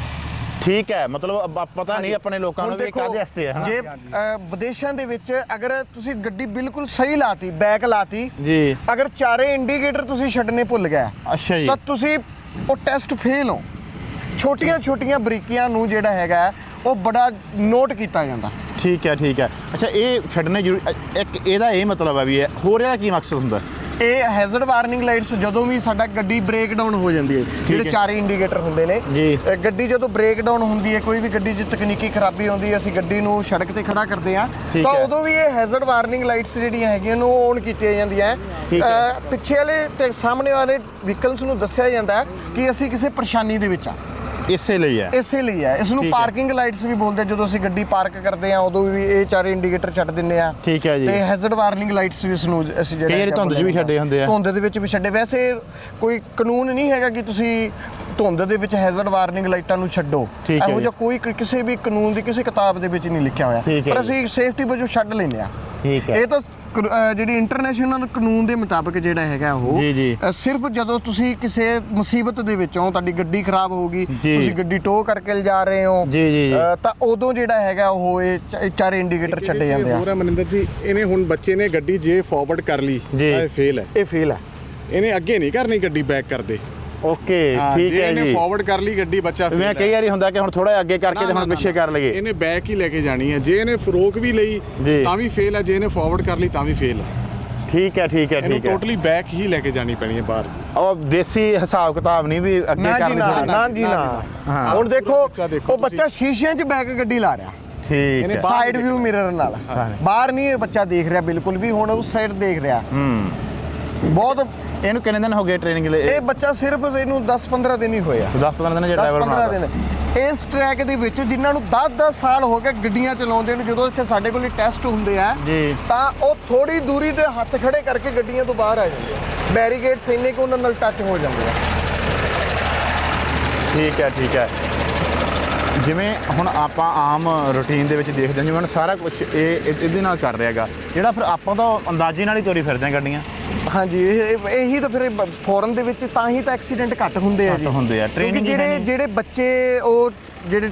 ਠੀਕ ਹੈ, ਮਤਲਬ ਪਤਾ ਨਹੀਂ ਆਪਣੇ ਲੋਕਾਂ ਨੂੰ ਵੀ ਕਾਹਦੇ ਵਾਸਤੇ ਹੈ। ਜੇ ਵਿਦੇਸ਼ਾਂ ਦੇ ਵਿੱਚ ਅਗਰ ਤੁਸੀਂ ਗੱਡੀ ਬਿਲਕੁਲ ਸਹੀ ਲਾਤੀ, ਬੈਕ ਲਾਤੀ ਜੀ, ਅਗਰ 4 ਇੰਡੀਕੇਟਰ ਤੁਸੀਂ ਛੱਡਨੇ ਭੁੱਲ ਗਏ, ਅੱਛਾ ਜੀ, ਤਾਂ ਤੁਸੀਂ ਉਹ ਟੈਸਟ ਫੇਲ ਹੋ। ਛੋਟੀਆਂ ਬਰੀਕੀਆਂ ਨੂੰ ਜਿਹੜਾ ਹੈਗਾ ਉਹ ਬੜਾ ਨੋਟ ਕੀਤਾ ਜਾਂਦਾ। ਠੀਕ ਹੈ ਠੀਕ ਹੈ। ਅੱਛਾ, ਇਹ ਛੱਡਨੇ ਜ਼ਰੂਰੀ, ਇੱਕ ਇਹਦਾ ਇਹ ਮਤਲਬ ਹੈ ਵੀ ਹੋਰ ਇਹਦਾ ਕੀ ਮਕਸਦ ਹੁੰਦਾ? ਇਹ ਹੈਜ਼ਰਡ ਵਾਰਨਿੰਗ ਲਾਈਟਸ ਜਦੋਂ ਵੀ ਸਾਡਾ ਗੱਡੀ ਬ੍ਰੇਕ ਡਾਊਨ ਹੋ ਜਾਂਦੀ ਹੈ, ਜਿਹੜੇ 4 ਇੰਡੀਕੇਟਰ ਹੁੰਦੇ ਨੇ ਜੀ, ਗੱਡੀ ਜਦੋਂ ਬ੍ਰੇਕ ਡਾਊਨ ਹੁੰਦੀ ਹੈ, ਕੋਈ ਵੀ ਗੱਡੀ 'ਚ ਤਕਨੀਕੀ ਖਰਾਬੀ ਆਉਂਦੀ ਹੈ, ਅਸੀਂ ਗੱਡੀ ਨੂੰ ਸੜਕ ਤੇ ਖੜਾ ਕਰਦੇ ਹਾਂ, ਤਾਂ ਉਦੋਂ ਵੀ ਇਹ ਹੈਜ਼ਰਡ ਵਾਰਨਿੰਗ ਲਾਈਟਸ ਜਿਹੜੀਆਂ ਹੈਗੀਆਂ ਨੂੰ ਔਨ ਕੀਤੀਆਂ ਜਾਂਦੀਆਂ। ਪਿੱਛੇ ਵਾਲੇ ਤੇ ਸਾਹਮਣੇ ਵਾਲੇ ਵਹੀਕਲਸ ਨੂੰ ਦੱਸਿਆ ਜਾਂਦਾ ਕਿ ਅਸੀਂ ਕਿਸੇ ਪਰੇਸ਼ਾਨੀ ਦੇ ਵਿੱਚ ਆ, ਇਸੇ ਲਈ ਹੈ ਇਸ ਨੂੰ ਪਾਰਕਿੰਗ ਲਾਈਟਸ ਵੀ ਬੋਲਦੇ। ਜਦੋਂ ਅਸੀਂ ਗੱਡੀ ਪਾਰਕ ਕਰਦੇ ਆ ਉਦੋਂ ਵੀ ਇਹ 4 ਇੰਡੀਕੇਟਰ ਛੱਡ ਦਿੰਨੇ ਆ। ਠੀਕ ਹੈ ਜੀ। ਤੇ ਹੈਜ਼ਰਡ ਵਾਰਨਿੰਗ ਲਾਈਟਸ ਵੀ ਇਸ ਨੂੰ ਅਸੀਂ ਜਿਹੜੇ ਧੁੰਦ 'ਚ ਵੀ ਛੱਡੇ ਹੁੰਦੇ ਆ, ਧੁੰਦ ਦੇ ਵਿੱਚ ਵੀ ਛੱਡੇ। ਵੈਸੇ ਕੋਈ ਕਾਨੂੰਨ ਨਹੀਂ ਹੈਗਾ ਕਿ ਤੁਸੀਂ ਧੁੰਦ ਦੇ ਵਿੱਚ ਹੈਜ਼ਰਡ ਵਾਰਨਿੰਗ ਲਾਈਟਾਂ ਨੂੰ ਛੱਡੋ, ਇਹੋ ਜਿਹਾ ਕੋਈ ਕਿਸੇ ਵੀ ਕਾਨੂੰਨ ਦੀ ਕਿਸੇ ਕਿਤਾਬ ਦੇ ਵਿੱਚ ਨਹੀਂ ਲਿਖਿਆ ਹੋਇਆ, ਪਰ ਅਸੀਂ ਸੇਫਟੀ ਵਜੋਂ ਛੱਡ ਲੈਂਦੇ ਆ। ਇਹ ਤਾਂ ਜਿਹੜੀ ਇੰਟਰਨੈਸ਼ਨਲ ਕਾਨੂੰਨ ਦੇ ਮੁਤਾਬਕ ਜਿਹੜਾ ਹੈਗਾ ਉਹ ਸਿਰਫ ਜਦੋਂ ਤੁਸੀਂ ਕਿਸੇ ਮੁਸੀਬਤ ਦੇ ਵਿੱਚ ਹੋ, ਤੁਹਾਡੀ ਗੱਡੀ ਖਰਾਬ ਹੋਊਗੀ, ਤੁਸੀਂ ਗੱਡੀ ਟੋ ਕਰਕੇ ਲਿਜਾ ਰਹੇ ਹੋ, ਤਾਂ ਉਦੋਂ ਜਿਹੜਾ ਹੈਗਾ ਉਹ ਇਹ 4 ਇੰਡੀਕੇਟਰ ਛੱਡੇ ਜਾਂਦੇ ਆ। ਪੂਰਾ ਮਨਿੰਦਰ ਜੀ, ਇਹਨੇ ਹੁਣ ਬੱਚੇ ਨੇ ਗੱਡੀ ਜੇ ਫਾਰਵਰਡ ਕਰ ਲਈ ਤਾਂ ਇਹ ਫੇਲ ਹੈ। ਇਹਨੇ ਅੱਗੇ ਨਹੀਂ ਕਰਨੀ ਗੱਡੀ ਬੈਕ ਕਰਦੇ। ਓਕੇ, ਠੀਕ ਹੈ ਜੀ। ਇਹਨੇ ਫਾਰਵਰਡ ਕਰ ਲਈ ਗੱਡੀ, ਬੱਚਾ ਫੇਲ। ਮੈਂ ਕਈ ਵਾਰੀ ਹੁੰਦਾ ਕਿ ਹੁਣ ਥੋੜਾ ਅੱਗੇ ਕਰਕੇ ਤੇ ਹੁਣ ਪਿੱਛੇ ਕਰ ਲਈਏ। ਇਹਨੇ ਬੈਕ ਹੀ ਲੈ ਕੇ ਜਾਣੀ ਹੈ। ਜੇ ਇਹਨੇ ਰੋਕ ਵੀ ਲਈ ਤਾਂ ਵੀ ਫੇਲ ਹੈ, ਜੇ ਇਹਨੇ ਫਾਰਵਰਡ ਕਰ ਲਈ ਤਾਂ ਵੀ ਫੇਲ ਹੈ। ਠੀਕ ਹੈ ਠੀਕ ਹੈ ਇਹਨੂੰ ਟੋਟਲੀ ਬੈਕ ਹੀ ਲੈ ਕੇ ਜਾਣੀ ਪੈਣੀ ਹੈ ਬਾਹਰ। ਉਹ ਦੇਸੀ ਹਿਸਾਬ ਕਿਤਾਬ ਨਹੀਂ ਵੀ ਅੱਗੇ ਕਰਨੀ ਨਾ ਜੀ ਨਾ। ਹੁਣ ਦੇਖੋ ਉਹ ਬੱਚਾ ਸ਼ੀਸ਼ਿਆਂ 'ਚ ਬੈਕ ਗੱਡੀ ਲਾ ਰਿਹਾ, ਠੀਕ ਹੈ, ਸਾਈਡ ਵਿਊ ਮਿਰਰ ਨਾਲ। ਬਾਹਰ ਨਹੀਂ ਇਹ ਬੱਚਾ ਦੇਖ ਰਿਹਾ ਬਿਲਕੁਲ ਵੀ, ਹੁਣ ਉਸ ਸਾਈਡ ਦੇਖ ਰਿਹਾ। ਬਹੁਤ। ਇਹਨੂੰ ਕਿੰਨੇ ਦਿਨ ਹੋ ਗਏ ਟ੍ਰੇਨਿੰਗ ਲਈ? ਇਹ ਬੱਚਾ ਸਿਰਫ ਇਹਨੂੰ 10-15 ਦਿਨ ਹੀ ਹੋਇਆ। 10-15 ਦਿਨ ਜੇ ਡਰਾਈਵਰ ਮਾਰਦਾ। 10-15 ਦਿਨ ਇਸ ਟਰੈਕ ਦੇ ਵਿੱਚ ਜਿਨ੍ਹਾਂ ਨੂੰ 10-10 ਸਾਲ ਹੋ ਗਏ ਗੱਡੀਆਂ ਚਲਾਉਂਦੇ ਨੂੰ, ਜਦੋਂ ਇੱਥੇ ਸਾਡੇ ਕੋਲ ਟੈਸਟ ਹੁੰਦੇ ਆ ਤਾਂ ਉਹ ਥੋੜੀ ਦੂਰੀ ਤੇ ਹੱਥ ਖੜੇ ਕਰਕੇ ਗੱਡੀਆਂ ਤੋਂ ਬਾਹਰ ਆ ਜਾਂਦੇ ਆ। ਬੈਰੀਕੇਡਸ ਇੰਨੇ ਕਿ ਉਹਨਾਂ ਨਾਲ ਟੱਚ ਹੋ ਜਾਂਦੇ ਆ। ਠੀਕ ਹੈ ਠੀਕ ਹੈ। ਜਿਵੇਂ ਹੁਣ ਆਪਾਂ ਆਮ ਰੂਟੀਨ ਦੇ ਵਿੱਚ ਦੇਖਦੇ ਹਾਂ, ਜਿਵੇਂ ਹੁਣ ਸਾਰਾ ਕੁਝ ਇਹਦੇ ਨਾਲ ਕਰ ਰਿਹਾ ਹੈਗਾ, ਜਿਹੜਾ ਫਿਰ ਆਪਾਂ ਤਾਂ ਅੰਦਾਜ਼ੇ ਨਾਲ ਹੀ ਤੋਰੀ ਫਿਰਦੇ ਹਾਂ ਗੱਡੀਆਂ। ਹਾਂਜੀ, ਇਹੀ ਤਾਂ ਫਿਰ ਫੋਰਨ ਦੇ ਵਿੱਚ ਤਾਂ ਹੀ ਤਾਂ ਐਕਸੀਡੈਂਟ ਘੱਟ ਹੁੰਦੇ ਆ ਜੀ। ਟ੍ਰੇਨਿੰਗ ਜਿਹੜੇ ਬੱਚੇ ਉਹ ਜਿਹੜੇ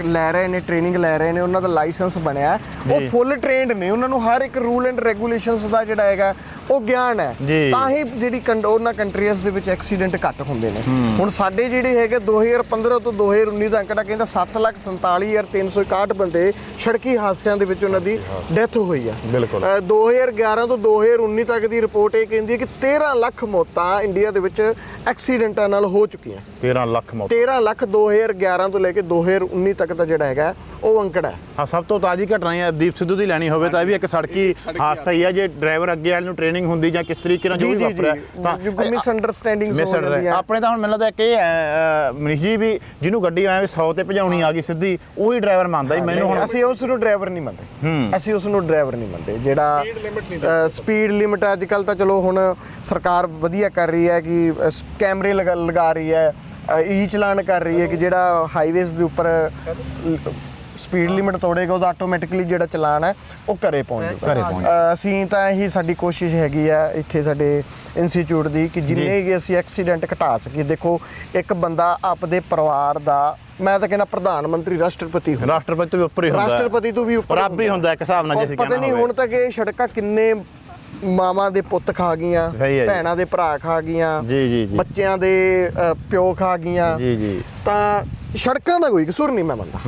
ਲੈ ਰਹੇ ਨੇ, ਟ੍ਰੇਨਿੰਗ ਲੈ ਰਹੇ ਨੇ, ਉਹਨਾਂ ਦਾ ਲਾਇਸੈਂਸ ਬਣਿਆ, ਉਹ ਫੁੱਲ ਟ੍ਰੇਨਡ ਨੇ, ਉਹਨਾਂ ਨੂੰ ਹਰ ਇੱਕ ਰੂਲ ਐਂਡ ਰੈਗੂਲੇਸ਼ਨਸ ਦਾ ਜਿਹੜਾ ਹੈਗਾ ਉਹ ਗਿਆਨ ਹੈ, ਤਾਂ ਹੀ ਜਿਹੜੀ ਉਹਨਾਂ ਕੰਟਰੀਜ਼ ਦੇ ਵਿੱਚ ਐਕਸੀਡੈਂਟ ਘੱਟ ਹੁੰਦੇ ਨੇ। ਹੁਣ ਸਾਡੇ ਜਿਹੜੇ ਹੈਗੇ 2015 ਤੋਂ 2019 ਦਾ ਅੰਕੜਾ ਕਹਿੰਦਾ 7,47,361 ਬੰਦੇ ਸੜਕੀ ਹਾਦਸਿਆਂ ਦੇ ਵਿੱਚ ਉਹਨਾਂ ਦੀ ਡੈਥ ਹੋਈ ਆ। 2011 ਤੋਂ 2019 ਤੱਕ ਦੀ ਰਿਪੋਰਟ ਇਹ ਕਹਿੰਦੀ ਹੈ ਕਿ 13 ਲੱਖ ਮੌਤਾਂ ਇੰਡੀਆ ਦੇ ਵਿੱਚ ਐਕਸੀਡੈਂਟਾਂ ਨਾਲ ਹੋ ਚੁੱਕੀਆਂ। 13 ਲੱਖ ਮੌਤ। 13 ਲੱਖ 2011 ਤੋਂ ਲੈ ਕੇ 2019 ਤੱਕ ਦਾ ਜਿਹੜਾ ਹੈਗਾ ਉਹ ਅੰਕੜਾ ਹੈ। ਹਾਂ, ਸਭ ਤੋਂ ਤਾਜ਼ੀ ਘਟਨਾ ਹੈ ਦੀਪ ਸਿੱਧੂ ਦੀ ਲੈਣੀ ਹੋਵੇ ਤਾਂ ਇਹ ਵੀ ਇੱਕ ਸੜਕੀ ਹਾਦਸਾ ਹੀ ਹੈ। ਜੇ ਡਰਾਈਵਰ ਅੱਗੇ ਵਾਲੇ ਨੂੰ ਟ੍ਰੇਨਿੰਗ ਹੁੰਦੀ ਜਾਂ ਕਿਸ ਤਰੀਕੇ ਨਾਲ ਜੋ ਵੀ ਵਾਪਰਿਆ ਤਾਂ ਮਿਸ ਅੰਡਰਸਟੈਂਡਿੰਗਸ ਹੋ ਜਾਂਦੀਆਂ। ਆਪਣੇ ਤਾਂ ਹੁਣ ਮੈਨੂੰ ਲੱਗਦਾ ਇੱਕ ਇਹ ਹੈ ਮਨੀਸ਼ ਜੀ ਵੀ ਜਿਹਨੂੰ ਗੱਡੀ ਐਵੇਂ 100 ਤੇ ਭਜਾਉਣੀ ਆ ਗਈ ਸਿੱਧੀ, ਉਹੀ ਡਰਾਈਵਰ ਮੰਨਦਾ ਜੀ। ਮੈਨੂੰ ਹੁਣ ਅਸੀਂ ਉਸ ਨੂੰ ਡਰਾਈਵਰ ਨਹੀਂ ਮੰਨਦੇ, ਜਿਹੜਾ ਸਪੀਡ ਲਿਮਟ ਅੱਜ ਕੱਲ ਤਾਂ ਚਲੋ ਹੁਣ ਸਰਕਾਰ ਵਧੀਆ ਕਰ ਰਹੀ ਹੈ ਕਿ ਕੈਮਰੇ ਲਗਾ ਰਹੀ ਹੈ, ਈ ਚਲਾਨ ਕਰ ਰਹੀ ਹੈ ਕਿ ਜਿਹੜਾ ਹਾਈਵੇਜ਼ ਦੇ ਉੱਪਰ ਸਪੀਡ ਲਿਮਟ ਤੋੜੇਗਾ ਉਹਦਾ ਆਟੋਮੈਟਿਕਲੀ ਜਿਹੜਾ ਚਲਾਨ ਹੈ ਉਹ ਘਰੇ ਪਹੁੰਚ ਜਾਊਗਾ। ਅਸੀਂ ਤਾਂ ਇਹੀ ਸਾਡੀ ਕੋਸ਼ਿਸ਼ ਹੈਗੀ ਆ ਇੱਥੇ ਸਾਡੇ ਇੰਸਟੀਚਿਊਟ ਦੀ ਕਿ ਜਿੰਨੇ ਕਿ ਅਸੀਂ ਐਕਸੀਡੈਂਟ ਘਟਾ ਸਕੀਏ। ਦੇਖੋ, ਇੱਕ ਬੰਦਾ ਆਪਦੇ ਪਰਿਵਾਰ ਦਾ, ਮੈਂ ਤਾਂ ਕਹਿੰਦਾ ਪ੍ਰਧਾਨ ਮੰਤਰੀ, ਰਾਸ਼ਟਰਪਤੀ ਤੋਂ ਵੀ ਉੱਪਰ ਹੀ ਹੁੰਦਾ, ਰਾਸ਼ਟਰਪਤੀ ਤੋਂ ਵੀ ਉੱਪਰ ਰੱਬ ਹੀ ਹੁੰਦਾ ਇੱਕ ਹਿਸਾਬ ਨਾਲ। ਪਤਾ ਨਹੀਂ ਹੁਣ ਤੱਕ ਇਹ ਸੜਕਾਂ ਕਿੰਨੇ ਮਾਵਾਂ ਦੇ ਪੁੱਤ ਖਾ ਗਈਆਂ, ਭੈਣਾਂ ਦੇ ਭਰਾ ਖਾ ਗਈਆਂ, ਬੱਚਿਆਂ ਦੇ ਪਿਓ ਖਾ ਗਈਆਂ। ਤਾਂ ਸੜਕਾਂ ਦਾ ਕੋਈ ਕਸੂਰ ਨਹੀਂ ਮੈਂ ਮੰਨਦਾ।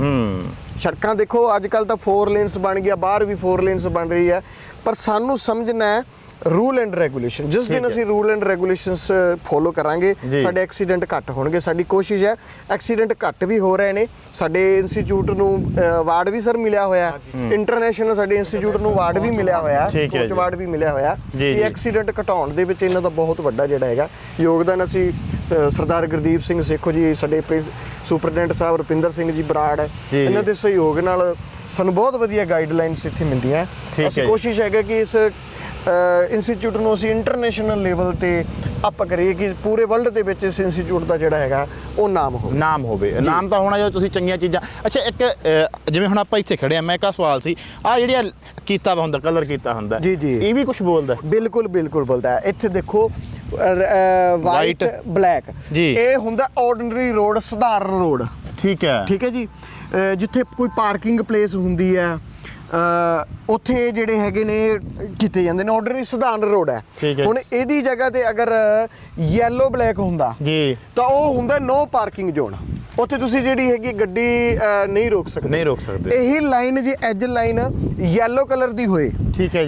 ਸੜਕਾਂ ਦੇਖੋ ਅੱਜ ਕੱਲ ਤਾਂ 4 ਲੇਨਸ ਬਣ ਗਿਆ, ਬਾਹਰ ਵੀ 4 ਲੇਨਸ ਬਣ ਰਹੀ ਹੈ, ਪਰ ਸਾਨੂੰ ਸਮਝਣਾ ਹੈ ਰੂਲ ਐਂਡ ਰੈਗੂਲੇਸ਼ਨ। ਜਿਸ ਦਿਨ ਅਸੀਂ ਰੂਲ ਐਂਡ ਰੈਗੂਲੇਸ਼ਨਸ ਫੋਲੋ ਕਰਾਂਗੇ ਸਾਡੇ ਐਕਸੀਡੈਂਟ ਘੱਟ ਹੋਣਗੇ। ਸਾਡੀ ਕੋਸ਼ਿਸ਼ ਹੈ, ਐਕਸੀਡੈਂਟ ਘੱਟ ਵੀ ਹੋ ਰਹੇ ਨੇ। ਸਾਡੇ ਇੰਸਟੀਚਿਊਟ ਨੂੰ ਅਵਾਰਡ ਵੀ ਸਰ ਮਿਲਿਆ ਹੋਇਆ, ਇੰਟਰਨੈਸ਼ਨਲ ਸਾਡੇ ਇੰਸਟੀਚਿਊਟ ਨੂੰ ਅਵਾਰਡ ਵੀ ਮਿਲਿਆ ਹੋਇਆ, ਕੋਚ ਅਵਾਰਡ ਵੀ ਮਿਲਿਆ ਹੋਇਆ ਕਿ ਐਕਸੀਡੈਂਟ ਘਟਾਉਣ ਦੇ ਵਿੱਚ ਇਹਨਾਂ ਦਾ ਬਹੁਤ ਵੱਡਾ ਜਿਹੜਾ ਹੈਗਾ ਯੋਗਦਾਨ। ਅਸੀਂ ਸਰਦਾਰ ਗੁਰਦੀਪ ਸਿੰਘ ਸੇਖੋ ਜੀ, ਸਾਡੇ ਸੁਪਰਡੈਂਟ ਸਾਹਿਬ ਰੁਪਿੰਦਰ ਸਿੰਘ ਜੀ ਬਰਾੜ, ਇਹਨਾਂ ਦੇ ਸਹਿਯੋਗ ਨਾਲ ਸਾਨੂੰ ਬਹੁਤ ਵਧੀਆ ਗਾਈਡਲਾਈਨਸ ਇੱਥੇ ਮਿਲਦੀਆਂ। ਅਸੀਂ ਕੋਸ਼ਿਸ਼ ਹੈਗਾ ਕਿ ਇਸ ਇੰਸਟੀਚਿਊਟ ਨੂੰ ਅਸੀਂ ਇੰਟਰਨੈਸ਼ਨਲ ਲੈਵਲ ਤੇ ਅਪ ਕਰੀਏ ਕਿ ਪੂਰੇ ਵਰਲਡ ਦੇ ਵਿੱਚ ਇਸ ਇੰਸਟੀਚਿਊਟ ਦਾ ਜਿਹੜਾ ਹੈਗਾ ਉਹ ਨਾਮ ਹੋਵੇ। ਨਾਮ ਤਾਂ ਹੋਣਾ, ਜੋ ਤੁਸੀਂ ਚੰਗੀਆਂ ਚੀਜ਼ਾਂ। ਅੱਛਾ, ਇੱਕ ਜਿਵੇਂ ਹੁਣ ਆਪਾਂ ਇੱਥੇ ਖੜੇ ਆ, ਮੈਂ ਕਾ ਸਵਾਲ ਸੀ, ਆ ਜਿਹੜੀਆਂ ਕੀਤਾ ਹੁੰਦਾ, ਕਲਰ ਕੀਤਾ ਹੁੰਦਾ, ਇਹ ਵੀ ਕੁਝ ਬੋਲਦਾ? ਬਿਲਕੁਲ ਬੋਲਦਾ। ਇੱਥੇ ਦੇਖੋ ਵਾਈਟ ਬਲੈਕ, ਇਹ ਹੁੰਦਾ ਆਰਡੀਨਰੀ ਰੋਡ, ਸਧਾਰਨ ਰੋਡ। ਠੀਕ ਹੈ ਜੀ। ਜਿੱਥੇ ਕੋਈ ਪਾਰਕਿੰਗ ਪਲੇਸ ਹੁੰਦੀ ਹੈ ਉੱਥੇ ਜਿਹੜੇ ਹੈਗੇ ਨੇ ਕੀਤੇ ਜਾਂਦੇ ਨੇ, ਆਰਡੀਨਰੀ ਸਧਾਰਨ ਰੋਡ ਹੈ। ਹੁਣ ਇਹਦੀ ਜਗ੍ਹਾ ਤੇ ਅਗਰ ਯੈਲੋ ਬਲੈਕ ਹੁੰਦਾ ਤਾਂ ਉਹ ਹੁੰਦਾ ਨੋ ਪਾਰਕਿੰਗ ਜ਼ੋਨ। ਉੱਥੇ ਤੁਸੀਂ ਜਿਹੜੀ ਹੈਗੀ ਗੱਡੀ ਨਹੀਂ ਰੋਕ ਸਕਦੇ। ਇਹੀ ਲਾਈਨ ਜੇ ਐਜ ਲਾਈਨ ਯੈਲੋ ਕਲਰ ਦੀ ਹੋਏ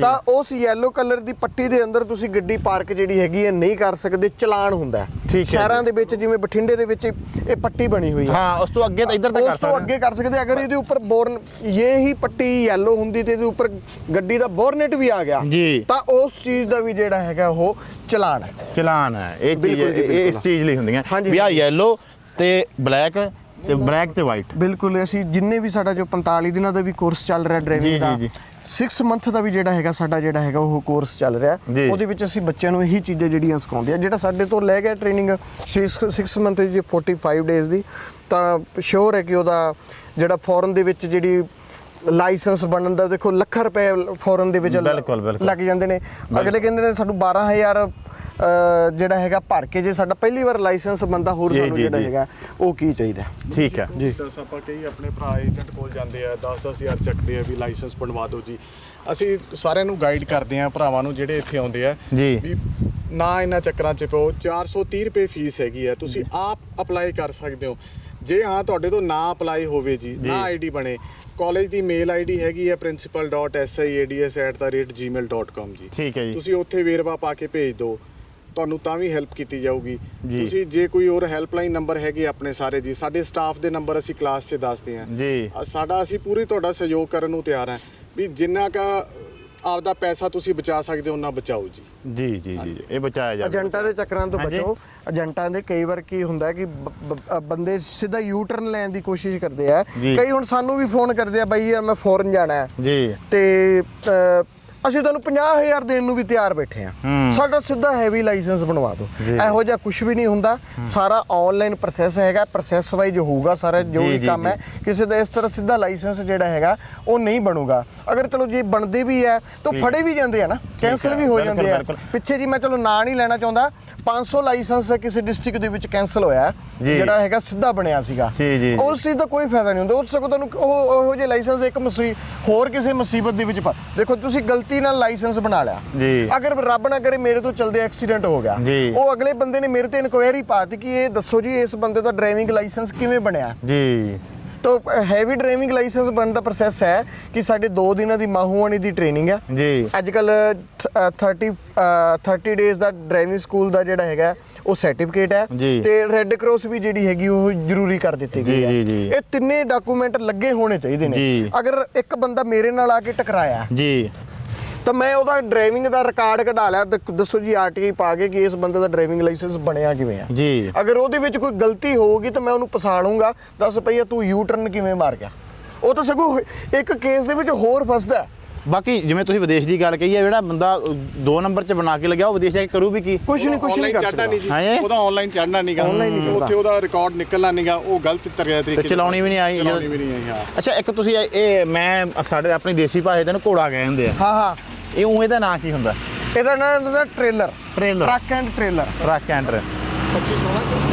ਤਾਂ ਉਸ ਯੈਲੋ ਕਲਰ ਦੀ ਪੱਟੀ ਦੇ ਅੰਦਰ ਤੁਸੀਂ ਗੱਡੀ ਪਾਰਕ ਜਿਹੜੀ ਹੈਗੀ ਹੈ ਨਹੀਂ ਕਰ ਸਕਦੇ, ਚਲਾਨ ਹੁੰਦਾ। ਸ਼ਹਿਰਾਂ ਦੇ ਵਿੱਚ ਜਿਵੇਂ ਬਠਿੰਡੇ ਦੇ ਵਿੱਚ ਇਹ ਪੱਟੀ ਬਣੀ ਹੋਈ ਹੈ, ਉਸ ਤੋਂ ਅੱਗੇ ਤਾਂ ਇੱਧਰ ਤੱਕ ਉਸ ਤੋਂ ਅੱਗੇ ਕਰ ਸਕਦੇ। ਅਗਰ ਇਹਦੇ ਉੱਪਰ ਬੋਰਨ ਇਹੀ ਪੱਟੀ ਯੈਲੋ ਹੁੰਦੀ ਤੇ ਇਹਦੇ ਉੱਪਰ ਗੱਡੀ ਦਾ ਬੋਰਨੇਟ ਵੀ ਆ ਗਿਆ ਤਾਂ ਉਸ ਚੀਜ਼ ਦਾ ਵੀ ਜਿਹੜਾ ਹੈਗਾ ਉਹ ਚਲਾਨ ਹੈ। ਇਹ ਚੀਜ਼ ਇਸ ਚੀਜ਼ ਲਈ ਹੁੰਦੀਆਂ ਵੀ ਆ ਯੈਲੋ ਤੇ ਬਲੈਕ ਤੇ ਵਾਈਟ। ਬਿਲਕੁਲ। ਅਸੀਂ ਜਿੰਨੇ ਵੀ ਸਾਡਾ ਜੋ 45 ਦਿਨਾਂ ਦਾ ਵੀ ਕੋਰਸ ਚੱਲ ਰਿਹਾ ਡਰਾਈਵਿੰਗ ਦਾ, 6 ਮੰਥ ਦਾ ਵੀ ਜਿਹੜਾ ਹੈਗਾ ਸਾਡਾ ਉਹ ਕੋਰਸ ਚੱਲ ਰਿਹਾ, ਉਹਦੇ ਵਿੱਚ ਅਸੀਂ ਬੱਚਿਆਂ ਨੂੰ ਇਹੀ ਚੀਜ਼ਾਂ ਜਿਹੜੀਆਂ ਸਿਖਾਉਂਦੇ ਆ। ਜਿਹੜਾ ਸਾਡੇ ਤੋਂ ਲੈ ਗਿਆ ਟ੍ਰੇਨਿੰਗ 6 ਮੰਥ ਦੀ 45 ਡੇਜ਼ ਦੀ, ਤਾਂ ਸ਼ੋਰ ਹੈ ਕਿ ਉਹਦਾ ਜਿਹੜਾ ਫੋਰਨ ਦੇ ਵਿੱਚ ਜਿਹੜੀ ਲਾਇਸੈਂਸ ਬਣਨ ਦਾ ਦੇਖੋ ਲੱਖਾਂ ਰੁਪਏ ਫੋਰਨ ਦੇ ਵਿੱਚ ਲੱਗ ਜਾਂਦੇ ਨੇ। ਅਗਲੇ ਕਹਿੰਦੇ ਨੇ ਸਾਨੂੰ 12,000 ਜਿਹੜਾ ਹੈਗਾ ਭਰ ਕੇ ਜੇ ਸਾਡਾ ਪਹਿਲੀ ਵਾਰ ਲਾਇਸੈਂਸ ਬਣਦਾ, ਹੋਰ ਸਾਨੂੰ ਜਿਹੜਾ ਹੈਗਾ ਉਹ ਕੀ ਚਾਹੀਦਾ। ਠੀਕ ਹੈ ਜੀ। ਆਪਾਂ ਕਈ ਆਪਣੇ ਭਰਾ ਏਜੰਟ ਕੋਲ ਜਾਂਦੇ ਆ, 10,000 ਚੱਕਦੇ ਆ ਵੀ ਲਾਇਸੈਂਸ ਬਣਵਾ ਦਿਓ ਜੀ। ਅਸੀਂ ਸਾਰਿਆਂ ਨੂੰ ਗਾਈਡ ਕਰਦੇ ਆ, ਭਰਾਵਾਂ ਨੂੰ ਜਿਹੜੇ ਇੱਥੇ ਆਉਂਦੇ ਆ ਵੀ ਨਾ ਇਹਨਾਂ ਚੱਕਰਾਂ 'ਚ ਪਾਓ। 430 ਰੁਪਏ ਫੀਸ ਹੈਗੀ ਆ, ਤੁਸੀਂ ਆਪ ਅਪਲਾਈ ਕਰ ਸਕਦੇ ਹੋ। ਜੇ ਹਾਂ ਤੁਹਾਡੇ ਤੋਂ ਨਾ ਅਪਲਾਈ ਹੋਵੇ ਜੀ, ਨਾ ਆਈਡੀ ਬਣੇ, ਕਾਲਜ ਦੀ ਮੇਲ ਆਈਡੀ ਹੈਗੀ ਹੈ principal.siads@gmail.com ਜੀ। ਠੀਕ ਹੈ ਜੀ। ਤੁਸੀਂ ਉੱਥੇ ਵੇਰਵਾ ਪਾ ਕੇ ਭੇਜ ਦਿਓ, ਤੁਹਾਨੂੰ ਤਾਂ ਵੀ ਹੈਲਪ ਕੀਤੀ ਜਾਊਗੀ। ਤੁਸੀਂ ਜੇ ਕੋਈ ਹੋਰ ਹੈਲਪਲਾਈਨ ਨੰਬਰ ਹੈਗੇ ਆਪਣੇ ਸਾਰੇ ਜੀ, ਸਾਡੇ ਸਟਾਫ ਦੇ ਨੰਬਰ ਅਸੀਂ ਕਲਾਸ 'ਚ ਦੱਸਦੇ ਹਾਂ ਜੀ। ਅਸੀਂ ਪੂਰੀ ਤੁਹਾਡਾ ਸਹਿਯੋਗ ਕਰਨ ਨੂੰ ਤਿਆਰ ਹਾਂ ਵੀ ਜਿੰਨਾ ਕਾ ਆਪਦਾ ਪੈਸਾ ਤੁਸੀਂ ਬਚਾ ਸਕਦੇ ਹੋ ਉਹਨਾਂ ਬਚਾਓ ਜੀ। ਜੀ ਇਹ ਬਚਾਇਆ ਜਾਵੇ। ਏਜੰਟਾਂ ਦੇ ਚੱਕਰਾਂ ਤੋਂ ਬਚੋ। ਏਜੰਟਾਂ ਦੇ ਕਈ ਵਾਰ ਕੀ ਹੁੰਦਾ ਕਿ ਬੰਦੇ ਸਿੱਧਾ ਯੂ ਟਰਨ ਲੈਣ ਦੀ ਕੋਸ਼ਿਸ਼ ਕਰਦੇ ਆ। ਕਈ ਹੁਣ ਸਾਨੂੰ ਵੀ ਫੋਨ ਕਰਦੇ ਆ, ਬਾਈ ਯਾਰ ਮੈਂ ਫੋਰਨ ਜਾਣਾ ਹੈ ਤੇ ਅਸੀਂ ਤੁਹਾਨੂੰ 50,000 ਦੇਣ ਨੂੰ ਵੀ ਤਿਆਰ ਬੈਠੇ ਆ, ਸਾਡਾ ਸਿੱਧਾ ਹੈਵੀ ਲਾਇਸੈਂਸ ਬਣਵਾ ਦਿਓ। ਇਹੋ ਜਿਹਾ ਕੁਝ ਵੀ ਨਹੀਂ ਹੁੰਦਾ, ਸਾਰਾ ਆਨਲਾਈਨ ਪ੍ਰੋਸੈਸ ਹੈਗਾ, ਪ੍ਰੋਸੈਸ ਵਾਈਜ਼ ਹੋਊਗਾ ਸਾਰਾ ਜੋ ਵੀ ਕੰਮ ਹੈ। ਕਿਸੇ ਦਾ ਇਸ ਤਰ੍ਹਾਂ ਸਿੱਧਾ ਲਾਇਸੈਂਸ ਜਿਹੜਾ ਹੈਗਾ ਉਹ ਨਹੀਂ ਬਣੂਗਾ। ਅਗਰ ਚਲੋ ਜੇ ਬਣਦੇ ਵੀ ਹੈ ਤਾਂ ਫੜੇ ਵੀ ਜਾਂਦੇ ਆ ਨਾ, ਕੈਂਸਲ ਵੀ ਹੋ ਜਾਂਦੇ ਆ। ਪਿੱਛੇ ਜੀ ਮੈਂ ਚਲੋ ਨਾਂ ਨਹੀਂ ਲੈਣਾ ਚਾਹੁੰਦਾ, 500 ਲਾਇਸੈਂਸ ਕਿਸੇ ਡਿਸਟ੍ਰਿਕਟ ਦੇ ਵਿੱਚ ਕੈਂਸਲ ਹੋਇਆ ਜਿਹੜਾ ਹੈਗਾ ਸਿੱਧਾ ਬਣਿਆ ਸੀਗਾ। ਉਸ ਚੀਜ਼ ਦਾ ਕੋਈ ਫਾਇਦਾ ਨਹੀਂ ਹੁੰਦਾ। ਉਸ ਸਗੋਂ ਤੁਹਾਨੂੰ ਉਹੋ ਜਿਹੇ ਲਾਇਸੈਂਸ ਇੱਕ ਹੋਰ ਕਿਸੇ ਮੁਸੀਬਤ ਦੇ ਵਿੱਚ ਦੇਖੋ, ਤੁਸੀਂ ਗਲਤੀ ਨਾਲ ਲਾਇਸੈਂਸ ਬਣਾ ਲਿਆ, ਅਗਰ ਰੱਬ ਨਾ ਕਰੇ ਮੇਰੇ ਤੋਂ ਚਲਦੇ ਐਕਸੀਡੈਂਟ ਹੋ ਗਿਆ, ਉਹ ਅਗਲੇ ਬੰਦੇ ਨੇ ਮੇਰੇ ਤੇ ਇਨਕੁਆਇਰੀ ਪਾਤੀ ਕਿ ਇਹ ਦੱਸੋ ਜੀ ਇਸ ਬੰਦੇ ਦਾ ਡਰਾਈਵਿੰਗ ਲਾਇਸੈਂਸ ਕਿਵੇਂ ਬਣਿਆ ਜੀ। तो हैवी ड्राइविंग लाइसेंस बनने का प्रोसैस है कि साढ़े 2 दिनों की माहूआनी की ट्रेनिंग है जी। अजकल 30 डेज का ड्राइविंग स्कूल का जोड़ा है वो सर्टिफिकेट है ते रेड क्रॉस भी जी हैगी वो जरूरी कर दी गई है। ये तिन्ने डॉकूमेंट लगे होने चाहिए ने। अगर एक बंदा मेरे नाल आके टकराया जी तो मैं ਉਹਦਾ ਡਰਾਈਵਿੰਗ ਦਾ ਰਿਕਾਰਡ ਕਢਾ ਲਿਆ, ਦੱਸੋ ਜੀ ਆਰਟੀਆਈ ਪਾ ਕੇ ਕਿ ਇਸ ਬੰਦੇ ਦਾ ਡਰਾਈਵਿੰਗ ਲਾਇਸੈਂਸ ਬਣਿਆ ਕਿਵੇਂ ਆ ਜੀ। ਅਗਰ ਉਹਦੇ ਵਿੱਚ ਕੋਈ ਗਲਤੀ ਹੋਊਗੀ ਤਾਂ ਮੈਂ ਉਹਨੂੰ ਪਛਾਣੂੰਗਾ, ਦੱਸ ਪਈਆ ਤੂੰ ਯੂ ਟਰਨ ਕਿਵੇਂ ਮਾਰ ਗਿਆ। ਉਹ ਤਾਂ ਸਗੋਂ ਇੱਕ ਕੇਸ ਦੇ ਵਿੱਚ ਹੋਰ ਫਸਦਾ। ਬਾਕੀ ਜਿਵੇਂ ਤੁਸੀਂ ਵਿਦੇਸ਼ ਦੀ ਗੱਲ ਕਹੀ ਹੈ, ਜਿਹੜਾ ਬੰਦਾ 2 ਨੰਬਰ 'ਚ ਬਣਾ ਕੇ ਲੱਗਿਆ ਉਹ ਵਿਦੇਸ਼ ਜਾ ਕੇ ਕਰੂ ਵੀ ਕੀ? ਕੁਝ ਨਹੀਂ ਕਰ ਸਕਦਾ। ਉਹਦਾ ਆਨਲਾਈਨ ਚੜਨਾ ਨਹੀਂਗਾ, ਉੱਥੇ ਉਹਦਾ ਰਿਕਾਰਡ ਨਿਕਲਣਾ ਨਹੀਂਗਾ, ਉਹ ਗਲਤ ਤਰੀਕੇ ਚਲਾਉਣੀ ਵੀ ਨਹੀਂ ਆਈ। ਅੱਛਾ, ਇੱਕ ਤੁਸੀਂ ਇਹ ਮੈਂ ਸਾਡੇ ਆਪਣੀ ਦੇਸੀ ਭਾਸ਼ਾ ਦੇ ਨੂੰ ਘੋੜਾ ਕਹਿੰਦੇ ਆ। ਹਾਂ ਇਹ ਉਹ ਇਹਦਾ ਨਾਂ ਕੀ ਹੁੰਦਾ? ਇਹਦਾ ਨਾਂ ਹੁੰਦਾ trailer, truck and trailer. Truck and 2516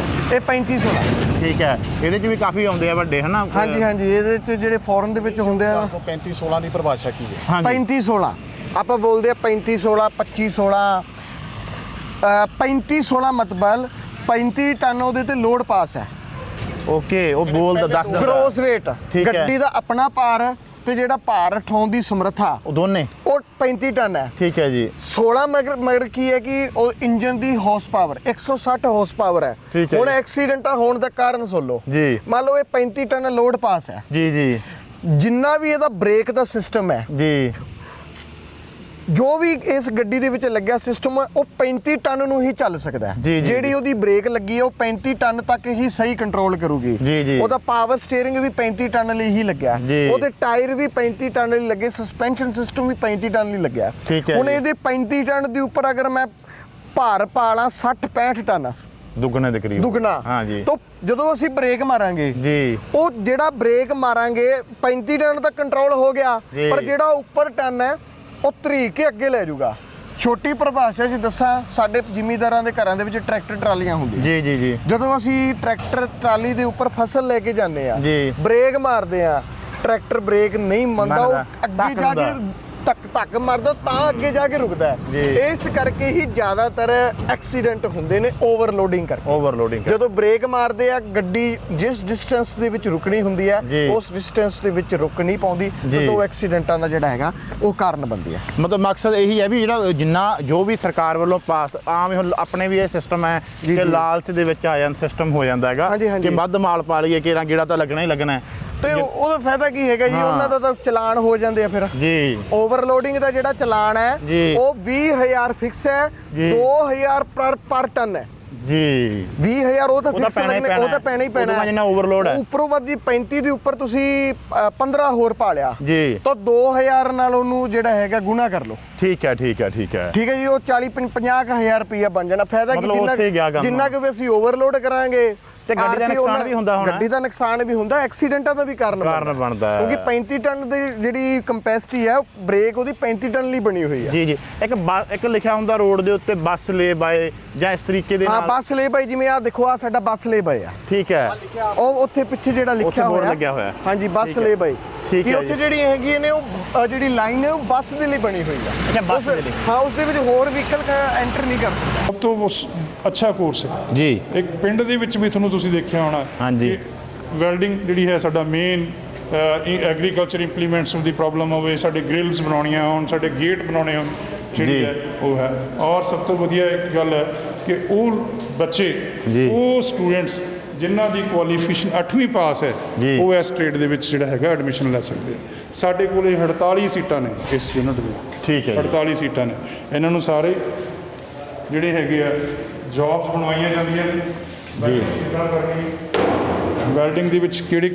ਇਹ 3516 ਠੀਕ ਹੈ। ਇਹਦੇ 'ਚ ਵੀ ਕਾਫੀ ਆਉਂਦੇ ਆ ਵੱਡੇ ਹਨਾ। ਹਾਂਜੀ ਹਾਂਜੀ, ਇਹਦੇ 'ਚ ਜਿਹੜੇ ਫੋਰਨ ਦੇ ਵਿੱਚ ਹੁੰਦੇ ਆ। 3516 ਦੀ ਪਰਿਭਾਸ਼ਾ ਕੀ ਹੈ? 3516 ਆਪਾਂ ਬੋਲਦੇ ਆ 3516 2516 3516 ਮਤਲਬ 35 ਟਨ ਉਹਦੇ ਤੇ ਲੋਡ ਪਾਸ ਹੈ। ਓਕੇ, ਉਹ ਬੋਲਦਾ 10 ਗ੍ਰੋਸ weight ਗੱਡੀ ਦਾ ਆਪਣਾ ਭਾਰ ਤੇ ਜਿਹੜਾ ਭਾਰ ਉਠਾਉਣ ਦੀ ਸਮਰੱਥਾ ਉਹ ਦੋਨੇ ਉਹ 35 ਟਨ ਹੈ। ਠੀਕ ਹੈ ਜੀ 16 ਮਗਰ ਕੀ ਹੈ ਕਿ ਉਹ ਇੰਜਨ ਦੀ ਹਾਰਸ ਪਾਵਰ 160 ਹਾਰਸ ਪਾਵਰ ਹੈ। ਠੀਕ ਹੈ ਹੁਣ ਜੀ। ਐਕਸੀਡੈਂਟਾਂ ਹੋਣ ਦਾ ਕਾਰਨ ਸੁਣ ਲਓ ਜੀ। ਮੰਨ ਲਓ ਇਹ 35 ਟਨ ਲੋਡ ਪਾਸ ਹੈ, ਜੀ ਜੀ ਜਿੰਨਾ ਵੀ ਇਹਦਾ ਬ੍ਰੇਕ ਦਾ ਸਿਸਟਮ ਹੈ, ਜੀ ਜੋ ਵੀ ਇਸ ਗੱਡੀ ਦੇ ਵਿੱਚ ਲੱਗਿਆ ਸਿਸਟਮ ਉਹ 35 ਟਨ ਨੂੰ ਹੀ ਚੱਲ ਸਕਦਾ ਹੈ। ਜੀ, ਜੀ, ਜਿਹੜੀ ਉਹਦੀ ਬ੍ਰੇਕ ਲੱਗੀ ਹੈ ਉਹ 35 ਟਨ ਤੱਕ ਹੀ ਸਹੀ ਕੰਟਰੋਲ ਕਰੂਗੀ। ਜੀ, ਜੀ। ਉਹਦਾ ਪਾਵਰ ਸਟੀਅਰਿੰਗ ਵੀ 35 ਟਨ ਲਈ ਹੀ ਲੱਗਿਆ, ਜੀ। ਉਹਦੇ ਟਾਇਰ ਵੀ 35 ਟਨ ਲਈ ਲੱਗੇ, ਸਸਪੈਂਸ਼ਨ ਸਿਸਟਮ ਵੀ 35 ਟਨ ਲਈ ਲੱਗਿਆ। ਠੀਕ ਹੈ ਹੁਣ ਜੀ। ਇਹਦੇ 35 ਟਨ ਦੇ ਉੱਪਰ ਅਗਰ ਮੈਂ ਭਾਰ ਪਾਲਾਂ 60-65 ਟਨ ਦੁੱਗਣੇ ਦੇ ਕਰੀਬ ਦੁੱਗਣਾ, ਹਾਂ ਜੀ ਤਾਂ ਜਦੋਂ ਅਸੀਂ ਬ੍ਰੇਕ ਮਾਰਾਂਗੇ ਜੀ ਉਹ ਜਿਹੜਾ ਬ੍ਰੇਕ ਮਾਰਾਂਗੇ 35 ਟਨ ਤੱਕ ਕੰਟਰੋਲ ਹੋ ਗਿਆ, ਜੀ। ਪਰ ਜਿਹੜਾ ਉੱਪਰ ਟਨ ਹੈ ਉਹ ਤਰੀਕ ਕੇ ਅੱਗੇ ਲੈ ਜਾਊਗਾ। ਛੋਟੀ ਪਰਿਭਾਸ਼ਾ 'ਚ ਦੱਸਾਂ, ਸਾਡੇ ਜ਼ਿਮੀਂਦਾਰਾਂ ਦੇ ਘਰਾਂ ਦੇ ਵਿੱਚ ਟਰੈਕਟਰ ਟਰਾਲੀਆਂ ਹੁੰਦੀਆਂ। ਜੀ ਜੀ ਜੀ ਜਦੋਂ ਅਸੀਂ ਟਰੈਕਟਰ ਟਰਾਲੀ ਦੇ ਉੱਪਰ ਫਸਲ ਲੈ ਕੇ ਜਾਂਦੇ ਆ, ਜੀ। ਬ੍ਰੇਕ ਮਾਰਦੇ ਆ, ਟਰੈਕਟਰ ਬ੍ਰੇਕ ਨਹੀਂ ਮੰਨਦਾ, ਉਹ ਮੰਨਦਾ, ਅੱਗੇ ਧੱਕ ਜਾ ਕੇ ਹੁੰਦਾ। ਧੱਕ ਮਾਰਦਾ ਤਾਂ ਅੱਗੇ ਜਾ ਕੇ ਰੁਕਦਾ ਹੈ। ਜੀ। ਇਸ ਕਰਕੇ ਹੀ ਜ਼ਿਆਦਾਤਰ ਐਕਸੀਡੈਂਟ ਹੁੰਦੇ ਨੇ ਓਵਰਲੋਡਿੰਗ ਕਰਕੇ। ਓਵਰਲੋਡਿੰਗ ਜਦੋਂ ਬ੍ਰੇਕ ਮਾਰਦੇ ਆ, ਗੱਡੀ ਜਿਸ ਡਿਸਟੈਂਸ ਦੇ ਵਿੱਚ ਰੁਕਣੀ ਹੁੰਦੀ ਹੈ ਜੀ। ਉਸ ਡਿਸਟੈਂਸ ਦੇ ਵਿੱਚ ਰੁਕ ਨਹੀਂ ਪਾਉਂਦੀ, ਜੀ। ਤਾਂ ਉਹ ਐਕਸੀਡੈਂਟਾਂ ਦਾ ਜਿਹੜਾ ਹੈਗਾ ਉਹ ਕਾਰਨ ਬਣਦੀ ਹੈ। ਮਤਲਬ ਮਕਸਦ ਇਹੀ ਹੈ ਵੀ ਜਿਹੜਾ ਜਿੰਨਾ ਜੋ ਵੀ ਸਰਕਾਰ ਵੱਲੋਂ ਪਾਸ ਆਮ ਹੁਣ ਆਪਣੇ ਵੀ ਇਹ ਸਿਸਟਮ ਹੈ ਜੀ, ਕਿ ਜੀ। ਲਾਲਚ ਦੇ ਵਿੱਚ ਆ ਜਾਂਦਾ ਸਿਸਟਮ ਹੋ ਜਾਂਦਾ ਹੈਗਾ ਹਾਂਜੀ, ਹਾਂਜੀ। ਕਿ ਵੱਧ ਮਾਲ ਪਾ ਲਈਏ ਕਿ ਗੇੜਾ ਤਾਂ ਲੱਗਣਾ ਹੀ ਲੱਗਣਾ ਹੈ। ਤੇ ਉਹਦਾ ਫਾਇਦਾ ਕੀ ਹੈਗਾ ਜੀ? ਹਾਂ। ਉਹਨਾਂ ਦਾ ਤਾਂ ਚਲਾਨ ਹੋ ਜਾਂਦੇ ਆ ਫਿਰ। ਜੀ ਓਵਰਲੋਡਿੰਗ ਦਾ ਜਿਹੜਾ ਚਲਾਨ ਹੈ ਜੀ। ਉਹ 20,000 ਫਿਕਸ ਹੈ, ਜੀ। 2,000 ਪਰ ਟਨ ਹੈ। ਜੀ 20,000 ਉਹ ਤਾਂ ਉਹ ਤਾਂ ਫਿਕਸ ਪੈਣਾ ਹੀ ਲੱਗਣੇ, ਉਹ ਤਾਂ ਪੈਣਾ ਹੀ ਉਦੋਂ ਪੈਣਾ ਬਾਅਦ ਜਿੰਨਾ overload ਹੈ। ਉੱਪਰੋਂ ਬਾਅਦ ਜੀ 35 ਦੇ ਉੱਪਰ ਤੁਸੀਂ 15 ਹੋਰ ਪਾ ਲਿਆ ਜੀ। ਤਾਂ 2,000 ਨਾਲ ਉਹਨੂੰ ਜਿਹੜਾ ਹੈਗਾ ਗੁਣਾ ਕਰ ਲਓ। ਠੀਕ ਹੈ ਠੀਕ ਹੈ ਠੀਕ ਹੈ ਠੀਕ ਹੈ ਜੀ, ਉਹ 40-50,000 ਰੁਪਇਆ ਬਣ ਜਾਣਾ। ਫਾਇਦਾ ਕੀ? ਮਤਲਬ ਉੱਥੇ ਹੀ ਗਿਆ ਕੰਮ। ਜਿੰਨਾ ਕਿ ਵੀ ਅਸੀਂ ਓਵਰਲੋਡ ਕਰਾਂਗੇ ਤੇ ਗੱਡੀ ਦਾ RTO ਨੁਕਸਾਨ ਵੀ ਹੁੰਦਾ ਹੋਣਾ। ਗੱਡੀ ਦਾ ਨੁਕਸਾਨ ਵੀ ਹੁੰਦਾ, ਐਕਸੀਡੈਂਟਾਂ ਦਾ ਵੀ ਕਾਰਨ ਬਣਦਾ ਹੈ। ਕਿਉਂਕਿ 35 ਟਨ ਦੀ ਜਿਹੜੀ ਕੰਪੈਸਿਟੀ ਹੈ, ਬ੍ਰੇਕ ਉਹਦੀ 35 ਟਨ ਲਈ ਬਣੀ ਹੋਈ ਹੈ। ਜੀ ਜੀ ਇੱਕ ਲਿਖਿਆ ਹੁੰਦਾ ਰੋਡ ਦੇ ਉੱਤੇ ਬੱਸ ਲੈ ਬਾਏ ਜਾਂ ਇਸ ਤਰੀਕੇ ਦੇ ਹਾਂ, ਨਾਲ। ਬੱਸ ਲੈ ਬਾਈ, ਜਿਵੇਂ ਆ ਦੇਖੋ ਆ ਸਾਡਾ ਬੱਸ ਲੈ ਬਾਈ ਆ, ਠੀਕ ਹੈ ਉਹ ਉੱਥੇ ਪਿੱਛੇ ਜਿਹੜਾ ਲਿਖਿਆ board ਹੋਇਆ ਲੱਗਿਆ ਹੋਇਆ। ਹਾਂਜੀ, ਬੱਸ ਠੀਕ ਹੈ। ਲੈ ਬਾਈ। ਠੀਕ ਕਿ ਹੈ ਉੱਥੇ ਜੀ। ਜਿਹੜੀ ਹੈਗੀ ਨੇ ਉਹ ਜਿਹੜੀ ਲਾਈਨ ਹੈ ਉਹ ਬੱਸ ਦੇ ਲਈ ਬਣੀ ਹੋਈ ਹੈ। ਅੱਛਾ, ਬੱਸ ਉਸ- ਦੇ ਲਈ। ਹਾਂ, ਉਸ ਦੇ ਵਿੱਚ ਹੋਰ ਵਹੀਕਲ ਐਂਟਰ ਨਹੀਂ ਕਰ ਸਕਦਾ। ਸਭ ਤੋਂ ਅੱਛਾ ਕੋਰਸ ਹੈ। ਜੀ ਇੱਕ ਪਿੰਡ ਦੇ ਵਿੱਚ ਵੀ ਤੁਹਾਨੂੰ ਤੁਸੀਂ ਦੇਖਿਆ ਹੋਣਾ ਹਾਂਜੀ। ਵੈਲਡਿੰਗ ਜਿਹੜੀ ਹੈ ਸਾਡਾ ਮੇਨ ਐਗਰੀਕਲਚਰ ਇੰਪਲੀਮੈਂਟਸ ਦੀ ਪ੍ਰੋਬਲਮ ਹੋਵੇ, ਸਾਡੇ ਗ੍ਰਿਲਸ ਬਣਾਉਣੀਆਂ ਹੋਣ, ਸਾਡੇ ਗੇਟ ਬਣਾਉਣੇ ਹੋਣ, ਜਿਹੜੀ ਜੀ। ਹੈ ਉਹ ਹੈ। ਔਰ ਸਭ ਤੋਂ ਵਧੀਆ ਇੱਕ ਗੱਲ ਹੈ ਕਿ ਉਹ ਬੱਚੇ, ਜੀ। ਉਹ ਸਟੂਡੈਂਟਸ ਜਿਨ੍ਹਾਂ ਦੀ ਕੁਆਲੀਫਿਕੇਸ਼ਨ 8ਵੀਂ ਪਾਸ ਹੈ, ਜੀ। ਉਹ ਇਸ ਟ੍ਰੇਡ ਦੇ ਵਿੱਚ ਜਿਹੜਾ ਹੈਗਾ ਐਡਮਿਸ਼ਨ ਲੈ ਸਕਦੇ ਆ। ਸਾਡੇ ਕੋਲੇ 48 ਸੀਟਾਂ ਨੇ ਇਸ ਯੂਨਿਟ ਦੇ। ਠੀਕ ਹੈ ਜੀ। 48 ਸੀਟਾਂ ਨੇ। ਇਹਨਾਂ ਨੂੰ ਸਾਰੇ ਜਿਹੜੇ ਹੈਗੇ ਆ ਜੌਬਸ ਬਣਵਾਈਆਂ ਜਾਂਦੀਆਂ ਨੇ। ਜੀ। ਵੈਲਡਿੰਗ ਦੇ ਵਿੱਚ ਕਿਹੜੇ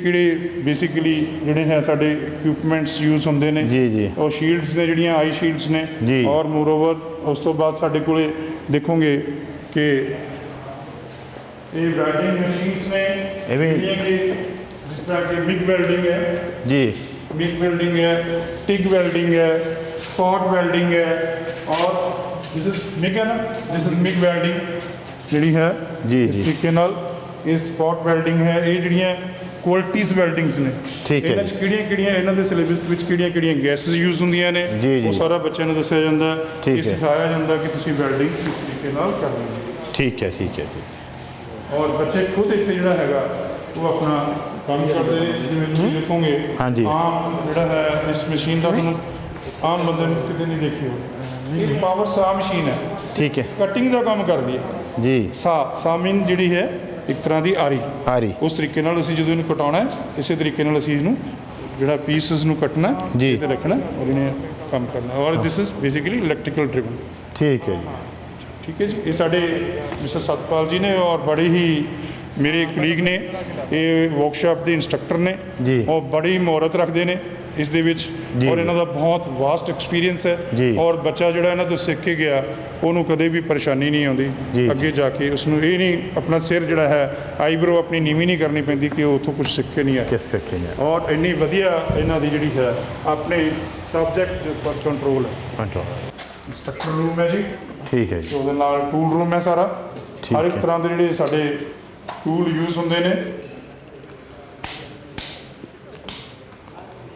ਬੇਸਿਕਲੀ ਜਿਹੜੇ ਹੈ ਸਾਡੇ ਇਕਵਿਪਮੈਂਟਸ ਯੂਜ਼ ਹੁੰਦੇ ਨੇ। ਜੀ, ਜੀ। ਉਹ ਸ਼ੀਲਡਸ ਨੇ, ਜਿਹੜੀਆਂ ਆਈ ਸ਼ੀਲਡਸ ਨੇ। ਜੀ। ਔਰ ਮੋਰਓਵਰ ਉਸ ਤੋਂ ਬਾਅਦ ਸਾਡੇ ਕੋਲੇ ਦੇਖੋਗੇ ਕਿ ਇਹ ਵੈਲਡਿੰਗ ਮਸ਼ੀਨਸ ਨੇ, ਇਹ ਵੀ- ਜਿਹੜੀਆਂ ਕਿ ਜਿਸ ਤਰ੍ਹਾਂ ਕਿ ਮਿਗ ਵੈਲਡਿੰਗ ਹੈ, ਜੀ मिग वेल्डिंग है, टिग वेल्डिंग है, स्पॉट वेल्डिंग है, और दिस इज मिग है ना, दिस इज मिग वेल्डिंग ਜਿਹੜੀ ਹੈ ਜੀ, ਇਸ ਜੀ। ਤਰੀਕੇ ਨਾਲ ਇਹ ਸਪੌਟ ਵੈਲਡਿੰਗ ਹੈ। ਇਹ ਜਿਹੜੀਆਂ ਕੁਆਲਿਟੀਜ਼ ਵੈਲਡਿੰਗਸ ਨੇ, ਠੀਕ ਹੈ ਇਹਨਾਂ 'ਚ ਕਿਹੜੀਆਂ ਇਹਨਾਂ ਦੇ ਸਿਲੇਬਸ ਵਿੱਚ ਕਿਹੜੀਆਂ ਗੈਸਸ ਯੂਜ਼ ਹੁੰਦੀਆਂ ਨੇ, ਜੀ, ਜੀ। ਉਹ ਸਾਰਾ ਬੱਚਿਆਂ ਨੂੰ ਦੱਸਿਆ ਜਾਂਦਾ ਹੈ। ਠੀਕ ਇਹ ਹੈ। ਸਿਖਾਇਆ ਜਾਂਦਾ ਕਿ ਤੁਸੀਂ ਵੈਲਡਿੰਗ ਕਿਸ ਤਰੀਕੇ ਨਾਲ ਕਰਨੀ ਹੈ। ਠੀਕ ਹੈ ਠੀਕ ਹੈ ਜੀ ਔਰ ਬੱਚੇ ਖੁਦ ਇੱਥੇ ਜਿਹੜਾ ਹੈਗਾ ਉਹ ਆਪਣਾ ਕੰਮ ਕਰਦੇ ਨੇ। ਜਿਵੇਂ ਤੁਸੀਂ ਦੇਖੋਗੇ ਹਾਂਜੀ। ਆਮ ਜਿਹੜਾ ਹੈ ਇਸ ਮਸ਼ੀਨ ਦਾ ਤੁਹਾਨੂੰ ਆਮ ਬੰਦੇ ਨੂੰ ਕਿਤੇ ਨਹੀਂ ਦੇਖੀ ਹੋਵੇ। ਇਹ ਪਾਵਰ ਸਾ ਮਸ਼ੀਨ ਹੈ, ਠੀਕ ਹੈ ਕਟਿੰਗ ਦਾ ਕੰਮ ਕਰਦੀ ਹੈ। ਜੀ ਸਾਮਿਨ ਜਿਹੜੀ ਹੈ ਇੱਕ ਤਰ੍ਹਾਂ ਦੀ ਆਰੀ। ਆਰੀ। ਉਸ ਤਰੀਕੇ ਨਾਲ ਅਸੀਂ ਜਦੋਂ ਇਹਨੂੰ ਕਟਾਉਣਾ ਹੈ, ਇਸੇ ਤਰੀਕੇ ਨਾਲ ਅਸੀਂ ਇਹਨੂੰ ਜਿਹੜਾ ਪੀਸਸ ਨੂੰ ਕੱਟਣਾ ਜੀ। ਤੇ ਰੱਖਣਾ ਔਰ ਇਹਨੇ ਕੰਮ ਕਰਨਾ। ਔਰ this is basically electrical driven. ਠੀਕ ਹੈ ਜੀ ਠੀਕ ਹੈ ਜੀ। ਇਹ ਸਾਡੇ ਮਿਸਟਰ ਸਤਪਾਲ ਜੀ ਨੇ ਔਰ ਬੜੇ ਹੀ ਮੇਰੇ ਕਲੀਗ ਨੇ, ਇਹ ਵਰਕਸ਼ਾਪ ਦੇ ਇੰਸਟ੍ਰਕਟਰ ਨੇ। ਜੀ। ਉਹ ਬੜੀ ਮੁਹਾਰਤ ਰੱਖਦੇ ਨੇ ਇਸ ਦੇ ਵਿੱਚ, ਜੀ। ਔਰ ਇਹਨਾਂ ਦਾ ਬਹੁਤ ਵਾਸਟ ਐਕਸਪੀਰੀਅੰਸ ਹੈ। ਜੀ। ਔਰ ਬੱਚਾ ਜਿਹੜਾ ਇਹਨਾਂ ਤੋਂ ਸਿੱਖ ਕੇ ਗਿਆ, ਉਹਨੂੰ ਕਦੇ ਵੀ ਪਰੇਸ਼ਾਨੀ ਨਹੀਂ ਆਉਂਦੀ ਜੀ। ਅੱਗੇ ਜਾ ਕੇ। ਉਸਨੂੰ ਇਹ ਨਹੀਂ ਆਪਣਾ ਸਿਰ ਜਿਹੜਾ ਹੈ, ਆਈਬਰੋ ਆਪਣੀ ਨੀਵੀਂ ਨਹੀਂ ਕਰਨੀ ਪੈਂਦੀ ਕਿ ਉਹ ਉੱਥੋਂ ਕੁਝ ਸਿੱਖ ਕੇ ਨਹੀਂ ਆਇਆ। ਕਿਸ ਸਿੱਖੇ ਨੇ ਔਰ ਇੰਨੀ ਵਧੀਆ ਇਹਨਾਂ ਦੀ ਜਿਹੜੀ ਹੈ ਆਪਣੇ ਸਬਜੈਕਟ ਦੇ ਉੱਪਰ ਕੰਟਰੋਲ ਹੈ। ਕੰਟਰੋਲ ਇੰਸਟ੍ਰਕਟਰ ਰੂਮ ਹੈ ਜੀ, ਠੀਕ ਹੈ ਜੀ ਉਹਦੇ ਨਾਲ ਟੂਲ ਰੂਮ ਹੈ ਸਾਰਾ। ਠੀਕ ਹਰ ਇੱਕ ਹੈ। ਤਰ੍ਹਾਂ ਦੇ ਜਿਹੜੇ ਸਾਡੇ ਟੂਲ ਯੂਜ਼ ਹੁੰਦੇ ਨੇ,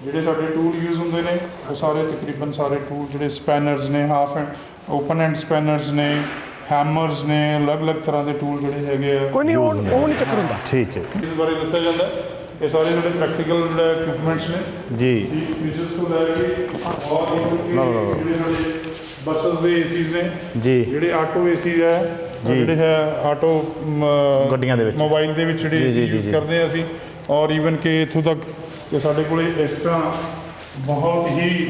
ਜਿਹੜੇ ਸਾਡੇ ਟੂਲ ਯੂਜ਼ ਹੁੰਦੇ ਨੇ ਉਹ ਸਾਰੇ ਤਕਰੀਬਨ ਸਾਰੇ ਟੂਲ ਜਿਹੜੇ ਸਪੈਨਰਸ ਨੇ, ਹਾਫ ਐਂਡ ਓਪਨ ਐਂਡ ਸਪੈਨਰਸ ਨੇ, ਹੈਮਰਸ ਨੇ, ਅਲੱਗ-ਅਲੱਗ ਤਰ੍ਹਾਂ ਦੇ ਟੂਲ ਜਿਹੜੇ ਹੈਗੇ ਆ। ਕੋਈ ਨਹੀਂ, ਉਹ ਨਹੀਂ ਚੱਕਰ ਹੁੰਦਾ। ਠੀਕ ਹੈ ਇਸ ਬਾਰੇ ਦੱਸਿਆ ਜਾਂਦਾ ਹੈ ਇਹ ਸਾਰੇ ਜਿਹੜੇ ਪ੍ਰੈਕਟੀਕਲ ਇਕਵਿਪਮੈਂਟਸ ਨੇ ਜੀ ਫੀਚਰਸ ਤੋਂ ਲੈ ਕੇ ਔਰ ਜਿਹੜੇ ਸਾਡੇ ਬੱਸਸ ਦੇ ਏਸੀਜ਼ ਨੇ ਜੀ ਜਿਹੜੇ ਆਟੋ ਏਸੀ ਹੈ ਜਿਹੜੇ ਹੈ ਆਟੋ ਗੱਡੀਆਂ ਦੇ ਵਿੱਚ ਮੋਬਾਈਲ ਦੇ ਵਿੱਚ ਜਿਹੜੇ ਏਸੀ ਯੂਜ਼ ਕਰਦੇ ਹਾਂ ਅਸੀਂ ਔਰ ਈਵਨ ਕਿ ਇੱਥੋਂ ਤੱਕ ਕਿ ਸਾਡੇ ਕੋਲੇ ਇਸ ਤਰ੍ਹਾਂ ਬਹੁਤ ਹੀ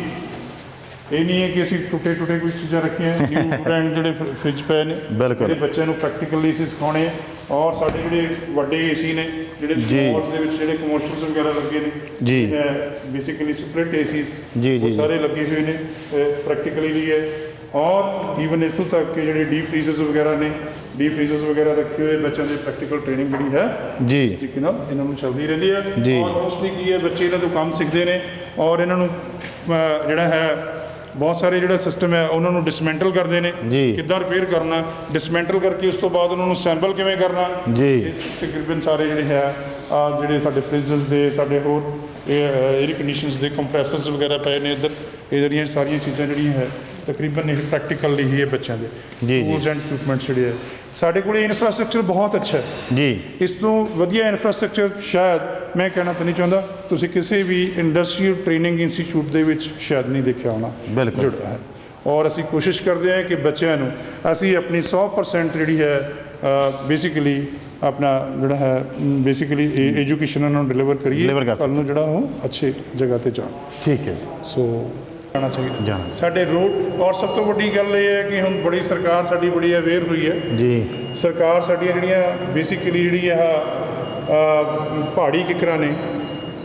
ਇਹ ਨਹੀਂ ਹੈ ਕਿ ਅਸੀਂ ਟੁੱਟੇ ਕੋਈ ਚੀਜ਼ਾਂ ਰੱਖੀਆਂ ਨਿਊ ਬ੍ਰਾਂਡ ਜਿਹੜੇ ਫ੍ਰਿਜ ਪਏ ਨੇ ਬਿਲਕੁਲ। ਜਿਹੜੇ ਬੱਚਿਆਂ ਨੂੰ ਪ੍ਰੈਕਟੀਕਲੀ ਅਸੀਂ ਸਿਖਾਉਣੇ ਆ ਔਰ ਸਾਡੇ ਜਿਹੜੇ ਵੱਡੇ ਏਸੀ ਨੇ ਜਿਹੜੇ ਮਾਲਸ ਦੇ ਵਿੱਚ ਜਿਹੜੇ ਕਮਰਸ਼ੀਅਲਸ ਵਗੈਰਾ ਲੱਗੇ ਨੇ ਜੀ ਬੇਸਿਕਲੀ ਸਪਲਿਟ ਏਸੀਸ ਜੀ ਸਾਰੇ ਲੱਗੇ ਹੋਏ ਨੇ ਪ੍ਰੈਕਟੀਕਲੀ ਵੀ ਹੈ ਔਰ ਈਵਨ ਇਸ ਤੋਂ ਤੱਕ ਕਿ ਜਿਹੜੇ ਡੀਪ ਫ੍ਰੀਜ਼ਰਸ ਵਗੈਰਾ ਨੇ ਡੀਪ ਫ੍ਰੀਜ਼ਰਸ ਵਗੈਰਾ ਰੱਖੇ ਹੋਏ ਬੱਚਿਆਂ ਦੇ ਪ੍ਰੈਕਟੀਕਲ ਟ੍ਰੇਨਿੰਗ ਜਿਹੜੀ ਹੈ ਜੀ ਇਸ ਤਰੀਕੇ ਨਾਲ ਇਹਨਾਂ ਨੂੰ ਚੱਲਦੀ ਰਹਿੰਦੀ ਹੈ ਜੀ। ਔਰ ਮੋਸਟਲੀ ਕੀ ਹੈ ਬੱਚੇ ਇਹਨਾਂ ਤੋਂ ਕੰਮ ਸਿੱਖਦੇ ਨੇ ਔਰ ਇਹਨਾਂ ਨੂੰ ਜਿਹੜਾ ਹੈ ਬਹੁਤ ਸਾਰੇ ਜਿਹੜਾ ਸਿਸਟਮ ਹੈ ਉਹਨਾਂ ਨੂੰ ਡਿਸਮੈਂਟਲ ਕਰਦੇ ਨੇ ਜੀ। ਕਿੱਦਾਂ ਰਿਪੇਅਰ ਕਰਨਾ ਡਿਸਮੈਂਟਲ ਕਰਕੇ ਉਸ ਤੋਂ ਬਾਅਦ ਉਹਨਾਂ ਨੂੰ ਸੈਂਪਲ ਕਿਵੇਂ ਕਰਨਾ ਜੀ। ਇਹ ਤਕਰੀਬਨ ਸਾਰੇ ਜਿਹੜੇ ਹੈ ਜਿਹੜੇ ਸਾਡੇ ਫ੍ਰਿਜਸ ਦੇ ਸਾਡੇ ਹੋਰ 에ਅਰ ਕੰਡੀਸ਼ਨਸ ਦੇ ਕੰਪਰੈਸਰਸ ਵਗੈਰਾ ਪਏ ਨੇ ਇੱਧਰ ਇਹ ਜਿਹੜੀਆਂ ਸਾਰੀਆਂ ਚੀਜ਼ਾਂ ਜਿਹੜੀਆਂ ਹੈ ਤਕਰੀਬਨ ਇਹ ਪ੍ਰੈਕਟੀਕਲ ਹੀ ਹੈ ਬੱਚਿਆਂ ਦੇ ਜੀ। ਟੂਲਸ ਐਂਡ ਇਕਵਿਪਮੈਂਟਸ ਜਿਹੜੇ ਹੈ ਸਾਡੇ ਕੋਲ ਇਨਫਰਾਸਟ੍ਰਕਚਰ ਬਹੁਤ ਅੱਛਾ ਹੈ ਜੀ ਇਸ ਤੋਂ ਵਧੀਆ ਇਨਫਰਾਸਟ੍ਰਕਚਰ ਸ਼ਾਇਦ ਮੈਂ ਕਹਿਣਾ ਤਾਂ ਨਹੀਂ ਚਾਹੁੰਦਾ ਤੁਸੀਂ ਕਿਸੇ ਵੀ ਇੰਡਸਟਰੀਅਲ ਟ੍ਰੇਨਿੰਗ ਇੰਸਟੀਚਿਊਟ ਦੇ ਵਿੱਚ ਸ਼ਾਇਦ ਨਹੀਂ ਦੇਖਿਆ ਹੋਣਾ ਬਿਲਕੁਲ। ਜੁੜਿਆ ਹੈ ਔਰ ਅਸੀਂ ਕੋਸ਼ਿਸ਼ ਕਰਦੇ ਹਾਂ ਕਿ ਬੱਚਿਆਂ ਨੂੰ ਅਸੀਂ ਆਪਣੀ 100% ਜਿਹੜੀ ਹੈ ਬੇਸਿਕਲੀ ਆਪਣਾ ਜਿਹੜਾ ਹੈ ਬੇਸਿਕਲੀ ਐਜੂਕੇਸ਼ਨ ਉਹਨਾਂ ਨੂੰ ਡਿਲੀਵਰ Deliver ਕਰੀਏ ਕਰ ਕੱਲ੍ਹ ਨੂੰ ਜਿਹੜਾ ਉਹ ਅੱਛੇ ਜਗ੍ਹਾ ਤੇ ਜਾਣ ਠੀਕ ਹੈ ਸੋ ਜਾਣਾ ਚਾਹੀਦਾ ਜਾਣਾ। ਸਾਡੇ ਰੋਡ ਔਰ ਸਭ ਤੋਂ ਵੱਡੀ ਗੱਲ ਇਹ ਹੈ ਕਿ ਹੁਣ ਬੜੀ ਸਰਕਾਰ ਸਾਡੀ ਬੜੀ ਅਵੇਅਰ ਹੋਈ ਹੈ ਜੀ ਸਰਕਾਰ ਸਾਡੀਆਂ ਜਿਹੜੀਆਂ ਬੇਸਿਕਲੀ ਜਿਹੜੀ ਪਹਾੜੀ ਕਿਕਰਾਂ ਨੇ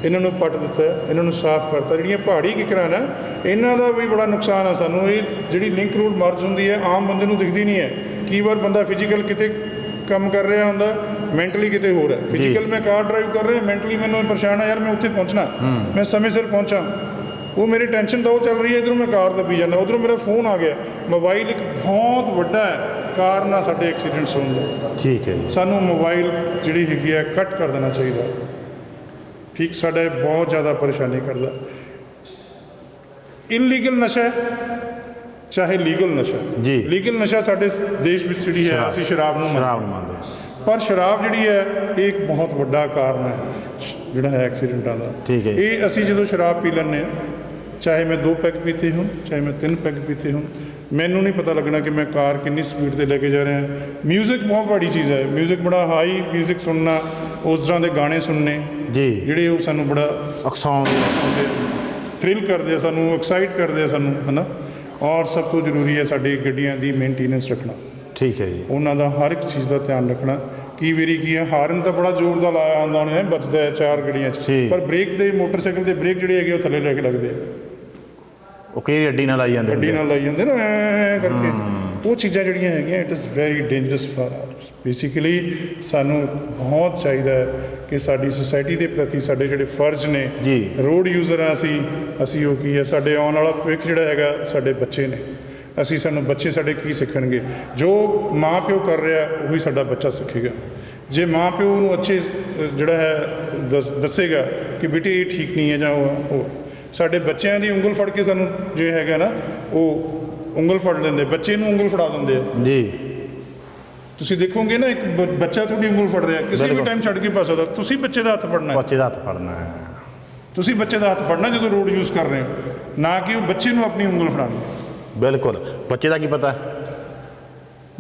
ਇਹਨਾਂ ਨੂੰ ਪੱਟ ਦਿੱਤਾ ਇਹਨਾਂ ਨੂੰ ਸਾਫ਼ ਕਰਤਾ ਜਿਹੜੀਆਂ ਪਹਾੜੀ ਕਿਕਰਾਂ ਨਾ ਇਹਨਾਂ ਦਾ ਵੀ ਬੜਾ ਨੁਕਸਾਨ ਆ ਸਾਨੂੰ ਇਹ ਜਿਹੜੀ ਲਿੰਕ ਰੋਡ ਮਰਜ ਹੁੰਦੀ ਹੈ ਆਮ ਬੰਦੇ ਨੂੰ ਦਿਖਦੀ ਨਹੀਂ ਹੈ ਕਈ ਵਾਰ ਬੰਦਾ ਫਿਜ਼ੀਕਲ ਕਿਤੇ ਕੰਮ ਕਰ ਰਿਹਾ ਹੁੰਦਾ ਮੈਂਟਲੀ ਕਿਤੇ ਹੋਰ ਹੈ ਫਿਜ਼ੀਕਲ ਮੈਂ ਕਾਰ ਡਰਾਈਵ ਕਰ ਰਿਹਾ ਮੈਂਟਲੀ ਮੈਨੂੰ ਪਰੇਸ਼ਾਨ ਹੈ ਯਾਰ ਮੈਂ ਉੱਥੇ ਪਹੁੰਚਣਾ ਮੈਂ ਸਮੇਂ ਸਿਰ ਪਹੁੰਚਾਂ ਉਹ ਮੇਰੀ ਟੈਨਸ਼ਨ ਤਾਂ ਉਹ ਚੱਲ ਰਹੀ ਹੈ ਇੱਧਰੋਂ ਮੈਂ ਕਾਰ ਦੱਬੀ ਜਾਂਦਾ ਉੱਧਰੋਂ ਮੇਰਾ ਫੋਨ ਆ ਗਿਆ ਮੋਬਾਈਲ ਇੱਕ ਬਹੁਤ ਵੱਡਾ ਕਾਰਨ ਆ ਸਾਡੇ ਐਕਸੀਡੈਂਟਸ ਹੋਣ ਦਾ ਠੀਕ ਹੈ ਜੀ ਸਾਨੂੰ ਮੋਬਾਈਲ ਜਿਹੜੀ ਹੈਗੀ ਹੈ ਕੱਟ ਕਰ ਦੇਣਾ ਚਾਹੀਦਾ ਠੀਕ ਸਾਡਾ ਇਹ ਬਹੁਤ ਜ਼ਿਆਦਾ ਪਰੇਸ਼ਾਨੀ ਕਰਦਾ ਇਨਲੀਗਲ ਨਸ਼ਾ ਚਾਹੇ ਲੀਗਲ ਨਸ਼ਾ ਜੀ। ਲੀਗਲ ਨਸ਼ਾ ਸਾਡੇ ਦੇਸ਼ ਵਿੱਚ ਜਿਹੜੀ ਹੈ ਅਸੀਂ ਸ਼ਰਾਬ ਨੂੰ ਮੰਨਦੇ ਪਰ ਸ਼ਰਾਬ ਜਿਹੜੀ ਹੈ ਇਹ ਇੱਕ ਬਹੁਤ ਵੱਡਾ ਕਾਰਨ ਹੈ ਜਿਹੜਾ ਹੈ ਐਕਸੀਡੈਂਟਾਂ ਦਾ ਠੀਕ ਹੈ। ਇਹ ਅਸੀਂ ਜਦੋਂ ਸ਼ਰਾਬ ਪੀ ਲੈਂਦੇ ਹਾਂ ਚਾਹੇ ਮੈਂ 2 ਪੈਗ ਪੀਤੇ ਹੋਣ ਚਾਹੇ ਮੈਂ 3 ਪੈਗ ਪੀਤੇ ਹੋਣ ਮੈਨੂੰ ਨਹੀਂ ਪਤਾ ਲੱਗਣਾ ਕਿ ਮੈਂ ਕਾਰ ਕਿੰਨੀ ਸਪੀਡ ਤੇ ਲੈ ਕੇ ਜਾ ਰਿਹਾ ਮਿਊਜ਼ਿਕ ਬਹੁਤ ਬੜੀ ਚੀਜ਼ ਹੈ ਮਿਊਜ਼ਿਕ ਬੜਾ ਹਾਈ ਮਿਊਜ਼ਿਕ ਸੁਣਨਾ ਉਸ ਤਰ੍ਹਾਂ ਦੇ ਗਾਣੇ ਸੁਣਨੇ ਜੀ ਜਿਹੜੇ ਉਹ ਸਾਨੂੰ ਬੜਾ ਅਕਸਾਉਂ ਥ੍ਰਿਲ ਕਰਦੇ ਆ ਸਾਨੂੰ ਐਕਸਾਈਟ ਕਰਦੇ ਆ ਸਾਨੂੰ ਹੈ ਨਾ ਔਰ ਸਭ ਤੋਂ ਜ਼ਰੂਰੀ ਹੈ ਸਾਡੀ ਗੱਡੀਆਂ ਦੀ ਮੇਨਟੇਨੈਂਸ ਰੱਖਣਾ ਠੀਕ ਹੈ ਜੀ ਉਹਨਾਂ ਦਾ ਹਰ ਇੱਕ ਚੀਜ਼ ਦਾ ਧਿਆਨ ਰੱਖਣਾ ਕਈ ਵਾਰੀ ਕੀ ਹੈ ਹਾਰਨ ਤਾਂ ਬੜਾ ਜ਼ੋਰ ਦਾ ਲਾਇਆ ਹੁੰਦਾ ਉਹਨੇ ਬਚਦਾ ਹੈ 4 ਗੱਡੀਆਂ 'ਚ ਜੀ। ਪਰ ਬ੍ਰੇਕ ਦੇ ਮੋਟਰਸਾਈਕਲ ਦੇ ਬ੍ਰੇਕ ਜਿਹੜੇ ਹੈਗੇ ਉਹ ਥੱਲੇ ਲੈ ਕੇ ਲੱਗਦੇ ਆ ਉਹ ਕਈ ਅੱਡੀ ਨਾਲ ਆਈ ਜਾਂਦੇ ਗੱਡੀ ਨਾਲ ਲਾਈ ਜਾਂਦੇ ਨਾ ਐਂ ਕਰਕੇ ਉਹ ਚੀਜ਼ਾਂ ਜਿਹੜੀਆਂ ਹੈਗੀਆਂ it is very dangerous for basically ਸਾਨੂੰ ਬਹੁਤ ਚਾਹੀਦਾ ਹੈ ਕਿ ਸਾਡੀ ਸੁਸਾਇਟੀ ਦੇ ਪ੍ਰਤੀ ਸਾਡੇ ਜਿਹੜੇ ਫਰਜ਼ ਨੇ ਜੀ। ਰੋਡ ਯੂਜ਼ਰ ਆ ਅਸੀਂ ਉਹ ਕੀ ਹੈ ਸਾਡੇ ਆਉਣ ਵਾਲਾ ਭਵਿੱਖ ਜਿਹੜਾ ਹੈਗਾ ਸਾਡੇ ਬੱਚੇ ਨੇ ਸਾਨੂੰ ਬੱਚੇ ਸਾਡੇ ਕੀ ਸਿੱਖਣਗੇ ਜੋ ਮਾਂ ਪਿਓ ਕਰ ਰਿਹਾ ਉਹੀ ਸਾਡਾ ਬੱਚਾ ਸਿੱਖੇਗਾ ਜੇ ਮਾਂ ਪਿਓ ਨੂੰ ਅੱਛੇ ਜਿਹੜਾ ਹੈ ਦੱਸੇਗਾ ਕਿ ਬੇਟੇ ਇਹ ਠੀਕ ਨਹੀਂ ਹੈ ਜਾਂ ਉਹ ਸਾਡੇ ਬੱਚਿਆਂ ਦੀ ਉਂਗਲ ਫੜ ਕੇ ਸਾਨੂੰ ਜੇ ਹੈਗਾ ਨਾ ਉਹ ਉਂਗਲ ਫੜ ਲੈਂਦੇ ਬੱਚੇ ਨੂੰ ਉਂਗਲ ਫੜਾ ਦਿੰਦੇ ਆ ਜੀ ਤੁਸੀਂ ਦੇਖੋਗੇ ਨਾ ਇੱਕ ਬੱਚਾ ਤੁਹਾਡੀ ਉਂਗਲ ਫੜ ਰਿਹਾ ਕਿਸੇ ਵੀ ਟਾਈਮ ਛੱਡ ਕੇ ਪਾ ਸਕਦਾ ਤੁਸੀਂ ਬੱਚੇ ਦਾ ਹੱਥ ਫੜਨਾ ਬੱਚੇ ਦਾ ਹੱਥ ਫੜਨਾ ਹੈ ਤੁਸੀਂ ਬੱਚੇ ਦਾ ਹੱਥ ਫੜਨਾ ਜਦੋਂ ਰੋਡ ਯੂਜ਼ ਕਰ ਰਹੇ ਹੋ ਨਾ ਕਿ ਉਹ ਬੱਚੇ ਨੂੰ ਆਪਣੀ ਉਂਗਲ ਫੜਾਉਣੀ ਬਿਲਕੁਲ ਬੱਚੇ ਦਾ ਕੀ ਪਤਾ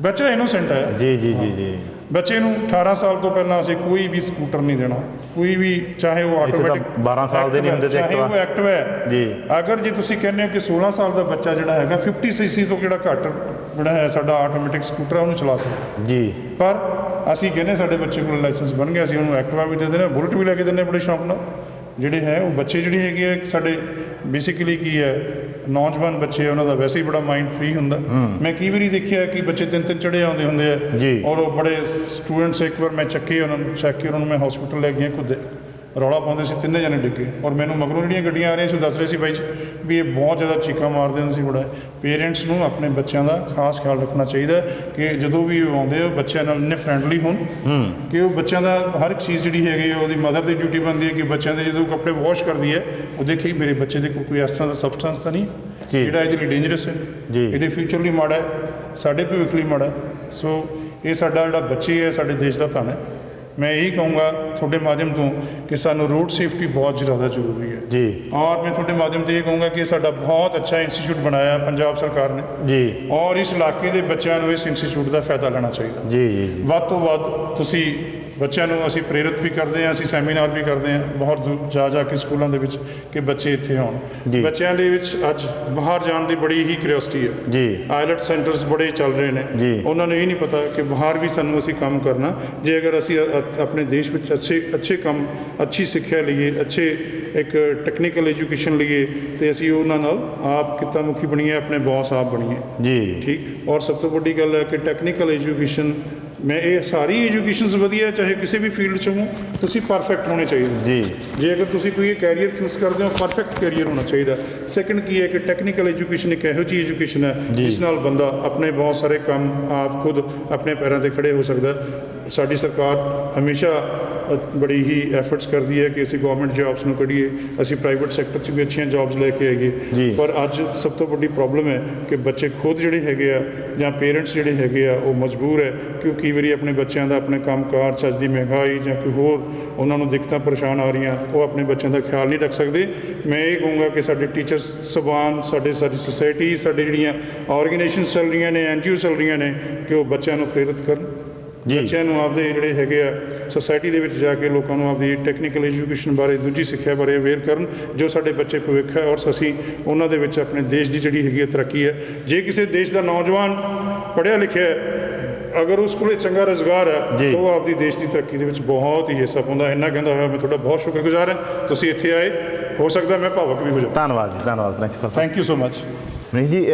ਬੱਚਾ ਇਨੋਸੈਂਟ ਹੈ ਜੀ ਜੀ ਜੀ ਜੀ ਬੱਚੇ ਨੂੰ 18 ਸਾਲ ਤੋਂ ਪਹਿਲਾਂ ਅਸੀਂ ਕੋਈ ਵੀ ਸਕੂਟਰ ਨਹੀਂ ਦੇਣਾ ਕੋਈ ਵੀ ਚਾਹੇ ਉਹ ਇੱਥੇ ਤਾਂ ਆਟੋਮੈਟਿਕ 12 ਸਾਲ ਦੇ ਨਹੀਂ ਹੁੰਦੇ ਤੇ ਚਾਹੇ ਉਹ ਐਕਟਿਵਾ ਐਕਟਿਵਾ ਹੈ ਜੀ। ਅਗਰ ਜੇ ਤੁਸੀਂ ਕਹਿੰਦੇ ਹੋ ਕਿ 16 ਸਾਲ ਦਾ ਬੱਚਾ ਜਿਹੜਾ ਹੈਗਾ 50 ਸੀਸੀ ਤੋਂ ਜਿਹੜਾ ਘੱਟ ਜਿਹੜਾ ਹੈ ਸਾਡਾ ਆਟੋਮੈਟਿਕ ਸਕੂਟਰ ਉਹਨੂੰ ਚਲਾ ਸਕਦਾ ਜੀ ਪਰ ਅਸੀਂ ਕਹਿੰਦੇ ਸਾਡੇ ਬੱਚੇ ਕੋਲ ਲਾਇਸੈਂਸ ਬਣ ਗਿਆ ਅਸੀਂ ਉਹਨੂੰ ਐਕਟਿਵਾ ਵੀ ਦੇ ਦਿੰਦੇ ਬੁਲਟ ਵੀ ਲੈ ਕੇ ਦਿੰਦੇ ਬੜੇ ਸ਼ੌਂਕ ਨਾਲ ਜਿਹੜੇ ਹੈ ਉਹ ਬੱਚੇ ਜਿਹੜੀ ਹੈਗੀ ਹੈ ਸਾਡੇ ਬੇਸਿਕਲੀ ਕੀ ਹੈ ਨੌਜਵਾਨ ਬੱਚੇ ਉਹਨਾਂ ਦਾ ਵੈਸੇ ਹੀ ਬੜਾ ਮਾਈਂਡ ਫ੍ਰੀ ਹੁੰਦਾ ਮੈਂ ਕਈ ਵਾਰੀ ਦੇਖਿਆ ਕਿ ਬੱਚੇ 3 ਚੜੇ ਆਉਂਦੇ ਹੁੰਦੇ ਆ ਜੀ। ਔਰ ਉਹ ਬੜੇ ਸਟੂਡੈਂਟਸ ਇੱਕ ਵਾਰ ਮੈਂ ਚੱਕੇ ਉਹਨਾਂ ਨੂੰ ਮੈਂ ਹਸਪੀਟਲ ਲੈ ਗਿਆ ਖੁਦ ਰੌਲਾ ਪਾਉਂਦੇ ਸੀ 3 ਜਣੇ ਡਿੱਗੇ ਔਰ ਮੈਨੂੰ ਮਗਰੋਂ ਜਿਹੜੀਆਂ ਗੱਡੀਆਂ ਆ ਰਹੀਆਂ ਸੀ ਦੱਸ ਰਹੇ ਸੀ ਬਾਈ ਜੀ ਵੀ ਇਹ ਬਹੁਤ ਜ਼ਿਆਦਾ ਚੀਕਾਂ ਮਾਰਦੇ ਹੁੰਦੇ ਸੀ ਬੜਾ ਪੇਰੈਂਟਸ ਨੂੰ ਆਪਣੇ ਬੱਚਿਆਂ ਦਾ ਖਾਸ ਖਿਆਲ ਰੱਖਣਾ ਚਾਹੀਦਾ ਕਿ ਜਦੋਂ ਵੀ ਉਹ ਆਉਂਦੇ ਉਹ ਬੱਚਿਆਂ ਨਾਲ ਇੰਨੇ ਫਰੈਂਡਲੀ ਹੋਣ ਕਿ ਉਹ ਬੱਚਿਆਂ ਦਾ ਹਰ ਇੱਕ ਚੀਜ਼ ਜਿਹੜੀ ਹੈਗੀ ਉਹਦੀ ਮਦਰ ਦੀ ਡਿਊਟੀ ਬਣਦੀ ਹੈ ਕਿ ਬੱਚਿਆਂ ਦੇ ਜਦੋਂ ਕੱਪੜੇ ਵਾਸ਼ ਕਰਦੀ ਹੈ ਉਹ ਦੇਖੇ ਮੇਰੇ ਬੱਚੇ ਦੇ ਕੋਈ ਇਸ ਤਰ੍ਹਾਂ ਦਾ ਸਬਸਟੈਂਸ ਤਾਂ ਨਹੀਂ ਜਿਹੜਾ ਇਹਦੇ ਲਈ ਡੇਂਜਰਸ ਹੈ ਇਹਦੇ ਫਿਊਚਰ ਲਈ ਮਾੜਾ ਹੈ ਸਾਡੇ ਭਵਿੱਖ ਲਈ ਮਾੜਾ ਹੈ ਸੋ ਇਹ ਸਾਡਾ ਜਿਹੜਾ ਬੱਚੇ ਹੈ ਸਾਡੇ ਦੇਸ਼ ਦਾ ਧਨ ਹੈ मैं यही कहूँगा थोड़े माध्यम तो कि सानू रोड सेफ्टी बहुत ज़्यादा जरूरी है जी। और मैं थोड़े माध्यम तो ये कहूँगा कि साडा बहुत अच्छा इंस्टीट्यूट बनाया पंजाब सरकार ने जी और इस इलाके के बच्चों को इस इंस्टीट्यूट का फायदा लेना चाहिए जी जी जी ਵੱਧ ਤੋਂ ਵੱਧ ਤੁਸੀਂ ਬੱਚਿਆਂ ਨੂੰ ਅਸੀਂ ਪ੍ਰੇਰਿਤ ਵੀ ਕਰਦੇ ਹਾਂ, ਅਸੀਂ ਸੈਮੀਨਾਰ ਵੀ ਕਰਦੇ ਹਾਂ ਬਹੁਤ ਦੂਰ ਜਾ ਕੇ ਸਕੂਲਾਂ ਦੇ ਵਿੱਚ ਕਿ ਬੱਚੇ ਇੱਥੇ ਆਉਣ। ਜੀ। ਬੱਚਿਆਂ ਦੇ ਵਿੱਚ ਅੱਜ ਬਾਹਰ ਜਾਣ ਦੀ ਬੜੀ ਹੀ ਕਿਉਰਿਓਸਿਟੀ ਹੈ ਜੀ। ਆਇਲਟ ਸੈਂਟਰਸ ਬੜੇ ਚੱਲ ਰਹੇ ਨੇ ਜੀ। ਉਹਨਾਂ ਨੂੰ ਇਹ ਨਹੀਂ ਪਤਾ ਕਿ ਬਾਹਰ ਵੀ ਸਾਨੂੰ ਅਸੀਂ ਕੰਮ ਕਰਨਾ ਜੇ ਅਗਰ ਅਸੀਂ ਆਪਣੇ ਦੇਸ਼ ਵਿੱਚ ਅੱਛੇ ਕੰਮ ਅੱਛੀ ਸਿੱਖਿਆ ਲਈਏ ਅੱਛੇ ਇੱਕ ਟੈਕਨੀਕਲ ਐਜੂਕੇਸ਼ਨ ਲਈਏ ਤੇ ਅਸੀਂ ਉਹਨਾਂ ਨਾਲ ਆਪ ਕਿੱਤਾ ਮੁਖੀ ਬਣੀਏ ਆਪਣੇ ਬੌਸ ਆਪ ਬਣੀਏ ਜੀ ਠੀਕ। ਔਰ ਸਭ ਤੋਂ ਵੱਡੀ ਗੱਲ ਹੈ ਕਿ ਟੈਕਨੀਕਲ ਐਜੂਕੇਸ਼ਨ ਮੈਂ ਇਹ ਸਾਰੀ ਐਜੂਕੇਸ਼ਨਸ ਵਧੀਆ ਚਾਹੇ ਕਿਸੇ ਵੀ ਫੀਲਡ 'ਚ ਹੋ ਤੁਸੀਂ ਪਰਫੈਕਟ ਹੋਣੇ ਚਾਹੀਦੇ ਜੀ ਜੇ ਅਗਰ ਤੁਸੀਂ ਕੋਈ ਕੈਰੀਅਰ ਚੂਜ਼ ਕਰਦੇ ਹੋ ਪਰਫੈਕਟ ਕੈਰੀਅਰ ਹੋਣਾ ਚਾਹੀਦਾ। ਸੈਕੰਡ ਕੀ ਹੈ ਕਿ ਟੈਕਨੀਕਲ ਐਜੂਕੇਸ਼ਨ ਇੱਕ ਇਹੋ ਜਿਹੀ ਐਜੂਕੇਸ਼ਨ ਹੈ ਜਿਸ ਨਾਲ ਬੰਦਾ ਆਪਣੇ ਬਹੁਤ ਸਾਰੇ ਕੰਮ ਆਪ ਖੁਦ ਆਪਣੇ ਪੈਰਾਂ ਤੇ ਖੜੇ ਹੋ ਸਕਦਾ। ਸਾਡੀ ਸਰਕਾਰ ਹਮੇਸ਼ਾ ਬੜੀ ਹੀ ਐਫਰਟਸ ਕਰਦੀ ਹੈ ਕਿ ਅਸੀਂ ਗਵਰਨਮੈਂਟ ਜੌਬਸ ਨੂੰ ਕੱਢੀਏ ਅਸੀਂ ਪ੍ਰਾਈਵੇਟ ਸੈਕਟਰ 'ਚ ਵੀ ਅੱਛੀਆਂ ਜੌਬਸ ਲੈ ਕੇ ਆਈਏ ਪਰ ਅੱਜ ਸਭ ਤੋਂ ਵੱਡੀ ਪ੍ਰੋਬਲਮ ਹੈ ਕਿ ਬੱਚੇ ਖੁਦ ਜਿਹੜੇ ਹੈਗੇ ਆ ਜਾਂ ਪੇਰੈਂਟਸ ਜਿਹੜੇ ਹੈਗੇ ਆ ਉਹ ਮਜਬੂਰ ਹੈ ਕਿਉਂਕਿ ਕਈ ਵਾਰੀ ਆਪਣੇ ਬੱਚਿਆਂ ਦਾ ਆਪਣੇ ਕੰਮਕਾਰ ਚੱਜ ਦੀ ਮਹਿੰਗਾਈ ਜਾਂ ਕੋਈ ਹੋਰ ਉਹਨਾਂ ਨੂੰ ਦਿੱਕਤਾਂ ਪਰੇਸ਼ਾਨ ਆ ਰਹੀਆਂ ਉਹ ਆਪਣੇ ਬੱਚਿਆਂ ਦਾ ਖਿਆਲ ਨਹੀਂ ਰੱਖ ਸਕਦੇ। ਮੈਂ ਇਹ ਕਹੂੰਗਾ ਕਿ ਸਾਡੇ ਟੀਚਰਸ ਸਭਾਨ ਸਾਡੀ ਸੋਸਾਇਟੀ ਸਾਡੇ ਜਿਹੜੀਆਂ ਆਰਗੇਨਾਈਜੇਸ਼ਨਸ ਚੱਲ ਰਹੀਆਂ ਨੇ NGO ਚੱਲ ਰਹੀਆਂ ਨੇ ਕਿ ਉਹ ਬੱਚਿਆਂ ਨੂੰ ਪ੍ਰੇਰਿਤ ਕਰਨ ਬੱਚਿਆਂ ਨੂੰ ਆਪਦੇ ਜਿਹੜੇ ਹੈਗੇ ਆ ਸੋਸਾਇਟੀ ਦੇ ਵਿੱਚ ਜਾ ਕੇ ਲੋਕਾਂ ਨੂੰ ਆਪਦੀ ਟੈਕਨੀਕਲ ਐਜੂਕੇਸ਼ਨ ਬਾਰੇ ਦੂਜੀ ਸਿੱਖਿਆ ਬਾਰੇ ਅਵੇਅਰ ਕਰਨ ਜੋ ਸਾਡੇ ਬੱਚੇ ਭਵਿੱਖ ਹੈ ਔਰ ਅਸੀਂ ਉਹਨਾਂ ਦੇ ਵਿੱਚ ਆਪਣੇ ਦੇਸ਼ ਦੀ ਜਿਹੜੀ ਹੈਗੀ ਹੈ ਤਰੱਕੀ ਹੈ। ਜੇ ਕਿਸੇ ਦੇਸ਼ ਦਾ ਨੌਜਵਾਨ ਪੜ੍ਹਿਆ ਲਿਖਿਆ ਹੈ ਅਗਰ ਉਸ ਕੋਲ ਚੰਗਾ ਰੁਜ਼ਗਾਰ ਹੈ ਤਾਂ ਉਹ ਆਪਦੀ ਦੇਸ਼ ਦੀ ਤਰੱਕੀ ਦੇ ਵਿੱਚ ਬਹੁਤ ਹੀ ਹਿੱਸਾ ਪਾਉਂਦਾ। ਇੰਨਾ ਕਹਿੰਦਾ ਹੋਇਆ ਮੈਂ ਤੁਹਾਡਾ ਬਹੁਤ ਸ਼ੁਕਰਗੁਜ਼ਾਰ ਹਾਂ ਤੁਸੀਂ ਇੱਥੇ ਆਏ ਹੋ ਸਕਦਾ ਮੈਂ ਭਾਵਕ ਵੀ ਹੋ ਜਾਵਾਂ। ਧੰਨਵਾਦ ਜੀ ਧੰਨਵਾਦ principal Sahib. Thank you so much. Manish ਜੀ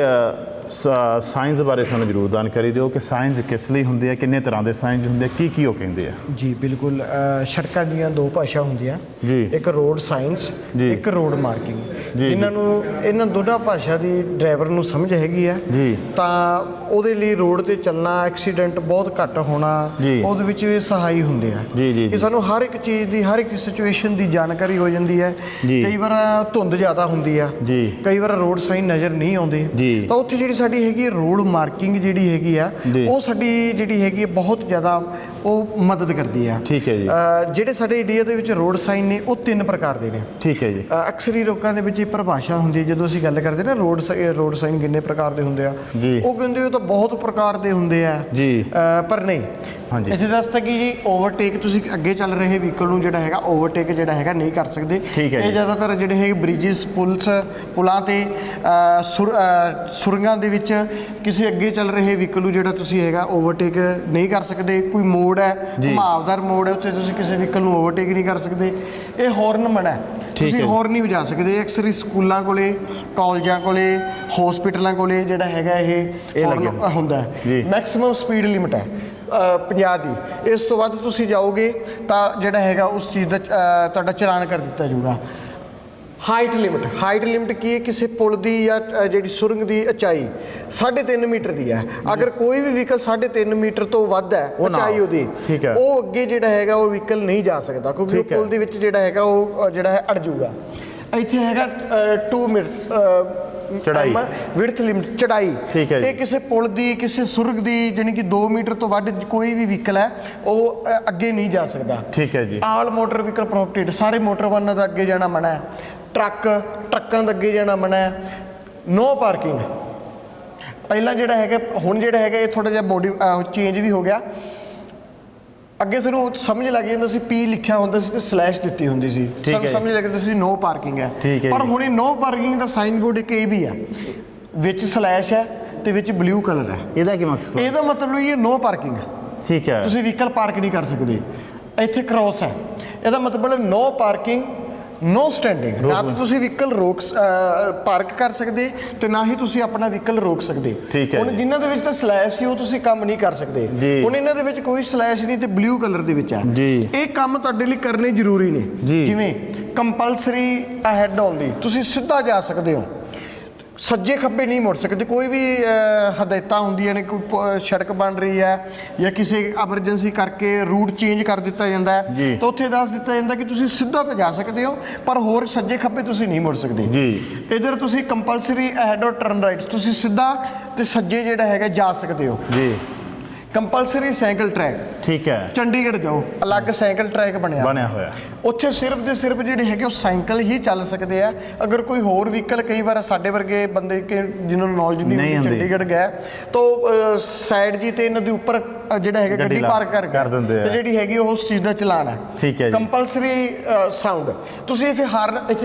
ਸਾਇੰਸ ਬਾਰੇ ਸਾਨੂੰ ਜ਼ਰੂਰ ਜਾਣਕਾਰੀ ਦਿਓ ਕਿ ਸਾਇੰਸ ਕਿਸ ਲਈ ਹੁੰਦੀ ਹੈ ਕਿੰਨੇ ਤਰ੍ਹਾਂ ਦੇ ਸਾਇੰਸ ਹੁੰਦੇ ਕੀ ਉਹ ਕਹਿੰਦੇ ਆ। ਜੀ ਬਿਲਕੁਲ ਸੜਕਾਂ ਦੀਆਂ ਦੋ ਭਾਸ਼ਾ ਹੁੰਦੀਆਂ ਜੀ ਇੱਕ ਰੋਡ ਸਾਇੰਸ ਇੱਕ ਰੋਡ ਮਾਰਕਿੰਗ ਇਹਨਾਂ ਦੋਨਾਂ ਭਾਸ਼ਾ ਦੀ ਡਰਾਈਵਰ ਨੂੰ ਸਮਝ ਹੈਗੀ ਆ ਜੀ ਤਾਂ ਉਹਦੇ ਲਈ ਰੋਡ ਤੇ ਚੱਲਣਾ ਐਕਸੀਡੈਂਟ ਬਹੁਤ ਘੱਟ ਹੋਣਾ ਉਹਦੇ ਵਿੱਚ ਵੀ ਸਹਾਈ ਹੁੰਦੇ ਆ ਕਿ ਸਾਨੂੰ ਹਰ ਇੱਕ ਚੀਜ਼ ਦੀ ਹਰ ਇੱਕ ਸਿਚੁਏਸ਼ਨ ਦੀ ਜਾਣਕਾਰੀ ਹੋ ਜਾਂਦੀ ਹੈ। ਕਈ ਵਾਰ ਧੁੰਦ ਜ਼ਿਆਦਾ ਹੁੰਦੀ ਆ ਕਈ ਵਾਰ ਰੋਡ ਸਾਈਨ ਨਜ਼ਰ ਨਹੀਂ ਆਉਂਦੇ ਤਾਂ ਉੱਥੇ ਜਿਹੜੀ ਸਾਡੀ ਹੈਗੀ ਰੋਡ ਮਾਰਕਿੰਗ ਜਿਹੜੀ ਹੈਗੀ ਆ ਉਹ ਸਾਡੀ ਜਿਹੜੀ ਹੈਗੀ ਬਹੁਤ ਜ਼ਿਆਦਾ ਉਹ ਮਦਦ ਕਰਦੀ ਆ। ਠੀਕ ਹੈ ਜੀ। ਜਿਹੜੇ ਸਾਡੇ ਇੰਡੀਆ ਦੇ ਵਿੱਚ ਰੋਡ ਸਾਈਨ ਨੇ ਉਹ 3 ਪ੍ਰਕਾਰ ਦੇ ਨੇ। ਠੀਕ ਹੈ ਜੀ। ਅਕਸਰ ਹੀ ਲੋਕਾਂ ਦੇ ਵਿੱਚ ਇਹ ਪਰਿਭਾਸ਼ਾ ਹੁੰਦੀ ਹੈ ਜਦੋਂ ਅਸੀਂ ਗੱਲ ਕਰਦੇ ਨਾ ਰੋਡ ਸਾਈਨ ਕਿੰਨੇ ਪ੍ਰਕਾਰ ਦੇ ਹੁੰਦੇ ਆ ਉਹ ਕਹਿੰਦੇ ਉਹ ਤਾਂ ਬਹੁਤ ਪ੍ਰਕਾਰ ਦੇ ਹੁੰਦੇ ਆ ਜੀ ਪਰ ਨਹੀਂ ਹਾਂਜੀ ਇੱਥੇ ਦੱਸਤਾ ਕਿ ਜੀ ਓਵਰਟੇਕ ਤੁਸੀਂ ਅੱਗੇ ਚੱਲ ਰਹੇ ਵਹੀਕਲ ਨੂੰ ਜਿਹੜਾ ਹੈਗਾ ਓਵਰਟੇਕ ਜਿਹੜਾ ਹੈਗਾ ਨਹੀਂ ਕਰ ਸਕਦੇ। ਇਹ ਜ਼ਿਆਦਾਤਰ ਜਿਹੜੇ ਹੈਗੇ ਬ੍ਰਿਜਿਸ ਪੁਲਾਂ ਤੇ ਸੁਰੰਗਾਂ ਦੇ ਵਿੱਚ ਕਿਸੇ ਅੱਗੇ ਚੱਲ ਰਹੇ ਵਹੀਕਲ ਨੂੰ ਜਿਹੜਾ ਤੁਸੀਂ ਹੈਗਾ ਓਵਰਟੇਕ ਨਹੀਂ ਕਰ ਸਕਦੇ। ਕੋਈ ਮੋੜ ਹੈ ਘੁਮਾਵਦਾਰ ਮੋੜ ਹੈ ਉੱਥੇ ਤੁਸੀਂ ਕਿਸੇ ਵਹੀਕਲ ਨੂੰ ਓਵਰਟੇਕ ਨਹੀਂ ਕਰ ਸਕਦੇ। ਇਹ ਹੌਰਨ ਮਨਾ ਤੁਸੀਂ ਹੌਰਨ ਨਹੀਂ ਵਜਾ ਸਕਦੇ। ਅਕਸਰ ਹੀ ਸਕੂਲਾਂ ਕੋਲੇ ਕਾਲਜਾਂ ਕੋਲੇ ਹਸਪੀਟਲਾਂ ਕੋਲੇ ਜਿਹੜਾ ਹੈਗਾ ਇਹ ਹੁੰਦਾ ਮੈਕਸਿਮਮ ਸਪੀਡ ਲਿਮਿਟ ਹੈ 50 ਦੀ। ਇਸ ਤੋਂ ਵੱਧ ਤੁਸੀਂ ਜਾਓਗੇ ਤਾਂ ਜਿਹੜਾ ਹੈਗਾ ਉਸ ਚੀਜ਼ ਦਾ ਤੁਹਾਡਾ ਚਲਾਨ ਕਰ ਦਿੱਤਾ ਜਾਊਗਾ। ਹਾਈਟ ਲਿਮਿਟ ਕੀ ਹੈ ਕਿਸੇ ਪੁਲ ਦੀ ਜਾਂ ਜਿਹੜੀ ਸੁਰੰਗ ਦੀ ਉਚਾਈ 3.5 ਮੀਟਰ ਦੀ ਹੈ। ਅਗਰ ਕੋਈ ਵੀ ਵਹੀਕਲ 3.5 ਮੀਟਰ ਤੋਂ ਵੱਧ ਹੈ ਉਚਾਈ ਉਹਦੀ ਉਹ ਅੱਗੇ ਜਿਹੜਾ ਹੈਗਾ ਉਹ ਵਹੀਕਲ ਨਹੀਂ ਜਾ ਸਕਦਾ ਕਿਉਂਕਿ ਉਹ ਪੁਲ ਦੇ ਵਿੱਚ ਜਿਹੜਾ ਹੈਗਾ ਉਹ ਜਿਹੜਾ ਹੈ ਅੜ ਜਾਊਗਾ। ਇੱਥੇ ਹੈਗਾ 2 ਮੀਟਰ ਚੜਾਈ ਵਿਡਥ ਲਿਮਿਟ ਚੜਾਈ ਇਹ ਕਿਸੇ ਪੁਲ ਦੀ ਕਿਸੇ ਸੁਰੰਗ ਦੀ ਜਾਨੀ ਕਿ 2 ਮੀਟਰ ਤੋਂ ਵੱਧ ਕੋਈ ਵੀ ਵਹੀਕਲ ਹੈ ਉਹ ਅੱਗੇ ਨਹੀਂ ਜਾ ਸਕਦਾ। ਠੀਕ ਹੈ ਜੀ। ਆਲ ਮੋਟਰ ਵਹੀਕਲ ਪ੍ਰੋਹਿਬਿਟਡ ਸਾਰੇ ਮੋਟਰ ਵਾਹਨਾਂ ਦਾ ਅੱਗੇ ਜਾਣਾ ਮਨਾ ਹੈ। ਟਰੱਕਾਂ ਦਾ ਅੱਗੇ ਜਾਣਾ ਮਨਾ ਹੈ। ਨੋ ਪਾਰਕਿੰਗ ਪਹਿਲਾਂ ਜਿਹੜਾ ਹੈਗਾ ਹੁਣ ਜਿਹੜਾ ਹੈਗਾ ਇਹ ਥੋੜਾ ਜਿਹਾ ਬੋਡੀ ਚੇਂਜ ਵੀ ਹੋ ਗਿਆ। ਅੱਗੇ ਸਾਨੂੰ ਸਮਝ ਲੱਗ ਜਾਂਦਾ ਸੀ ਪੀ ਲਿਖਿਆ ਹੁੰਦਾ ਸੀ ਤੇ ਸਲੈਸ਼ ਦਿੱਤੀ ਹੁੰਦੀ ਸੀ ਸਾਨੂੰ ਸਮਝ ਲੱਗਦਾ ਸੀ ਨੋ ਪਾਰਕਿੰਗ ਹੈ ਪਰ ਹੁਣ ਇਹ ਨੋ ਪਾਰਕਿੰਗ ਦਾ ਸਾਈਨ ਬੋਰਡ ਇੱਕ ਇਹ ਵੀ ਹੈ ਵਿੱਚ ਸਲੈਸ਼ ਹੈ ਤੇ ਵਿੱਚ ਬਲੂ ਕਲਰ ਹੈ। ਇਹਦਾ ਕੀ ਮਕਸਦ? ਇਹਦਾ ਮਤਲਬ ਇਹ ਨੋ ਪਾਰਕਿੰਗ ਠੀਕ ਹੈ ਤੁਸੀਂ ਵਹੀਕਲ ਪਾਰਕ ਨਹੀਂ ਕਰ ਸਕਦੇ। ਇੱਥੇ ਕ੍ਰੋਸ ਹੈ ਇਹਦਾ ਮਤਲਬ ਨੋ ਪਾਰਕਿੰਗ ਨੋ ਸਟੈਂਡਿੰਗ ਨਾ ਤਾਂ ਤੁਸੀਂ ਵਹੀਕਲ ਪਾਰਕ ਕਰ ਸਕਦੇ ਤੇ ਨਾ ਹੀ ਤੁਸੀਂ ਆਪਣਾ ਵਹੀਕਲ ਰੋਕ ਸਕਦੇ। ਹੁਣ ਜਿਨ੍ਹਾਂ ਦੇ ਵਿੱਚ ਤਾਂ ਸਲੈਸ਼ ਸੀ ਉਹ ਤੁਸੀਂ ਕੰਮ ਨਹੀਂ ਕਰ ਸਕਦੇ। ਹੁਣ ਇਹਨਾਂ ਦੇ ਵਿੱਚ ਕੋਈ ਸਲੈਸ਼ ਨਹੀਂ ਤੇ ਬਲੂ ਕਲਰ ਦੇ ਵਿੱਚ ਹੈ। ਇਹ ਕੰਮ ਤੁਹਾਡੇ ਲਈ ਕਰਨੇ ਜ਼ਰੂਰੀ ਨੇ ਜਿਵੇਂ ਕੰਪਲਸਰੀ ਅਹੈਡ ਓਨਲੀ ਤੁਸੀਂ ਸਿੱਧਾ ਜਾ ਸਕਦੇ ਹੋ ਸੱਜੇ ਖੱਬੇ ਨਹੀਂ ਮੁੜ ਸਕਦੇ। ਕੋਈ ਵੀ ਹਦਾਇਤਾਂ ਹੁੰਦੀਆਂ ਨੇ ਕੋਈ ਸੜਕ ਬਣ ਰਹੀ ਹੈ ਜਾਂ ਕਿਸੇ ਐਮਰਜੈਂਸੀ ਕਰਕੇ ਰੂਟ ਚੇਂਜ ਕਰ ਦਿੱਤਾ ਜਾਂਦਾ ਹੈ ਤਾਂ ਉੱਥੇ ਦੱਸ ਦਿੱਤਾ ਜਾਂਦਾ ਕਿ ਤੁਸੀਂ ਸਿੱਧਾ ਤਾਂ ਜਾ ਸਕਦੇ ਹੋ ਪਰ ਹੋਰ ਸੱਜੇ ਖੱਬੇ ਤੁਸੀਂ ਨਹੀਂ ਮੁੜ ਸਕਦੇ। ਇਧਰ ਤੁਸੀਂ ਕੰਪਲਸਰੀ ਅਹੈਡ ਔਰ ਟਰਨ ਰਾਈਟ ਤੁਸੀਂ ਸਿੱਧਾ ਤੇ ਸੱਜੇ ਜਿਹੜਾ ਹੈਗਾ ਜਾ ਸਕਦੇ ਹੋ। ਕੰਪਲਸਰੀ ਸਾਈਕਲ ਟਰੈਕ ਠੀਕ ਹੈ, ਚੰਡੀਗੜ੍ਹ ਜਾਓ, ਅਲੱਗ ਸਾਈਕਲ ਟਰੈਕ ਬਣਿਆ ਹੋਇਆ। ਉੱਥੇ ਸਿਰਫ ਦੇ ਸਿਰਫ ਜਿਹੜੇ ਹੈਗੇ ਉਹ ਸਾਈਕਲ ਹੀ ਚੱਲ ਸਕਦੇ ਆ। ਅਗਰ ਕੋਈ ਹੋਰ ਵਹੀਕਲ, ਕਈ ਵਾਰ ਸਾਡੇ ਵਰਗੇ ਬੰਦੇ ਜਿਨ੍ਹਾਂ ਨੂੰ ਨੌਲੇਜ ਨਹੀਂ ਹੁੰਦੀ, ਚੰਡੀਗੜ੍ਹ ਗਏ ਤਾਂ ਸਾਈਡ ਜੀ ਤੇ ਇਹਨਾਂ ਦੇ ਉੱਪਰ ਜਿਹੜਾ ਹੈਗਾ ਗੱਡੀ ਪਾਰਕ ਕਰ ਦਿੰਦੇ ਆ, ਤੇ ਜਿਹੜੀ ਹੈਗੀ ਉਹ ਉਸ ਚੀਜ਼ ਦਾ ਚਲਾਨ ਹੈ। ਠੀਕ ਹੈ ਜੀ। ਕੰਪਲਸਰੀ ਸਾਊਂਡ, ਤੁਸੀਂ ਇੱਥੇ ਹਾਰਨ,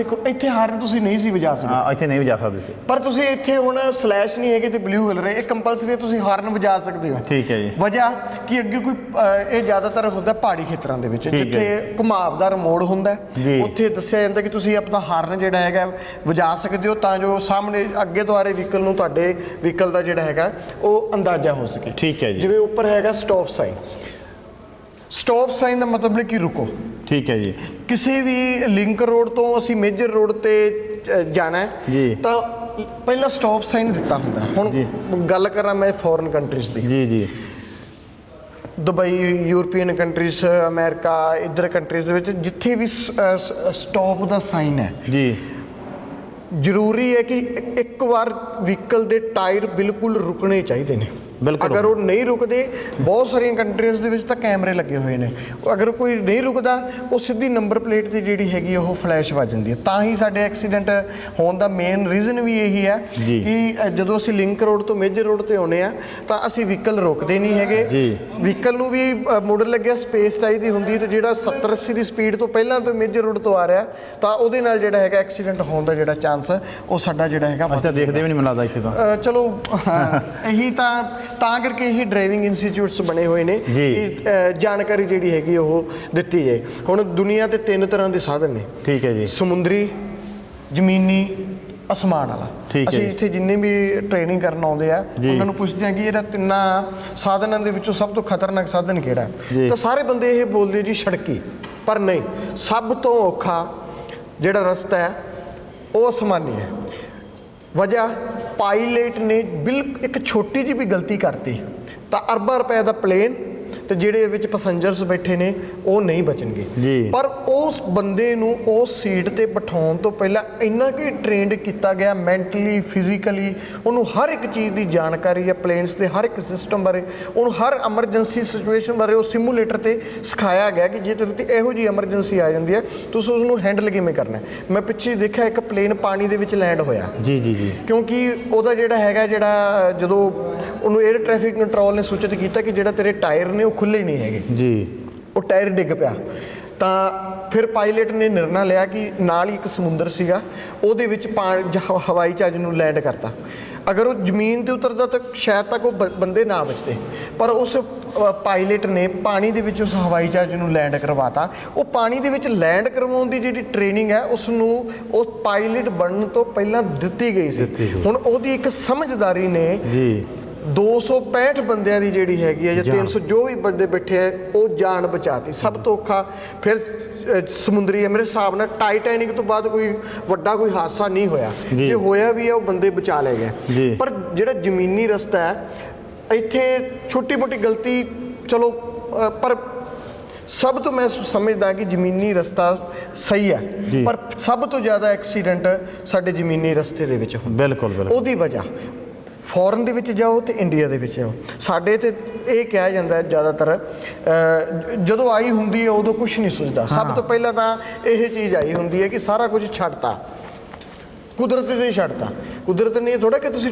ਇੱਥੇ ਹਾਰਨ ਤੁਸੀਂ ਨਹੀਂ ਸੀ ਵਜਾ ਸਕਦੇ। ਹਾਂ, ਇੱਥੇ ਨਹੀਂ ਵਜਾ ਸਕਦੇ ਸੀ, ਪਰ ਤੁਸੀਂ ਇੱਥੇ ਹੁਣ ਸਲੈਸ਼ ਨਹੀਂ ਹੈਗੇ ਤੇ ਬਲੂ ਕਲਰ ਹੈ, ਇਹ ਕੰਪਲਸਰੀ ਤੁਸੀਂ ਹਾਰਨ ਵਜਾ ਸਕਦੇ ਹੋ। ਠੀਕ ਹੈ ਜੀ। ਵਜ੍ਹਾ ਕਿ ਅੱਗੇ ਕੋਈ ਇਹ ਜ਼ਿਆਦਾਤਰ ਹੁੰਦਾ ਪਹਾੜੀ ਖੇਤਰਾਂ ਦੇ ਵਿੱਚ, ਜਿੱਥੇ ਘੁਮਾਵਦਾਰ ਮੋੜ ਹੁੰਦਾ, ਉੱਥੇ ਦੱਸਿਆ ਜਾਂਦਾ ਕਿ ਤੁਸੀਂ ਆਪਣਾ ਹਾਰਨ ਜਿਹੜਾ ਹੈਗਾ ਵਜਾ ਸਕਦੇ ਹੋ, ਤਾਂ ਜੋ ਸਾਹਮਣੇ ਅੱਗੇ ਤੋਂ ਆ ਰਹੇ ਵਹੀਕਲ ਨੂੰ ਤੁਹਾਡੇ ਵਹੀਕਲ ਦਾ ਜਿਹੜਾ ਹੈਗਾ ਉਹ ਅੰਦਾਜ਼ਾ ਹੋ ਸਕੇ। ਠੀਕ ਹੈ ਜੀ। ਜਿਵੇਂ ਉੱਪਰ ਹੈਗਾ ਸਟਾਪ ਸਾਈਨ, ਸਟਾਪ ਸਾਈਨ ਦਾ ਮਤਲਬ ਹੈ ਕਿ ਰੁਕੋ। ਠੀਕ ਹੈ ਜੀ। ਕਿਸੇ ਵੀ ਲਿੰਕ ਰੋਡ ਤੋਂ ਅਸੀਂ ਮੇਜਰ ਰੋਡ ਤੇ ਜਾਣਾ ਹੈ ਜੀ, ਤਾਂ ਪਹਿਲਾਂ ਸਟਾਪ ਸਾਈਨ ਦਿੱਤਾ ਹੁੰਦਾ। ਹੁਣ ਗੱਲ ਕਰਾਂ ਮੈਂ ਫੋਰਨ ਕੰਟਰੀਜ਼ ਦੀ, ਜੀ, ਦੁਬਈ, ਯੂਰਪੀਅਨ ਕੰਟਰੀਜ਼, ਅਮਰੀਕਾ, ਇੱਧਰ ਕੰਟਰੀਜ਼ ਦੇ ਵਿੱਚ ਜਿੱਥੇ ਵੀ ਸਟਾਪ ਦਾ ਸਾਈਨ ਹੈ ਜੀ, ਜ਼ਰੂਰੀ ਹੈ ਕਿ ਇੱਕ ਵਾਰ ਵਹੀਕਲ ਦੇ ਟਾਇਰ ਬਿਲਕੁਲ ਰੁਕਣੇ ਚਾਹੀਦੇ ਨੇ। ਅਗਰ ਉਹ ਨਹੀਂ ਰੁਕਦੇ, ਬਹੁਤ ਸਾਰੀਆਂ ਕੰਟਰੀਜ਼ ਦੇ ਵਿੱਚ ਤਾਂ ਕੈਮਰੇ ਲੱਗੇ ਹੋਏ ਨੇ, ਅਗਰ ਕੋਈ ਨਹੀਂ ਰੁਕਦਾ ਉਹ ਸਿੱਧੀ ਨੰਬਰ ਪਲੇਟ ਤੇ ਜਿਹੜੀ ਹੈਗੀ ਉਹ ਫਲੈਸ਼ ਵੱਜ ਜਾਂਦੀ ਹੈ। ਤਾਂ ਹੀ ਸਾਡੇ ਐਕਸੀਡੈਂਟ ਹੋਣ ਦਾ ਮੇਨ ਰੀਜ਼ਨ ਵੀ ਇਹੀ ਹੈ ਕਿ ਜਦੋਂ ਅਸੀਂ ਲਿੰਕ ਰੋਡ ਤੋਂ ਮੇਜਰ ਰੋਡ ਤੇ ਆਉਂਦੇ ਆ ਤਾਂ ਅਸੀਂ ਵਹੀਕਲ ਰੋਕਦੇ ਨਹੀਂ ਹੈਗੇ। ਵਹੀਕਲ ਨੂੰ ਵੀ ਮੁੜਨ ਲੱਗਿਆ ਸਪੇਸ ਚਾਹੀਦੀ ਹੁੰਦੀ ਹੈ, ਤੇ ਜਿਹੜਾ 70-80 ਦੀ ਸਪੀਡ ਤੋਂ ਪਹਿਲਾਂ ਤੋਂ ਮੇਜਰ ਰੋਡ ਤੋਂ ਆ ਰਿਹਾ ਤਾਂ ਉਹਦੇ ਨਾਲ ਜਿਹੜਾ ਹੈਗਾ ਐਕਸੀਡੈਂਟ ਹੋਣ ਦਾ ਜਿਹੜਾ ਚਾਂਸ ਉਹ ਸਾਡਾ ਜਿਹੜਾ ਹੈਗਾ ਅੱਛਾ ਦੇਖਦੇ ਵੀ ਨਹੀਂ ਮਿਲਦਾ ਇੱਥੇ ਤਾਂ। ਚਲੋ ਇਹੀ ਤਾਂ ਕਰਕੇ ਇਹ ਡਰਾਈਵਿੰਗ ਇੰਸਟੀਚਿਊਟਸ ਬਣੇ ਹੋਏ ਨੇ ਕਿ ਜਾਣਕਾਰੀ ਜਿਹੜੀ ਹੈਗੀ ਉਹ ਦਿੱਤੀ ਜਾਏ। ਹੁਣ ਦੁਨੀਆ ਤੇ 3 ਤਰ੍ਹਾਂ ਦੇ ਸਾਧਨ ਨੇ। ਠੀਕ ਹੈ ਜੀ। ਸਮੁੰਦਰੀ, ਜ਼ਮੀਨੀ, ਅਸਮਾਨ ਵਾਲਾ। ਅਸੀਂ ਇੱਥੇ ਜਿੰਨੇ ਵੀ ਟ੍ਰੇਨਿੰਗ ਕਰਨ ਆਉਂਦੇ ਆ ਉਹਨਾਂ ਨੂੰ ਪੁੱਛਦੇ ਆ ਕਿ ਇਹਨਾਂ ਤਿੰਨਾਂ ਸਾਧਨਾਂ ਦੇ ਵਿੱਚੋਂ ਸਭ ਤੋਂ ਖਤਰਨਾਕ ਸਾਧਨ ਕਿਹੜਾ ਹੈ, ਤਾਂ ਸਾਰੇ ਬੰਦੇ ਇਹ ਬੋਲਦੇ ਜੀ ਸੜਕੀ। ਪਰ ਨਹੀਂ, ਸਭ ਤੋਂ ਔਖਾ ਜਿਹੜਾ ਰਸਤਾ ਹੈ ਉਹ ਅਸਮਾਨੀ ਹੈ। ਵਜ੍ਹਾ ਪਾਇਲਟ ਨੇ ਇੱਕ ਛੋਟੀ ਜਿਹੀ ਵੀ ਗਲਤੀ ਕਰਤੀ ਤਾਂ ਅਰਬਾਂ ਰੁਪਏ ਦਾ ਪਲੇਨ ਤੇ ਜਿਹੜੇ ਵਿੱਚ ਪੈਸੰਜਰਸ ਬੈਠੇ ਨੇ ਉਹ ਨਹੀਂ ਬਚਣਗੇ। ਪਰ ਉਸ ਬੰਦੇ ਨੂੰ ਉਸ ਸੀਟ ਤੇ ਬਿਠਾਉਣ ਤੋਂ ਪਹਿਲਾਂ ਇੰਨਾ ਕਿ ਟ੍ਰੇਨਡ ਕੀਤਾ ਗਿਆ, ਮੈਂਟਲੀ, ਫਿਜ਼ੀਕਲੀ, ਉਹਨੂੰ ਹਰ ਇੱਕ ਚੀਜ਼ ਦੀ ਜਾਣਕਾਰੀ ਹੈ, ਪਲੇਨਸ ਦੇ ਹਰ ਇੱਕ ਸਿਸਟਮ ਬਾਰੇ, ਉਹਨੂੰ ਹਰ ਐਮਰਜੈਂਸੀ ਸਿਚੁਏਸ਼ਨ ਬਾਰੇ ਉਹ ਸਿਮੂਲੇਟਰ ਤੇ ਸਿਖਾਇਆ ਗਿਆ ਕਿ ਜੇ ਤੇਰੇ ਤੇ ਇਹੋ ਜਿਹੀ ਐਮਰਜੈਂਸੀ ਆ ਜਾਂਦੀ ਹੈ ਤੁਸੀਂ ਉਸ ਨੂੰ ਹੈਂਡਲ ਕਿਵੇਂ ਕਰਨਾ। ਮੈਂ ਪਿੱਛੇ ਦੇਖਿਆ ਇੱਕ ਪਲੇਨ ਪਾਣੀ ਦੇ ਵਿੱਚ ਲੈਂਡ ਹੋਇਆ। ਕਿਉਂਕਿ ਉਹਦਾ ਜਿਹੜਾ ਹੈਗਾ ਜਦੋਂ ਉਹਨੂੰ 에ਅਰ ਟ੍ਰੈਫਿਕ ਕੰਟਰੋਲ ਨੇ ਸੂਚਿਤ ਕੀਤਾ ਕਿ ਜਿਹੜਾ ਤੇਰੇ ਟਾਇਰ ਨੇ ਉਹ ਖੁੱਲੇ ਨਹੀਂ ਹੈਗੇ, ਉਹ ਟਾਇਰ ਡਿੱਗ ਪਿਆ, ਤਾਂ ਫਿਰ ਪਾਇਲਟ ਨੇ ਨਿਰਣਾ ਲਿਆ ਕਿ ਨਾਲ ਹੀ ਇੱਕ ਸਮੁੰਦਰ ਸੀਗਾ, ਉਹਦੇ ਵਿੱਚ ਹਵਾਈ ਜਹਾਜ਼ ਨੂੰ ਲੈਂਡ ਕਰਤਾ। ਅਗਰ ਉਹ ਜ਼ਮੀਨ ਤੇ ਉਤਰਦਾ ਤਾਂ ਸ਼ਾਇਦ ਤੱਕ ਉਹ ਬੰਦੇ ਨਾ ਬਚਦੇ, ਪਰ ਉਸ ਪਾਇਲਟ ਨੇ ਪਾਣੀ ਦੇ ਵਿੱਚ ਉਸ ਹਵਾਈ ਜਹਾਜ਼ ਨੂੰ ਲੈਂਡ ਕਰਵਾਤਾ। ਉਹ ਪਾਣੀ ਦੇ ਵਿੱਚ ਲੈਂਡ ਕਰਵਾਉਣ ਦੀ ਜਿਹੜੀ ਟ੍ਰੇਨਿੰਗ ਹੈ ਉਸ ਨੂੰ ਉਸ ਪਾਇਲਟ ਬਣਨ ਤੋਂ ਪਹਿਲਾਂ ਦਿੱਤੀ ਗਈ ਸੀ। ਹੁਣ ਉਹਦੀ ਇੱਕ ਸਮਝਦਾਰੀ ਨੇ 265 ਬੰਦਿਆਂ ਦੀ ਜਿਹੜੀ ਹੈਗੀ ਹੈ ਜਾਂ 300 ਜੋ ਵੀ ਬੰਦੇ ਬੈਠੇ ਆ ਉਹ ਜਾਨ ਬਚਾਤੀ। ਸਭ ਤੋਂ ਔਖਾ ਫਿਰ ਸਮੁੰਦਰੀ ਹੈ। ਮੇਰੇ ਹਿਸਾਬ ਨਾਲ ਟਾਈਟੈਨਿਕ ਤੋਂ ਬਾਅਦ ਕੋਈ ਵੱਡਾ ਕੋਈ ਹਾਦਸਾ ਨਹੀਂ ਹੋਇਆ, ਜੇ ਹੋਇਆ ਵੀ ਹੈ ਉਹ ਬੰਦੇ ਬਚਾ ਲਏ ਗਏ। ਪਰ ਜਿਹੜਾ ਜ਼ਮੀਨੀ ਰਸਤਾ ਹੈ ਇੱਥੇ ਛੋਟੀ ਮੋਟੀ ਗਲਤੀ ਚਲੋ, ਪਰ ਸਭ ਤੋਂ ਮੈਂ ਸਮਝਦਾ ਕਿ ਜ਼ਮੀਨੀ ਰਸਤਾ ਸਹੀ ਹੈ, ਪਰ ਸਭ ਤੋਂ ਜ਼ਿਆਦਾ ਐਕਸੀਡੈਂਟ ਸਾਡੇ ਜ਼ਮੀਨੀ ਰਸਤੇ ਦੇ ਵਿੱਚ ਹੁੰਦੇ। ਬਿਲਕੁਲ। ਉਹਦੀ ਵਜ੍ਹਾ ਫੋਰਨ ਦੇ ਵਿੱਚ ਜਾਓ ਤੇ ਇੰਡੀਆ ਦੇ ਵਿੱਚ ਜਾਓ, ਸਾਡੇ ਤੇ ਇਹ ਕਿਹਾ ਜਾਂਦਾ ਜ਼ਿਆਦਾਤਰ ਜਦੋਂ ਆਈ ਹੁੰਦੀ ਹੈ ਉਦੋਂ ਕੁਝ ਨਹੀਂ ਸੋਚਦਾ। ਸਭ ਤੋਂ ਪਹਿਲਾਂ ਤਾਂ ਇਹ ਚੀਜ਼ ਆਈ ਹੁੰਦੀ ਹੈ ਕਿ ਸਾਰਾ ਕੁਝ ਛੱਡਤਾ, ਕੁਦਰਤ ਤੇ ਛੱਡਤਾ। ਕੁਦਰਤ ਨੇ ਥੋੜਾ ਕਿ ਤੁਸੀਂ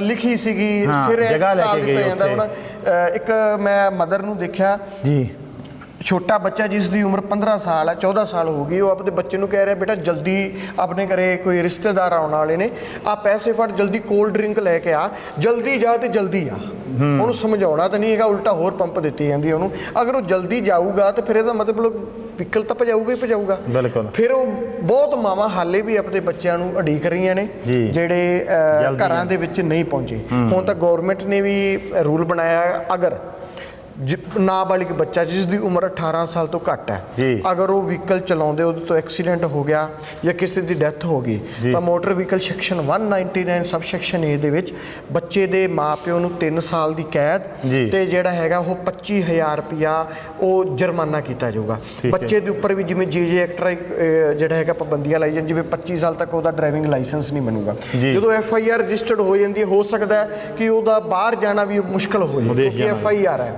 ਲਿਖੀ ਸੀਗੀ ਫਿਰ ਜਗ੍ਹਾ ਲੈ ਕੇ ਗਈ ਉੱਥੇ। ਇੱਕ ਮੈਂ ਮਦਰ ਨੂੰ ਦੇਖਿਆ ਛੋਟਾ ਬੱਚਾ ਜਿਸ ਦੀ ਉਮਰ 15 ਸਾਲ ਹੈ, 14 ਸਾਲ ਹੋ ਗਈ, ਉਹ ਆਪਣੇ ਬੱਚੇ ਨੂੰ ਕਹਿ ਰਿਹਾ ਬੇਟਾ ਜਲਦੀ ਆਪਣੇ ਘਰੇ ਕੋਈ ਰਿਸ਼ਤੇਦਾਰ ਆਉਣ ਵਾਲੇ ਨੇ, ਆ ਪੈਸੇ ਫੜ ਜਲਦੀ ਕੋਲਡ ਡਰਿੰਕ ਲੈ ਕੇ ਆ, ਜਲਦੀ ਜਾ ਤੇ ਜਲਦੀ ਆ। ਉਹਨੂੰ ਸਮਝਾਉਣਾ ਤਾਂ ਨਹੀਂ ਹੈਗਾ, ਉਲਟਾ ਹੋਰ ਪੰਪ ਦਿੱਤੀ ਜਾਂਦੀ ਉਹਨੂੰ। ਅਗਰ ਉਹ ਜਲਦੀ ਜਾਊਗਾ ਤਾਂ ਫਿਰ ਇਹਦਾ ਮਤਲਬ ਵਹੀਕਲ ਤਾਂ ਭਜਾਊਗਾ ਹੀ ਭਜਾਊਗਾ। ਫਿਰ ਉਹ ਬਹੁਤ ਮਾਵਾਂ ਹਾਲੇ ਵੀ ਆਪਣੇ ਬੱਚਿਆਂ ਨੂੰ ਉਡੀਕ ਰਹੀਆਂ ਨੇ ਜਿਹੜੇ ਘਰਾਂ ਦੇ ਵਿੱਚ ਨਹੀਂ ਪਹੁੰਚੇ। ਹੁਣ ਤਾਂ ਗਵਰਨਮੈਂਟ ਨੇ ਵੀ ਰੂਲ ਬਣਾਇਆ, ਅਗਰ ਨਾਬਾਲਿਗ ਬੱਚਾ ਜਿਸ ਦੀ ਉਮਰ 18 ਸਾਲ ਤੋਂ ਘੱਟ ਹੈ, ਜੀ। ਅਗਰ ਉਹ ਵਹੀਕਲ ਚਲਾਉਂਦੇ ਉਹਦੇ ਤੋਂ ਐਕਸੀਡੈਂਟ ਹੋ ਗਿਆ ਜਾਂ ਕਿਸੇ ਦੀ ਡੈਥ ਹੋ ਗਈ ਤਾਂ motor vehicle section 199 sub section A ਦੇ ਵਿੱਚ ਬੱਚੇ ਦੇ ਮਾਪਿਓ ਨੂੰ 3 ਸਾਲ ਦੀ ਕੈਦ ਤੇ ਜਿਹੜਾ ਹੈਗਾ ਉਹ 25000 ਰੁਪਇਆ ਉਹ ਜੁਰਮਾਨਾ ਕੀਤਾ ਜਾਊਗਾ। ਬੱਚੇ ਦੇ ਉੱਪਰ ਵੀ ਜਿਵੇਂ ਜੇ ਐਕਟ ਜਿਹੜਾ ਹੈਗਾ ਪਾਬੰਦੀਆਂ ਲਾਈ ਜਾਂਦੀ, ਜਿਵੇਂ 25 ਸਾਲ ਤੱਕ ਉਹਦਾ ਡਰਾਈਵਿੰਗ ਲਾਇਸੈਂਸ ਨਹੀਂ ਬਣੂਗਾ। ਜਦੋਂ FIR ਰਜਿਸਟਰਡ ਹੋ ਜਾਂਦੀ ਹੈ, ਹੋ ਸਕਦਾ ਹੈ ਕਿ ਉਹਦਾ ਬਾਹਰ ਜਾਣਾ ਵੀ ਮੁਸ਼ਕਲ ਹੋ ਜਾਵੇ ਕਿਉਂਕਿ FIR ਹੈ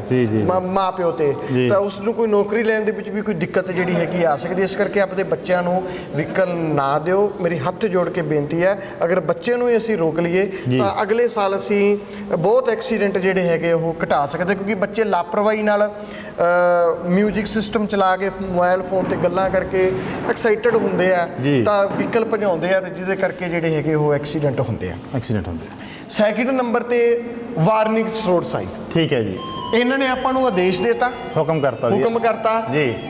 ਮਾਂ ਪਿਓ ਤੇ, ਤਾਂ ਉਸ ਨੂੰ ਕੋਈ ਨੌਕਰੀ ਲੈਣ ਦੇ ਵਿੱਚ ਵੀ ਕੋਈ ਦਿੱਕਤ ਜਿਹੜੀ ਹੈਗੀ ਆ ਸਕਦੀ। ਇਸ ਕਰਕੇ ਆਪਣੇ ਬੱਚਿਆਂ ਨੂੰ ਵਹੀਕਲ ਨਾ ਦਿਓ। ਮੇਰੀ ਹੱਥ ਜੋੜ ਕੇ ਬੇਨਤੀ ਹੈ, ਅਗਰ ਬੱਚੇ ਨੂੰ ਹੀ ਅਸੀਂ ਰੋਕ ਲਈਏ ਤਾਂ ਅਗਲੇ ਸਾਲ ਅਸੀਂ ਬਹੁਤ ਐਕਸੀਡੈਂਟ ਜਿਹੜੇ ਹੈਗੇ ਉਹ ਘਟਾ ਸਕਦੇ, ਕਿਉਂਕਿ ਬੱਚੇ ਲਾਪਰਵਾਹੀ ਨਾਲ ਮਿਊਜ਼ਿਕ ਸਿਸਟਮ ਚਲਾ ਕੇ ਮੋਬਾਈਲ ਫੋਨ ਤੇ ਗੱਲਾਂ ਕਰਕੇ ਐਕਸਾਈਟਡ ਹੁੰਦੇ ਆ ਤਾਂ ਵਹੀਕਲ ਭਜਾਉਂਦੇ ਆ, ਤੇ ਜਿਹਦੇ ਕਰਕੇ ਜਿਹੜੇ ਹੈਗੇ ਉਹ ਐਕਸੀਡੈਂਟ ਹੁੰਦੇ ਆ। ਸੈਕਿੰਡ ਨੰਬਰ ਤੇ ਵਾਰਨਿੰਗ ਰੋਡ ਸਾਈਨ। ਠੀਕ ਹੈ ਜੀ। ਇਹਨਾਂ ਨੇ ਆਪਾਂ ਨੂੰ ਆਦੇਸ਼ ਦਿੱਤਾ, ਹੁਕਮ ਕਰਤਾ ਜੀ।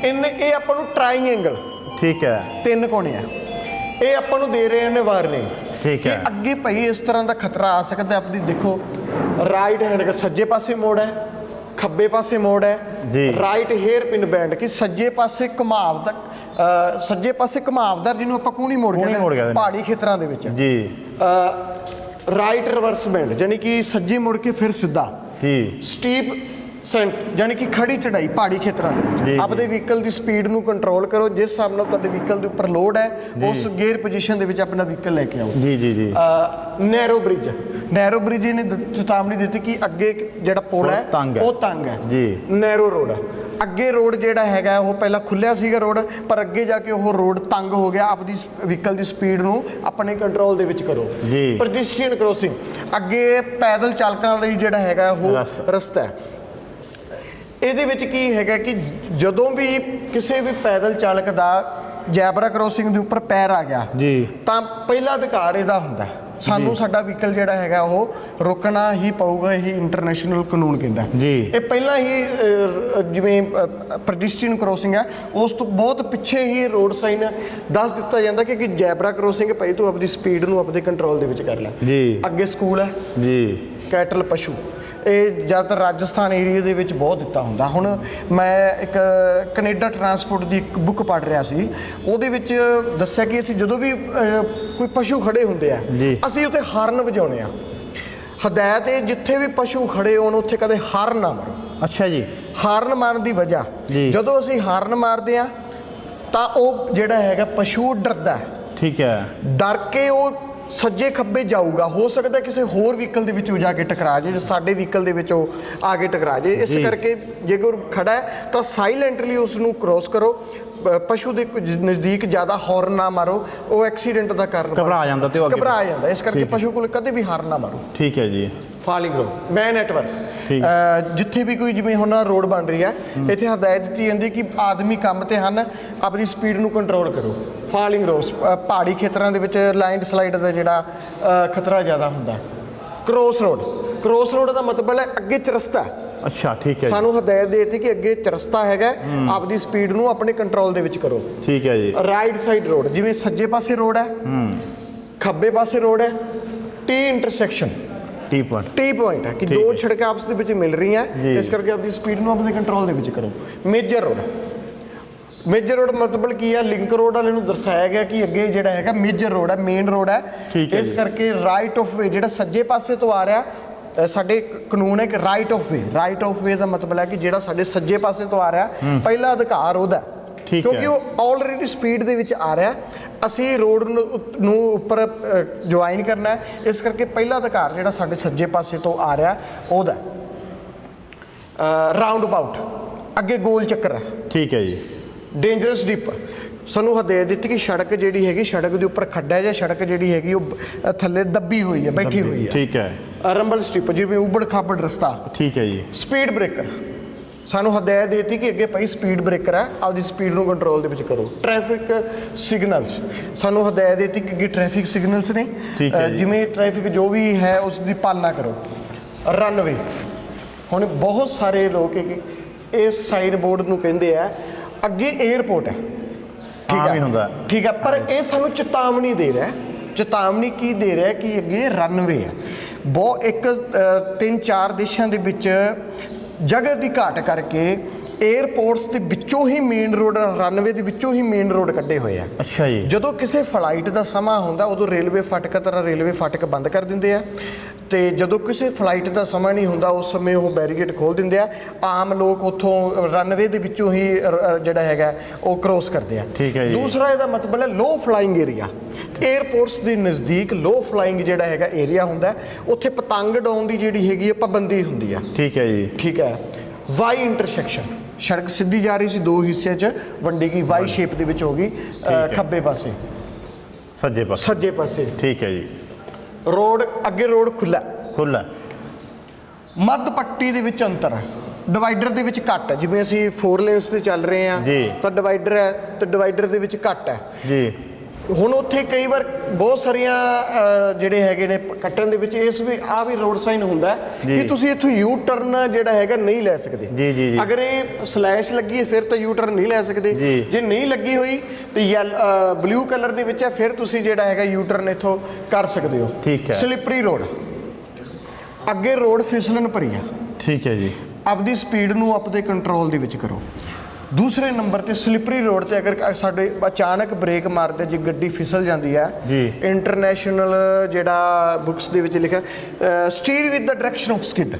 ਇਹ ਆਪਾਂ ਨੂੰ ਟ੍ਰਾਇੰਗਲ, ਠੀਕ ਹੈ, 3 ਕੋਣੇ ਆ, ਇਹ ਆਪਾਂ ਨੂੰ ਦੇ ਰਹੇ ਨੇ ਵਾਰਨਿੰਗ। ਠੀਕ ਹੈ। ਅੱਗੇ ਭਾਈ ਇਸ ਤਰ੍ਹਾਂ ਦਾ ਖਤਰਾ ਆ ਸਕਦਾ। ਆਪਣੀ ਦੇਖੋ, ਰਾਈਟ ਹੈਂਡ ਸੱਜੇ ਪਾਸੇ ਮੋੜ ਹੈ, ਖੱਬੇ ਪਾਸੇ ਮੋੜ ਹੈ, ਰਾਈਟ ਹੇਅਰ ਪਿਨ ਬੈਂਡ ਕਿ ਸੱਜੇ ਪਾਸੇ ਘੁਮਾਵਦਾਰ ਜਿਹਨੂੰ ਆਪਾਂ ਕੂਣੀ ਮੋੜ ਕਹਿੰਦੇ ਪਹਾੜੀ ਖੇਤਰਾਂ ਦੇ ਵਿੱਚ ਜੀ। ਰਾਈਟ ਰਿਵਰਸ ਬੈਂਡ ਯਾਨੀ ਕਿ ਸੱਜੇ ਮੁੜ ਕੇ ਫਿਰ ਸਿੱਧਾ ਜੀ। ਸਟੀਪ ਸੈਂਟ ਯਾਨੀ ਕਿ ਖੜੀ ਚੜਾਈ ਪਹਾੜੀ ਖੇਤਰਾਂ ਦੇ ਵਿੱਚ। ਆਪਦੇ ਵਹੀਕਲ ਦੀ ਸਪੀਡ ਨੂੰ ਕੰਟਰੋਲ ਕਰੋ, ਜਿਸ ਹਿਸਾਬ ਨਾਲ ਤੁਹਾਡੇ ਵਹੀਕਲ ਦੇ ਉੱਪਰ ਲੋਡ ਹੈ ਉਸ ਗੇਅਰ ਪੋਜੀਸ਼ਨ ਦੇ ਵਿੱਚ ਆਪਣਾ ਵਹੀਕਲ ਲੈ ਕੇ ਆਓ ਜੀ। ਨੈਰੋ ਬ੍ਰਿਜ ਨੇ ਚੇਤਾਵਨੀ ਦਿੱਤੀ ਕਿ ਅੱਗੇ ਜਿਹੜਾ ਪੁਲ ਹੈ ਉਹ ਤੰਗ ਹੈ ਜੀ। ਨੈਰੋ ਰੋਡ ਹੈ, ਅੱਗੇ ਰੋਡ ਜਿਹੜਾ ਹੈਗਾ ਉਹ ਪਹਿਲਾਂ ਖੁੱਲਿਆ ਸੀਗਾ ਰੋਡ, ਪਰ ਅੱਗੇ ਜਾ ਕੇ ਉਹ ਰੋਡ ਤੰਗ ਹੋ ਗਿਆ। ਆਪਦੀ ਵਹੀਕਲ ਦੀ ਸਪੀਡ ਨੂੰ ਆਪਣੇ ਕੰਟਰੋਲ ਦੇ ਵਿੱਚ ਕਰੋ। ਪੈਡੈਸਟਰੀਅਨ ਕ੍ਰੋਸਿੰਗ, ਅੱਗੇ ਪੈਦਲ ਚਾਲਕਾਂ ਲਈ ਜਿਹੜਾ ਹੈਗਾ ਉਹ ਰਸਤਾ ਹੈ। ਇਹਦੇ ਵਿੱਚ ਕੀ ਹੈਗਾ ਕਿ ਜਦੋਂ ਵੀ ਕਿਸੇ ਵੀ ਪੈਦਲ ਚਾਲਕ ਦਾ ਜੈਬਰਾ ਕ੍ਰੋਸਿੰਗ ਦੇ ਉੱਪਰ ਪੈਰ ਆ ਗਿਆ ਤਾਂ ਪਹਿਲਾ ਅਧਿਕਾਰ ਇਹਦਾ ਹੁੰਦਾ, ਸਾਨੂੰ ਸਾਡਾ ਵਹੀਕਲ ਜਿਹੜਾ ਹੈਗਾ ਉਹ ਰੋਕਣਾ ਹੀ ਪਊਗਾ। ਇਹ ਇੰਟਰਨੈਸ਼ਨਲ ਕਾਨੂੰਨ ਕਹਿੰਦਾ ਇਹ ਪਹਿਲਾਂ ਹੀ ਜਿਵੇਂ ਪੈਡੈਸਟਰੀਅਨ ਕ੍ਰੋਸਿੰਗ ਹੈ ਉਸ ਤੋਂ ਬਹੁਤ ਪਿੱਛੇ ਹੀ ਰੋਡ ਸਾਈਨ ਦੱਸ ਦਿੱਤਾ ਜਾਂਦਾ ਕਿ ਜੈਬਰਾ ਕ੍ਰੋਸਿੰਗ ਭਾਈ ਤੂੰ ਆਪਣੀ ਸਪੀਡ ਨੂੰ ਆਪਣੇ ਕੰਟਰੋਲ ਦੇ ਵਿੱਚ ਕਰ ਲੈ। ਅੱਗੇ ਸਕੂਲ ਹੈ ਜੀ, ਕੈਟਲ ਪਸ਼ੂ, ਇਹ ਜ਼ਿਆਦਾਤਰ ਰਾਜਸਥਾਨ ਏਰੀਆ ਦੇ ਵਿੱਚ ਬਹੁਤ ਦਿੱਤਾ ਹੁੰਦਾ। ਹੁਣ ਮੈਂ ਇੱਕ ਕੈਨੇਡਾ ਟਰਾਂਸਪੋਰਟ ਦੀ ਇੱਕ ਬੁੱਕ ਪੜ੍ਹ ਰਿਹਾ ਸੀ, ਉਹਦੇ ਵਿੱਚ ਦੱਸਿਆ ਕਿ ਅਸੀਂ ਜਦੋਂ ਵੀ ਕੋਈ ਪਸ਼ੂ ਖੜੇ ਹੁੰਦੇ ਆ ਅਸੀਂ ਉੱਥੇ ਹਾਰਨ ਵਜਾਉਂਦੇ ਆ। ਹਦਾਇਤ ਇਹ, ਜਿੱਥੇ ਵੀ ਪਸ਼ੂ ਖੜੇ ਹੋਣ ਉੱਥੇ ਕਦੇ ਹਾਰਨ ਨਾ ਮਾਰੋ। ਅੱਛਾ ਜੀ। ਹਾਰਨ ਮਾਰਨ ਦੀ ਵਜ੍ਹਾ, ਜਦੋਂ ਅਸੀਂ ਹਾਰਨ ਮਾਰਦੇ ਆ ਤਾਂ ਉਹ ਜਿਹੜਾ ਹੈਗਾ ਪਸ਼ੂ ਡਰਦਾ ਹੈ। ਠੀਕ ਹੈ। ਡਰ ਕੇ ਉਹ ਸੱਜੇ ਖੱਬੇ ਜਾਊਗਾ, ਹੋ ਸਕਦਾ ਕਿਸੇ ਹੋਰ ਵਹੀਕਲ ਦੇ ਵਿੱਚ ਉਹ ਜਾ ਕੇ ਟਕਰਾ ਜੇ, ਸਾਡੇ ਵਹੀਕਲ ਦੇ ਵਿੱਚ ਉਹ ਆ ਕੇ ਟਕਰਾ ਜੇ। ਇਸ ਕਰਕੇ ਜੇਕਰ ਖੜਾ ਹੈ ਤਾਂ ਸਾਇਲੈਂਟਲੀ ਉਸ ਨੂੰ ਕ੍ਰੋਸ ਕਰੋ, ਪਸ਼ੂ ਦੇ ਨਜ਼ਦੀਕ ਜ਼ਿਆਦਾ ਹੌਰਨ ਨਾ ਮਾਰੋ, ਉਹ ਐਕਸੀਡੈਂਟ ਦਾ ਕਾਰਨ ਘਬਰਾ ਜਾਂਦਾ ਤੇ ਉਹ ਅੱਗੇ ਘਬਰਾ ਜਾਂਦਾ। ਇਸ ਕਰਕੇ ਪਸ਼ੂ ਕੋਲ ਕਦੇ ਵੀ ਹਾਰਨ ਨਾ ਮਾਰੋ। ਠੀਕ ਹੈ ਜੀ। ਫਾਲਿੰਗ ਰੋਡ ਮੈਂ ਨੈਟਵਰਕ ਜਿੱਥੇ ਵੀ ਕੋਈ ਜਿਵੇਂ ਹੁਣ ਰੋਡ ਬਣ ਰਹੀ ਹੈ ਇੱਥੇ ਹਦਾਇਤ ਦਿੱਤੀ ਜਾਂਦੀ ਕਿ ਆਦਮੀ ਕੰਮ ਤੇ ਹਨ, ਆਪਣੀ ਸਪੀਡ ਨੂੰ ਕੰਟਰੋਲ ਕਰੋ। ਫਾਲਿੰਗ ਰੋਡ ਪਹਾੜੀ ਖੇਤਰਾਂ ਦੇ ਵਿੱਚ ਲੈਂਡ ਸਲਾਈਡ ਦਾ ਜਿਹੜਾ ਖਤਰਾ ਜ਼ਿਆਦਾ ਹੁੰਦਾ। ਕ੍ਰੋਸ ਰੋਡ ਦਾ ਮਤਲਬ ਹੈ ਅੱਗੇ ਚਰਸਤਾ। ਅੱਛਾ, ਠੀਕ ਹੈ। ਸਾਨੂੰ ਹਦਾਇਤ ਦੇ ਦਿੱਤੀ ਕਿ ਅੱਗੇ ਚਰਸਤਾ ਹੈਗਾ, ਆਪਦੀ ਸਪੀਡ ਨੂੰ ਆਪਣੇ ਕੰਟਰੋਲ ਦੇ ਵਿੱਚ ਕਰੋ। ਠੀਕ ਹੈ ਜੀ। ਰਾਈਟ ਸਾਈਡ ਰੋਡ, ਜਿਵੇਂ ਸੱਜੇ ਪਾਸੇ ਰੋਡ ਹੈ, ਖੱਬੇ ਪਾਸੇ ਰੋਡ ਹੈ, ਟੀ ਇੰਟਰਸੈਕਸ਼ਨ, ਟੀ ਪੁਆਇੰਟ ਹੈ ਕਿ ਦੋ ਸੜਕਾਂ ਆਪਸ ਦੇ ਵਿੱਚ ਮਿਲ ਰਹੀਆਂ, ਇਸ ਕਰਕੇ ਆਪਣੀ ਸਪੀਡ ਨੂੰ ਆਪਣੇ ਕੰਟਰੋਲ ਦੇ ਵਿੱਚ ਕਰੋ। ਮੇਜਰ ਰੋਡ ਮਤਲਬ ਕੀ ਹੈ, ਲਿੰਕ ਰੋਡ ਵਾਲੇ ਨੂੰ ਦਰਸਾਇਆ ਗਿਆ ਕਿ ਅੱਗੇ ਜਿਹੜਾ ਹੈਗਾ ਮੇਜਰ ਰੋਡ ਹੈ, ਮੇਨ ਰੋਡ ਹੈ। ਇਸ ਕਰਕੇ ਰਾਈਟ ਆਫ ਵੇ ਜਿਹੜਾ ਸੱਜੇ ਪਾਸੇ ਤੋਂ ਆ ਰਿਹਾ, ਸਾਡੇ ਕਾਨੂੰਨ ਹੈ ਕਿ ਰਾਈਟ ਆਫ ਵੇ ਦਾ ਮਤਲਬ ਹੈ ਕਿ ਜਿਹੜਾ ਸਾਡੇ ਸੱਜੇ ਪਾਸੇ ਤੋਂ ਆ ਰਿਹਾ ਪਹਿਲਾ ਅਧਿਕਾਰ ਉਹਦਾ, ਕਿਉਂਕਿ ਉਹ ਆਲਰੇਡੀ ਸਪੀਡ ਦੇ ਵਿੱਚ ਆ ਰਿਹਾ, ਅਸੀਂ ਰੋਡ ਨੂੰ ਉੱਪਰ ਜੁਆਇਨ ਕਰਨਾ, ਇਸ ਕਰਕੇ ਪਹਿਲਾ ਅਧਿਕਾਰ ਜਿਹੜਾ ਸਾਡੇ ਸੱਜੇ ਪਾਸੇ ਤੋਂ ਆ ਰਿਹਾ ਉਹਦਾ। ਰਾਉਂਡ ਅਬਾਊਟ, ਅੱਗੇ ਗੋਲ ਚੱਕਰ ਹੈ। ਠੀਕ ਹੈ ਜੀ। ਡੇਂਜਰਸ ਡਿਪ, ਸਾਨੂੰ ਹਦਾਇਤ ਦਿੱਤੀ ਕਿ ਸੜਕ ਜਿਹੜੀ ਹੈਗੀ, ਸੜਕ ਦੇ ਉੱਪਰ ਖੱਡਾ ਜਾਂ ਸੜਕ ਜਿਹੜੀ ਹੈਗੀ ਉਹ ਥੱਲੇ ਦੱਬੀ ਹੋਈ ਹੈ, ਬੈਠੀ ਹੋਈ ਹੈ। ਠੀਕ ਹੈ। ਰੰਬਲ ਸਟ੍ਰਿਪ, ਜਿਵੇਂ ਉਬੜ ਖਾਬੜ ਰਸਤਾ। ਠੀਕ ਹੈ ਜੀ। ਸਪੀਡ ਬ੍ਰੇਕਰ, ਸਾਨੂੰ ਹਦਾਇਤ ਦਿੱਤੀ ਕਿ ਅੱਗੇ ਭਾਈ ਸਪੀਡ ਬ੍ਰੇਕਰ ਹੈ, ਆਪਦੀ ਸਪੀਡ ਨੂੰ ਕੰਟਰੋਲ ਦੇ ਵਿੱਚ ਕਰੋ। ਟ੍ਰੈਫਿਕ ਸਿਗਨਲਸ, ਸਾਨੂੰ ਹਦਾਇਤ ਦਿੱਤੀ ਕਿ ਅੱਗੇ ਟ੍ਰੈਫਿਕ ਸਿਗਨਲਸ ਨੇ, ਜਿਵੇਂ ਟ੍ਰੈਫਿਕ ਜੋ ਵੀ ਹੈ ਉਸ ਦੀ ਪਾਲਣਾ ਕਰੋ। ਰਨਵੇ, ਹੁਣ ਬਹੁਤ ਸਾਰੇ ਲੋਕ ਇਸ ਸਾਈਨ ਬੋਰਡ ਨੂੰ ਕਹਿੰਦੇ ਆ ਅੱਗੇ 에ਅਰਪੋਰਟ ਹੈ, ਠੀਕ ਹੈ, ਪਰ ਇਹ ਸਾਨੂੰ ਚੇਤਾਵਨੀ ਦੇ ਰਿਹਾ। ਚੇਤਾਵਨੀ ਕੀ ਦੇ ਰਿਹਾ ਕਿ ਅੱਗੇ ਰਨਵੇ ਹੈ। ਬਹੁਤ 3-4 ਦੇਸ਼ਾਂ ਦੇ ਵਿੱਚ ਜਗ੍ਹਾ ਦੀ ਘਾਟ ਕਰਕੇ 에ਅਰਪੋਰਟਸ ਦੇ ਵਿੱਚੋਂ ਹੀ ਮੇਨ ਰੋਡ, ਰਨਵੇ ਦੇ ਵਿੱਚੋਂ ਹੀ ਮੇਨ ਰੋਡ ਕੱਢੇ ਹੋਏ ਆ। ਅੱਛਾ ਜੀ। ਜਦੋਂ ਕਿਸੇ ਫਲਾਈਟ ਦਾ ਸਮਾਂ ਹੁੰਦਾ ਉਦੋਂ ਰੇਲਵੇ ਫਾਟਕ ਬੰਦ ਕਰ ਦਿੰਦੇ ਆ, ਤੇ ਜਦੋਂ ਕਿਸੇ ਫਲਾਈਟ ਦਾ ਸਮਾਂ ਨਹੀਂ ਹੁੰਦਾ ਉਸ ਸਮੇਂ ਉਹ ਬੈਰੀਕੇਡ ਖੋਲ ਦਿੰਦੇ ਆ। ਆਮ ਲੋਕ ਉੱਥੋਂ ਰਨਵੇ ਦੇ ਵਿੱਚੋਂ ਹੀ ਜਿਹੜਾ ਹੈਗਾ ਉਹ ਕ੍ਰੋਸ ਕਰਦੇ ਆ। ਠੀਕ ਹੈ ਜੀ। ਦੂਸਰਾ ਇਹਦਾ ਮਤਲਬ ਹੈ ਲੋ ਫਲਾਈਂਗ ਏਰੀਆ। 에ਅਰਪੋਰਟਸ ਦੇ ਨਜ਼ਦੀਕ ਲੋ ਫਲਾਈਂਗ ਜਿਹੜਾ ਹੈਗਾ ਏਰੀਆ ਹੁੰਦਾ, ਉੱਥੇ ਪਤੰਗ ਉਡਾਉਣ ਦੀ ਜਿਹੜੀ ਹੈਗੀ ਆ ਪਾਬੰਦੀ ਹੁੰਦੀ ਆ। ਠੀਕ ਹੈ ਜੀ। ਠੀਕ ਹੈ। ਵਾਈ ਇੰਟਰਸੈਕਸ਼ਨ, ਸੜਕ ਸਿੱਧੀ ਜਾ ਰਹੀ ਸੀ, ਦੋ ਹਿੱਸਿਆਂ 'ਚ ਵੰਡੀ ਗਈ, ਵਾਈ ਸ਼ੇਪ ਦੇ ਵਿੱਚ ਹੋ ਗਈ, ਖੱਬੇ ਪਾਸੇ ਸੱਜੇ ਪਾਸੇ। ਠੀਕ ਹੈ ਜੀ। ਰੋਡ ਅੱਗੇ ਰੋਡ ਖੁੱਲਾ, ਮੱਧ ਪੱਟੀ ਦੇ ਵਿੱਚ ਅੰਤਰ ਹੈ, ਡਿਵਾਈਡਰ ਦੇ ਵਿੱਚ ਘੱਟ ਹੈ। ਜਿਵੇਂ ਅਸੀਂ 4 ਲੇਨਸ ਤੇ ਚੱਲ ਰਹੇ ਆ ਤਾਂ ਡਿਵਾਈਡਰ ਹੈ, ਤੇ ਡਿਵਾਈਡਰ ਦੇ ਵਿੱਚ ਘੱਟ ਹੈ ਜੀ। ਹੁਣ ਉੱਥੇ ਕਈ ਵਾਰ ਬਹੁਤ ਸਾਰੀਆਂ ਜਿਹੜੇ ਹੈਗੇ ਨੇ ਕੱਟਣ ਦੇ ਵਿੱਚ ਇਸ ਵੀ ਆ ਵੀ ਰੋਡ ਸਾਈਨ ਹੁੰਦਾ ਕਿ ਤੁਸੀਂ ਇੱਥੋਂ ਯੂ ਟਰਨ ਜਿਹੜਾ ਹੈਗਾ ਨਹੀਂ ਲੈ ਸਕਦੇ। ਜੀ। ਅਗਰ ਇਹ ਸਲੈਸ਼ ਲੱਗੀ ਹੈ ਫਿਰ ਤਾਂ ਯੂ ਟਰਨ ਨਹੀਂ ਲੈ ਸਕਦੇ। ਜੇ ਨਹੀਂ ਲੱਗੀ ਹੋਈ ਤੇ ਬਲੂ ਕਲਰ ਦੇ ਵਿੱਚ ਹੈ ਫਿਰ ਤੁਸੀਂ ਜਿਹੜਾ ਹੈਗਾ ਯੂ ਟਰਨ ਇੱਥੋਂ ਕਰ ਸਕਦੇ ਹੋ। ਠੀਕ ਹੈ। ਸਲਿਪਰੀ ਰੋਡ, ਅੱਗੇ ਰੋਡ ਫਿਸਲਣ ਭਰੀ ਆ। ਠੀਕ ਹੈ ਜੀ। ਆਪਦੀ ਸਪੀਡ ਨੂੰ ਆਪਦੇ ਕੰਟਰੋਲ ਦੇ ਵਿੱਚ ਕਰੋ। ਦੂਸਰੇ ਨੰਬਰ ਤੇ ਸਲਿਪਰੀ ਰੋਡ ਤੇ ਅਗਰ ਸਾਡੇ ਅਚਾਨਕ ਬ੍ਰੇਕ ਮਾਰਦੇ ਜੇ ਗੱਡੀ ਫਿਸਲ ਜਾਂਦੀ ਹੈ, ਇੰਟਰਨੈਸ਼ਨਲ ਜਿਹੜਾ ਬੁੱਕਸ ਦੇ ਵਿੱਚ ਲਿਖਿਆ steer with the direction of skid.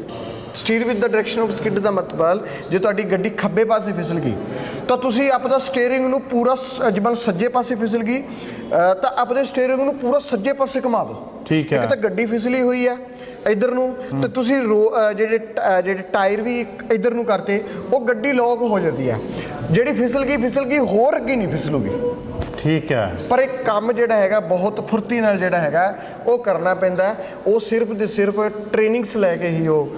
Steer with the direction of skid ਦਾ ਮਤਲਬ ਜੇ ਤੁਹਾਡੀ ਗੱਡੀ ਖੱਬੇ ਪਾਸੇ ਫਿਸਲ ਗਈ ਤਾਂ ਤੁਸੀਂ ਆਪਦਾ ਸਟੀਅਰਿੰਗ ਨੂੰ ਪੂਰਾ, ਜਿਵੇਂ ਸੱਜੇ ਪਾਸੇ ਫਿਸਲ ਗਈ ਤਾਂ ਆਪਣੇ ਸਟੀਅਰਿੰਗ ਨੂੰ ਪੂਰਾ ਸੱਜੇ ਪਾਸੇ ਘੁਮਾ ਦਿਓ। ਠੀਕ ਹੈ। ਇੱਕ ਤਾਂ ਗੱਡੀ ਫਿਸਲੀ ਹੋਈ ਹੈ ਇੱਧਰ ਨੂੰ, ਤੇ ਤੁਸੀਂ ਜਿਹੜੇ ਟਾਇਰ ਵੀ ਇੱਧਰ ਨੂੰ ਕਰਤੇ, ਉਹ ਗੱਡੀ ਲੋਕ ਹੋ ਜਾਂਦੀ ਹੈ। ਜਿਹੜੀ ਫਿਸਲ ਗਈ ਹੋਰ ਅੱਗੇ ਨਹੀਂ ਫਿਸਲੂਗੀ। ਠੀਕ ਹੈ। ਪਰ ਇਹ ਕੰਮ ਜਿਹੜਾ ਹੈਗਾ ਬਹੁਤ ਫੁਰਤੀ ਨਾਲ ਜਿਹੜਾ ਹੈਗਾ ਉਹ ਕਰਨਾ ਪੈਂਦਾ। ਉਹ ਸਿਰਫ ਤੇ ਸਿਰਫ ਟ੍ਰੇਨਿੰਗਸ ਲੈ ਕੇ ਹੀ ਉਹ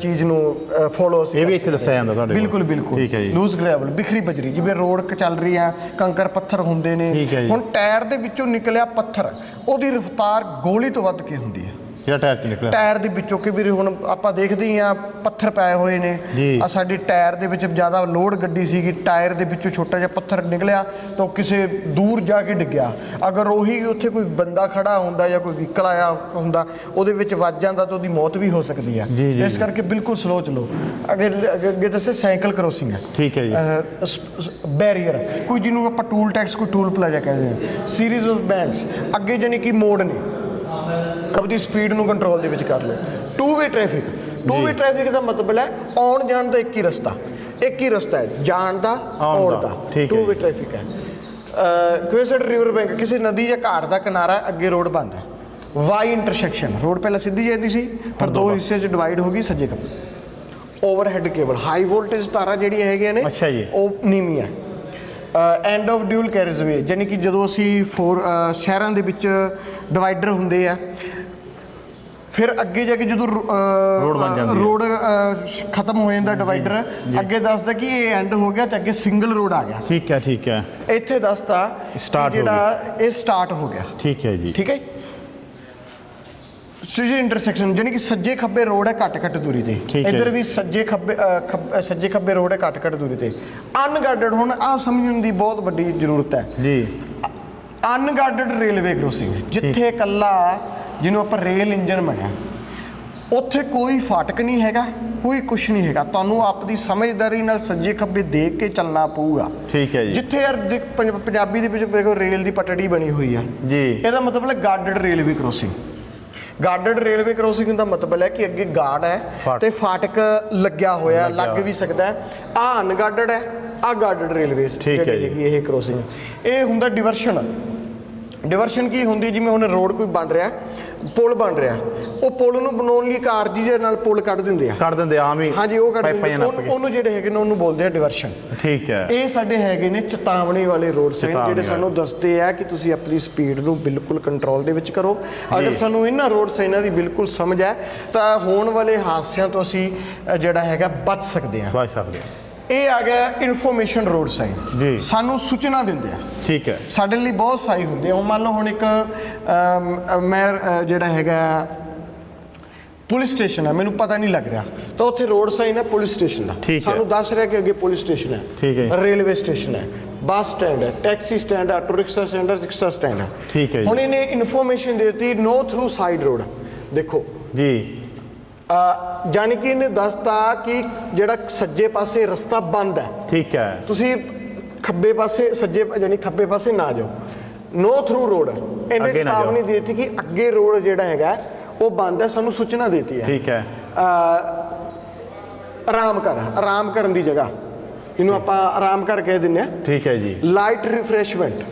ਚੀਜ਼ ਨੂੰ ਫੋਲੋ ਇਹ ਵੀ ਇੱਥੇ ਦੱਸਿਆ ਜਾਂਦਾ ਤੁਹਾਡੇ ਕੋਲ। ਬਿਲਕੁਲ। ਠੀਕ ਹੈ ਜੀ। ਲੂਜ਼ ਗ੍ਰੈਵਲ, ਬਿਖਰੀ ਬਜਰੀ, ਜਿਵੇਂ ਰੋਡ ਚੱਲ ਰਹੀ ਆ, ਕੰਕਰ ਪੱਥਰ ਹੁੰਦੇ ਨੇ। ਹੁਣ ਟਾਇਰ ਦੇ ਵਿੱਚੋਂ ਨਿਕਲਿਆ ਪੱਥਰ, ਉਹਦੀ ਰਫ਼ਤਾਰ ਗੋਲੀ ਤੋਂ ਵੱਧ ਕੇ ਹੁੰਦੀ ਹੈ। ਜਿਹੜਾ ਟਾਇਰ 'ਚ ਨਿਕਲਿਆ, ਟਾਇਰ ਦੇ ਵਿੱਚੋਂ ਕਿ ਵੀ ਹੁਣ ਆਪਾਂ ਦੇਖਦੇ ਹੀ ਆ ਪੱਥਰ ਪਏ ਹੋਏ ਨੇ। ਆ ਸਾਡੀ ਟਾਇਰ ਦੇ ਵਿੱਚ ਜ਼ਿਆਦਾ ਲੋਡ ਗੱਡੀ ਸੀਗੀ, ਟਾਇਰ ਦੇ ਵਿੱਚੋਂ ਛੋਟਾ ਜਿਹਾ ਪੱਥਰ ਨਿਕਲਿਆ ਤਾਂ ਕਿਸੇ ਦੂਰ ਜਾ ਕੇ ਡਿੱਗਿਆ। ਅਗਰ ਉਹੀ ਉੱਥੇ ਕੋਈ ਬੰਦਾ ਖੜਾ ਹੁੰਦਾ ਜਾਂ ਕੋਈ ਵਹੀਕਲ ਆਇਆ ਹੁੰਦਾ ਉਹਦੇ ਵਿੱਚ ਵੱਜ ਜਾਂਦਾ ਤਾਂ ਉਹਦੀ ਮੌਤ ਵੀ ਹੋ ਸਕਦੀ ਆ। ਇਸ ਕਰਕੇ ਬਿਲਕੁਲ ਸਲੋ ਚਲੋ। ਅੱਗੇ ਦੱਸੇ ਸਾਈਕਲ ਕ੍ਰੋਸਿੰਗ ਹੈ। ਠੀਕ ਹੈ ਜੀ। ਬੈਰੀਅਰ, ਕੋਈ ਜਿਹਨੂੰ ਆਪਾਂ ਟੂਲ ਟੈਕਸ, ਕੋਈ ਟੂਲ ਪਲਾਜ਼ਾ ਕਹਿੰਦੇ ਆ, ਸੀਰੀਜ਼ ਆਫ ਬੈਂਡਸ, ਅੱਗੇ ਜਾਨੀ ਕਿ ਮੋੜ ਨੇ, ਆਪਣੀ ਸਪੀਡ ਨੂੰ ਕੰਟਰੋਲ ਦੇ ਵਿੱਚ ਕਰ ਲਓ। ਟੂ ਵੇ ਟ੍ਰੈਫਿਕ ਦਾ ਮਤਲਬ ਹੈ ਆਉਣ ਜਾਣ ਦਾ ਇੱਕ ਹੀ ਰਸਤਾ ਹੈ, ਜਾਣ ਦਾ ਆਉਣ ਦਾ। ਟੂ ਵੇ ਟ੍ਰੈਫਿਕ ਹੈ। ਕੁਐਸਟ ਰਿਵਰ ਬੈਂਕ, ਕਿਸੇ ਨਦੀ ਜਾਂ ਘਾਟ ਦਾ ਕਿਨਾਰਾ, ਅੱਗੇ ਰੋਡ ਬੰਦ ਹੈ। ਵਾਈ ਇੰਟਰਸੈਕਸ਼ਨ, ਰੋਡ ਪਹਿਲਾਂ ਸਿੱਧੀ ਜਾਂਦੀ ਸੀ ਫਿਰ ਦੋ ਹਿੱਸੇ 'ਚ ਡਿਵਾਈਡ ਹੋ ਗਈ ਸੱਜੇ ਖੱਬੇ। ਓਵਰਹੈਡ ਕੇਬਲ, ਹਾਈ ਵੋਲਟੇਜ ਤਾਰਾਂ ਜਿਹੜੀਆਂ ਹੈਗੀਆਂ ਨੇ ਉਹ ਨੀਵੀਂ ਹੈ। ਐਂਡ ਆਫ ਡਿਊਲ ਕੈਰੇਜਵੇ, ਯਾਨੀ ਕਿ ਜਦੋਂ ਅਸੀਂ ਸ਼ਹਿਰਾਂ ਦੇ ਵਿੱਚ ਡਿਵਾਈਡਰ ਹੁੰਦੇ ਆ, ਫਿਰ ਅੱਗੇ ਜਾ ਕੇ ਜਦੋਂ ਰੋਡ ਖਤਮ ਹੋ ਜਾਂਦਾ ਡਿਵਾਈਡਰ, ਅੱਗੇ ਦੱਸਦਾ ਕਿ ਇਹ ਐਂਡ ਹੋ ਗਿਆ ਤੇ ਅੱਗੇ ਸਿੰਗਲ ਰੋਡ ਆ ਗਿਆ। ਠੀਕ ਹੈ। ਇੱਥੇ ਦੱਸਦਾ ਜਿਹੜਾ ਇਹ ਸਟਾਰਟ ਹੋ ਗਿਆ। ਠੀਕ ਹੈ ਜੀ। ਸਟ੍ਰੀਟ ਇੰਟਰਸੈਕਸ਼ਨ, ਯਾਨੀ ਕਿ ਸੱਜੇ ਖੱਬੇ ਰੋਡ ਹੈ ਘੱਟ ਦੂਰੀ ਤੇ, ਇੱਧਰ ਵੀ ਸੱਜੇ ਖੱਬੇ ਰੋਡ ਹੈ ਘੱਟ ਦੂਰੀ ਤੇ। ਅਨਗਾਰਡਡ, ਹੁਣ ਆਹ ਸਮਝਣ ਦੀ ਬਹੁਤ ਵੱਡੀ ਜ਼ਰੂਰਤ ਹੈ ਜੀ। ਅਨਗਾਰਡਡ ਰੇਲਵੇ ਕ੍ਰੋਸਿੰਗ, ਜਿੱਥੇ ਇਕੱਲਾ ਜਿਹਨੂੰ ਆਪਾਂ ਰੇਲ ਇੰਜਨ ਬਣਿਆ, ਉੱਥੇ ਕੋਈ ਫਾਟਕ ਨਹੀਂ ਹੈਗਾ, ਕੋਈ ਕੁਛ ਨਹੀਂ ਹੈਗਾ। ਤੁਹਾਨੂੰ ਆਪਣੀ ਸਮਝਦਾਰੀ ਨਾਲ ਸੱਜੇ ਖੱਬੇ ਦੇਖ ਕੇ ਚੱਲਣਾ ਪਊਗਾ। ਠੀਕ ਹੈ ਜੀ। ਜਿੱਥੇ ਯਾਰ ਪੰਜਾਬੀ ਦੇ ਵਿੱਚ ਦੇਖੋ ਰੇਲ ਦੀ ਪਟੜੀ ਬਣੀ ਹੋਈ ਆ ਜੀ, ਇਹਦਾ ਮਤਲਬ ਹੈ ਗਾਰਡਡ ਰੇਲਵੇ ਕ੍ਰੋਸਿੰਗ। ਗਾਰਡਡ ਰੇਲਵੇ ਕ੍ਰੋਸਿੰਗ ਦਾ ਮਤਲਬ ਹੈ ਕਿ ਅੱਗੇ ਗਾਰਡ ਹੈ ਤੇ ਫਾਟਕ ਲੱਗਿਆ ਹੋਇਆ, ਲੱਗ ਵੀ ਸਕਦਾ ਹੈ। ਆ ਅਨਗਾਰਡਡ ਹੈ, ਆ ਗਾਰਡਡ ਰੇਲਵੇ ਜਿਹੜੀ ਹੈਗੀ ਇਹ ਕ੍ਰੋਸਿੰਗ। ਇਹ ਹੁੰਦਾ ਡਿਵਰਸ਼ਨ ਕੀ ਹੁੰਦੀ, ਜਿਵੇਂ ਹੁਣ ਰੋਡ ਕੋਈ ਬਣ ਰਿਹਾ, ਪੁਲ ਬਣ ਰਿਹਾ, ਉਹ ਪੁਲ ਨੂੰ ਬਣਾਉਣ ਲਈ ਕਾਰਜੀ ਦੇ ਨਾਲ ਪੁਲ ਕੱਢ ਦਿੰਦੇ ਆਮ ਹੀ। ਹਾਂਜੀ, ਉਹ ਕੱਢ ਦਿੰਦੇ, ਉਹਨੂੰ ਜਿਹੜੇ ਹੈਗੇ ਨੇ ਉਹਨੂੰ ਬੋਲਦੇ ਆ ਡਿਵਰਸ਼ਨ। ਠੀਕ ਹੈ। ਇਹ ਸਾਡੇ ਹੈਗੇ ਨੇ ਚੇਤਾਵਨੀ ਵਾਲੇ ਰੋਡ ਸਾਈਨ, ਜਿਹੜੇ ਸਾਨੂੰ ਦੱਸਦੇ ਆ ਕਿ ਤੁਸੀਂ ਆਪਣੀ ਸਪੀਡ ਨੂੰ ਬਿਲਕੁਲ ਕੰਟਰੋਲ ਦੇ ਵਿੱਚ ਕਰੋ। ਅਗਰ ਸਾਨੂੰ ਇਹਨਾਂ ਰੋਡ ਸਾਈਨਾਂ ਦੀ ਬਿਲਕੁਲ ਸਮਝ ਹੈ ਤਾਂ ਹੋਣ ਵਾਲੇ ਹਾਦਸਿਆਂ ਤੋਂ ਅਸੀਂ ਜਿਹੜਾ ਹੈਗਾ ਬਚ ਸਕਦੇ ਹਾਂ। ਇਹ ਆ ਗਿਆ ਇਨਫੋਰਮੇਸ਼ਨ ਰੋਡ ਸਾਈਨ ਜੀ, ਸਾਨੂੰ ਸੂਚਨਾ ਦਿੰਦੇ ਆ। ਠੀਕ ਹੈ। ਸਾਡੇ ਲਈ ਬਹੁਤ ਸਹਾਈ ਹੁੰਦੇ ਆ। ਮੰਨ ਲਓ ਹੁਣ ਇੱਕ ਮੈਂ ਜਿਹੜਾ ਹੈਗਾ ਪੁਲਿਸ ਸਟੇਸ਼ਨ ਹੈ, ਮੈਨੂੰ ਪਤਾ ਨਹੀਂ ਲੱਗ ਰਿਹਾ ਤਾਂ ਉੱਥੇ ਰੋਡ ਸਾਈਨ ਹੈ ਪੁਲਿਸ ਸਟੇਸ਼ਨ ਦਾ, ਸਾਨੂੰ ਦੱਸ ਰਿਹਾ ਕਿ ਅੱਗੇ ਪੁਲਿਸ ਸਟੇਸ਼ਨ ਹੈ। ਠੀਕ ਹੈ। ਰੇਲਵੇ ਸਟੇਸ਼ਨ ਹੈ, ਬੱਸ ਸਟੈਂਡ ਹੈ, ਟੈਕਸੀ ਸਟੈਂਡ ਹੈ, ਆਟੋ ਰਿਕਸ਼ਾ ਸਟੈਂਡ ਹੈ, ਰਿਕਸ਼ਾ ਸਟੈਂਡ ਹੈ। ਠੀਕ ਹੈ। ਹੁਣ ਇਹਨੇ ਇਨਫੋਰਮੇਸ਼ਨ ਦੇ ਦਿੱਤੀ, ਨੋ ਥਰੂ ਸਾਈਡ ਰੋਡ। ਦੇਖੋ ਜੀ, ਜਾਣੀ ਕਿ ਇਹਨੇ ਦੱਸਤਾ ਕਿ ਜਿਹੜਾ ਸੱਜੇ ਪਾਸੇ ਰਸਤਾ ਬੰਦ ਹੈ, ਠੀਕ ਹੈ, ਤੁਸੀਂ ਖੱਬੇ ਪਾਸੇ ਸੱਜੇ ਯਾਨੀ ਖੱਬੇ ਪਾਸੇ ਨਾ ਜਾਓ, ਨੋ ਥਰੂ ਰੋਡ। ਇਹਨੇ ਅੱਗੇ ਨਾ ਚੇਤਾਵਨੀ ਦੇ ਦਿੱਤੀ ਕਿ ਅੱਗੇ ਰੋਡ ਜਿਹੜਾ ਹੈਗਾ ਉਹ ਬੰਦ ਹੈ, ਸਾਨੂੰ ਸੂਚਨਾ ਦੇਤੀ ਹੈ। ਠੀਕ ਹੈ, ਆਰਾਮ ਕਰਨ ਦੀ ਜਗ੍ਹਾ, ਇਹਨੂੰ ਆਪਾਂ ਆਰਾਮ ਕਰ ਕਹਿ ਦਿੰਦੇ ਆ। ਠੀਕ ਹੈ ਜੀ, ਲਾਈਟ ਰਿਫਰੈਸ਼ਮੈਂਟ,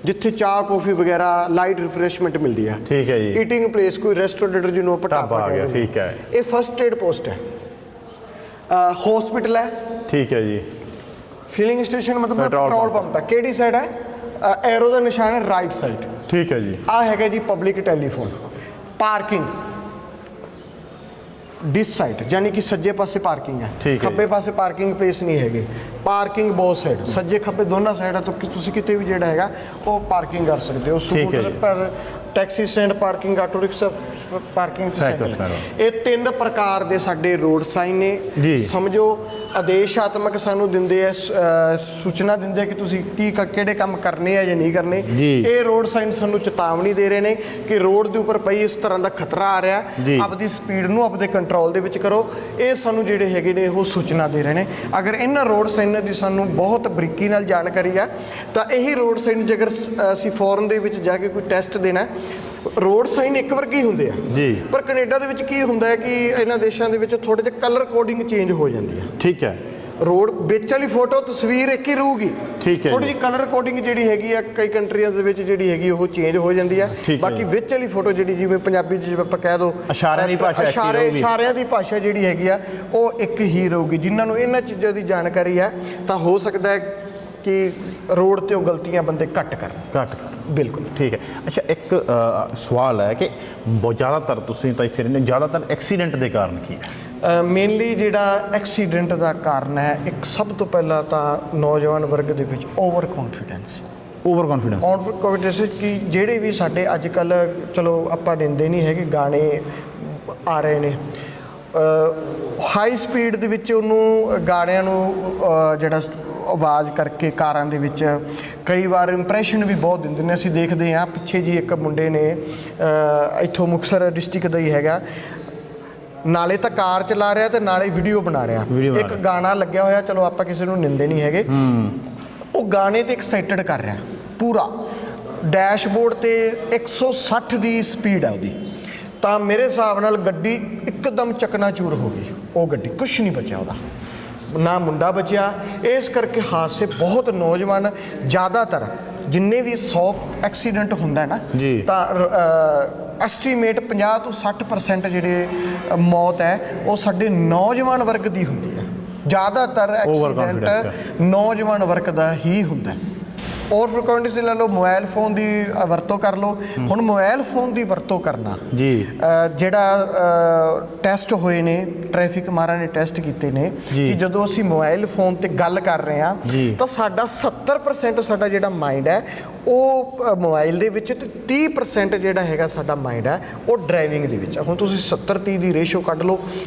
ਜਿੱਥੇ ਚਾਹ ਕੌਫੀ ਵਗੈਰਾ ਲਾਈਟ ਰਿਫਰੈਸ਼ਮੈਂਟ ਮਿਲਦੀ ਹੈ। ਠੀਕ ਹੈ ਜੀ, ਈਟਿੰਗ ਪਲੇਸ, ਕੋਈ ਰੈਸਟੋਰੈਂਟ ਜਿਹਨੂੰ ਆਪਾਂ ਢਾਬਾ ਆ ਗਿਆ, ਕਹਿੰਦੇ ਠੀਕ ਹੈ। ਇਹ ਫਸਟ ਏਡ ਪੋਸਟ ਹੈ। ਹਸਪੀਟਲ ਹੈ, ਠੀਕ ਹੈ ਜੀ, ਫਿਲਿੰਗ ਸਟੇਸ਼ਨ ਮਤਲਬ ਪੈਟਰੋਲ ਪੈਟਰੋਲ ਪੰਪ ਹੈ। ਕਿਹੜੀ ਸਾਈਡ ਹੈ? ਐਰੋ ਦਾ ਨਿਸ਼ਾਨ ਹੈ ਰਾਈਟ ਸਾਈਡ। ਠੀਕ ਹੈ ਜੀ, ਆ ਹੈਗਾ ਜੀ ਪਬਲਿਕ ਟੈਲੀਫੋਨ। ਪਾਰਕਿੰਗ ਡਿਸ ਸਾਈਡ, ਯਾਨੀ ਕਿ ਸੱਜੇ ਪਾਸੇ ਪਾਰਕਿੰਗ ਹੈ, ਠੀਕ ਹੈ। ਖੱਬੇ ਪਾਸੇ ਪਾਰਕਿੰਗ ਪਲੇਸ ਨਹੀਂ ਹੈਗੇ। ਪਾਰਕਿੰਗ ਬਹੁਤ ਸਾਈਡ, ਸੱਜੇ ਖੱਬੇ ਦੋਨਾਂ ਸਾਈਡਾਂ ਤੋਂ ਤੁਸੀਂ ਕਿਤੇ ਵੀ ਜਿਹੜਾ ਹੈਗਾ ਉਹ ਪਾਰਕਿੰਗ ਕਰ ਸਕਦੇ ਹੋ। ਠੀਕ ਹੈ ਜੀ। ਸਕੂਟਰ ਪਰ taxi stand parking, auto rickshaw parking cycle cycle. ਇਹ 3 ਪ੍ਰਕਾਰ ਦੇ ਸਾਡੇ ਰੋਡ ਸਾਈਨ ਨੇ ਜੀ। ਸਮਝੋ ਆਦੇਸ਼ਾਤਮਕ ਸਾਨੂੰ ਦਿੰਦੇ ਆ, ਸੂਚਨਾ ਦਿੰਦੇ ਆ ਕਿ ਤੁਸੀਂ ਕਿਹੜੇ ਕੰਮ ਕਰਨੇ ਆ ਜਾਂ ਨਹੀਂ ਕਰਨੇ। ਜੀ। ਇਹ ਰੋਡ ਸਾਈਨ ਸਾਨੂੰ ਚੇਤਾਵਨੀ ਦੇ ਰਹੇ ਨੇ ਕਿ ਰੋਡ ਦੇ ਉੱਪਰ ਪਈ ਇਸ ਤਰ੍ਹਾਂ ਦਾ ਖਤਰਾ ਆ ਰਿਹਾ, ਜੀ। ਆਪਦੀ ਸਪੀਡ ਨੂੰ ਆਪਦੇ ਕੰਟਰੋਲ ਦੇ ਵਿੱਚ ਕਰੋ। ਇਹ ਸਾਨੂੰ ਜਿਹੜੇ ਹੈਗੇ ਨੇ ਉਹ ਸੂਚਨਾ ਦੇ ਰਹੇ ਨੇ। ਅਗਰ ਇਹਨਾਂ ਰੋਡ ਸਾਈਨਾਂ ਦੀ ਸਾਨੂੰ ਬਹੁਤ ਬਰੀਕੀ ਨਾਲ ਜਾਣਕਾਰੀ ਆ ਤਾਂ ਇਹੀ ਰੋਡ ਸਾਈਨ ਜੇਕਰ ਅਸੀਂ ਫੋਰਨ ਦੇ ਵਿੱਚ ਜਾ ਕੇ ਕੋਈ ਟੈਸਟ ਦੇਣਾ, ਰੋਡ ਸਾਈਨ ਇੱਕ ਵਰਗੇ ਹੀ ਹੁੰਦੇ ਆ ਜੀ। ਪਰ ਕੈਨੇਡਾ ਦੇ ਵਿੱਚ ਕੀ ਹੁੰਦਾ ਹੈ ਕਿ ਇਹਨਾਂ ਦੇਸ਼ਾਂ ਦੇ ਵਿੱਚ ਥੋੜੇ ਜਿਹਾ ਕਲਰ ਕੋਡਿੰਗ ਚੇਂਜ ਹੋ ਜਾਂਦੀ ਹੈ। ਠੀਕ ਹੈ, ਰੋਡ ਵਿੱਚ ਵਾਲੀ ਫੋਟੋ ਤਸਵੀਰ ਇੱਕ ਹੀ ਰਹੂਗੀ, ਠੀਕ ਹੈ ਥੋੜੀ ਜੀ। ਜਿਹੀ ਕਲਰ ਕੋਡਿੰਗ ਜਿਹੜੀ ਹੈਗੀ ਆ ਕਈ ਕੰਟਰੀਆਂ ਦੇ ਵਿੱਚ ਜਿਹੜੀ ਹੈਗੀ ਉਹ ਚੇਂਜ ਹੋ ਜਾਂਦੀ ਆ। ਠੀਕ ਹੈ ਬਾਕੀ ਵਿੱਚ ਵਾਲੀ ਫੋਟੋ ਜਿਹੜੀ ਜਿਵੇਂ ਪੰਜਾਬੀ 'ਚ ਜਿਵੇਂ ਆਪਾਂ ਕਹਿ ਦੋ ਇਸ਼ਾਰਿਆਂ ਦੀ ਭਾਸ਼ਾ ਇੱਕ ਹੀ ਰਹੂਗੀ। ਇਸ਼ਾਰਿਆਂ ਦੀ ਭਾਸ਼ਾ ਜਿਹੜੀ ਹੈਗੀ ਆ ਉਹ ਇੱਕ ਹੀ ਰਹੂਗੀ। ਜਿਨ੍ਹਾਂ ਨੂੰ ਇਹਨਾਂ ਚੀਜ਼ਾਂ ਦੀ ਜਾਣਕਾਰੀ ਹੈ ਤਾਂ ਹੋ ਸਕਦਾ ਹੈ ਕਿ ਰੋਡ ਤੇ ਉਹ ਗਲਤੀਆਂ ਬੰਦੇ ਘੱਟ ਕਰਨ। ਬਿਲਕੁਲ ਠੀਕ ਹੈ। ਅੱਛਾ, ਇੱਕ ਸਵਾਲ ਹੈ ਕਿ ਬਹੁਤ ਜ਼ਿਆਦਾਤਰ ਤੁਸੀਂ ਤਾਂ ਇੱਥੇ ਰਹਿੰਦੇ, ਜ਼ਿਆਦਾਤਰ ਐਕਸੀਡੈਂਟ ਦੇ ਕਾਰਨ ਕੀ ਹੈ? ਮੇਨਲੀ ਜਿਹੜਾ ਐਕਸੀਡੈਂਟ ਦਾ ਕਾਰਨ ਹੈ, ਇੱਕ ਸਭ ਤੋਂ ਪਹਿਲਾਂ ਤਾਂ ਨੌਜਵਾਨ ਵਰਗ ਦੇ ਵਿੱਚ ਓਵਰ ਕੌਨਫੀਡੈਂਸ ਕਿ ਜਿਹੜੇ ਵੀ ਸਾਡੇ ਅੱਜ ਕੱਲ੍ਹ, ਚਲੋ ਆਪਾਂ ਦਿੰਦੇ ਨਹੀਂ ਹੈਗੇ, ਗਾਣੇ ਆ ਰਹੇ ਨੇ ਹਾਈ ਸਪੀਡ ਦੇ ਵਿੱਚ, ਉਹਨੂੰ ਗਾਣਿਆਂ ਨੂੰ ਜਿਹੜਾ ਆਵਾਜ਼ ਕਰਕੇ ਕਾਰਾਂ ਦੇ ਵਿੱਚ ਕਈ ਵਾਰ ਇੰਪ੍ਰੈਸ਼ਨ ਵੀ ਬਹੁਤ ਦਿੰਦੇ ਨੇ। ਅਸੀਂ ਦੇਖਦੇ ਹਾਂ ਪਿੱਛੇ ਜੀ ਇੱਕ ਮੁੰਡੇ ਨੇ ਇੱਥੋਂ ਮੁਕਤਸਰ ਡਿਸਟ੍ਰਿਕਟ ਦਾ ਹੀ ਹੈਗਾ, ਨਾਲੇ ਤਾਂ ਕਾਰ ਚਲਾ ਰਿਹਾ ਤੇ ਨਾਲੇ ਵੀਡੀਓ ਬਣਾ ਰਿਹਾ। ਇੱਕ ਗਾਣਾ ਲੱਗਿਆ ਹੋਇਆ, ਚਲੋ ਆਪਾਂ ਕਿਸੇ ਨੂੰ ਨਿੰਦੇ ਨਹੀਂ ਹੈਗੇ, ਉਹ ਗਾਣੇ ਤੇ ਐਕਸਾਈਟਡ ਕਰ ਰਿਹਾ ਪੂਰਾ, ਡੈਸ਼ਬੋਰਡ ਤੇ 160 ਦੀ ਸਪੀਡ ਹੈ ਉਹਦੀ। ਤਾਂ ਮੇਰੇ ਹਿਸਾਬ ਨਾਲ ਗੱਡੀ ਇੱਕਦਮ ਚਕਨਾਚੂਰ ਹੋ ਗਈ, ਉਹ ਗੱਡੀ ਕੁਛ ਨਹੀਂ ਬਚਿਆ ਉਹਦਾ, ਨਾ ਮੁੰਡਾ ਬਚਿਆ। ਇਸ ਕਰਕੇ ਹਾਦਸੇ ਬਹੁਤ, ਨੌਜਵਾਨ ਜ਼ਿਆਦਾਤਰ ਜਿੰਨੇ ਵੀ 100 ਐਕਸੀਡੈਂਟ ਹੁੰਦਾ ਹੈ ਨਾ ਤਾਂ ਐਸਟੀਮੇਟ 50 ਤੋਂ 60% ਜਿਹੜੇ ਮੌਤ ਹੈ ਉਹ ਸਾਡੇ ਨੌਜਵਾਨ ਵਰਗ ਦੀ ਹੁੰਦੀ ਹੈ। ਜ਼ਿਆਦਾਤਰ ਐਕਸੀਡੈਂਟ ਨੌਜਵਾਨ ਵਰਗ ਦਾ ਹੀ ਹੁੰਦਾ ਹੈ। ਔਰ ਫਿਰ ਕੌਂਟਿਸ ਲੈ ਲਓ, ਮੋਬਾਈਲ ਫੋਨ ਦੀ ਵਰਤੋਂ ਕਰ ਲਓ। ਹੁਣ ਮੋਬਾਈਲ ਫੋਨ ਦੀ ਵਰਤੋਂ ਕਰਨਾ ਜੀ, ਜਿਹੜਾ ਟੈਸਟ ਹੋਏ ਨੇ, ਟ੍ਰੈਫਿਕ ਮਾਰਾਂ ਨੇ ਟੈਸਟ ਕੀਤੇ ਨੇ ਕਿ ਜਦੋਂ ਅਸੀਂ ਮੋਬਾਈਲ ਫੋਨ ਤੇ ਗੱਲ ਕਰ ਰਹੇ ਹਾਂ ਤਾਂ ਸਾਡਾ 70% ਸਾਡਾ ਜਿਹੜਾ ਮਾਈਂਡ ਹੈ ਉਹ ਮੋਬਾਈਲ ਦੇ ਵਿੱਚ, ਤੇ 30% ਜਿਹੜਾ ਹੈਗਾ ਸਾਡਾ ਮਾਈਂਡ ਹੈ ਉਹ ਡਰਾਈਵਿੰਗ ਦੇ ਵਿੱਚ। ਹੁਣ ਤੁਸੀਂ 70-30 ਦੀ ਰੇਸ਼ੋ ਕੱਢ ਲਓ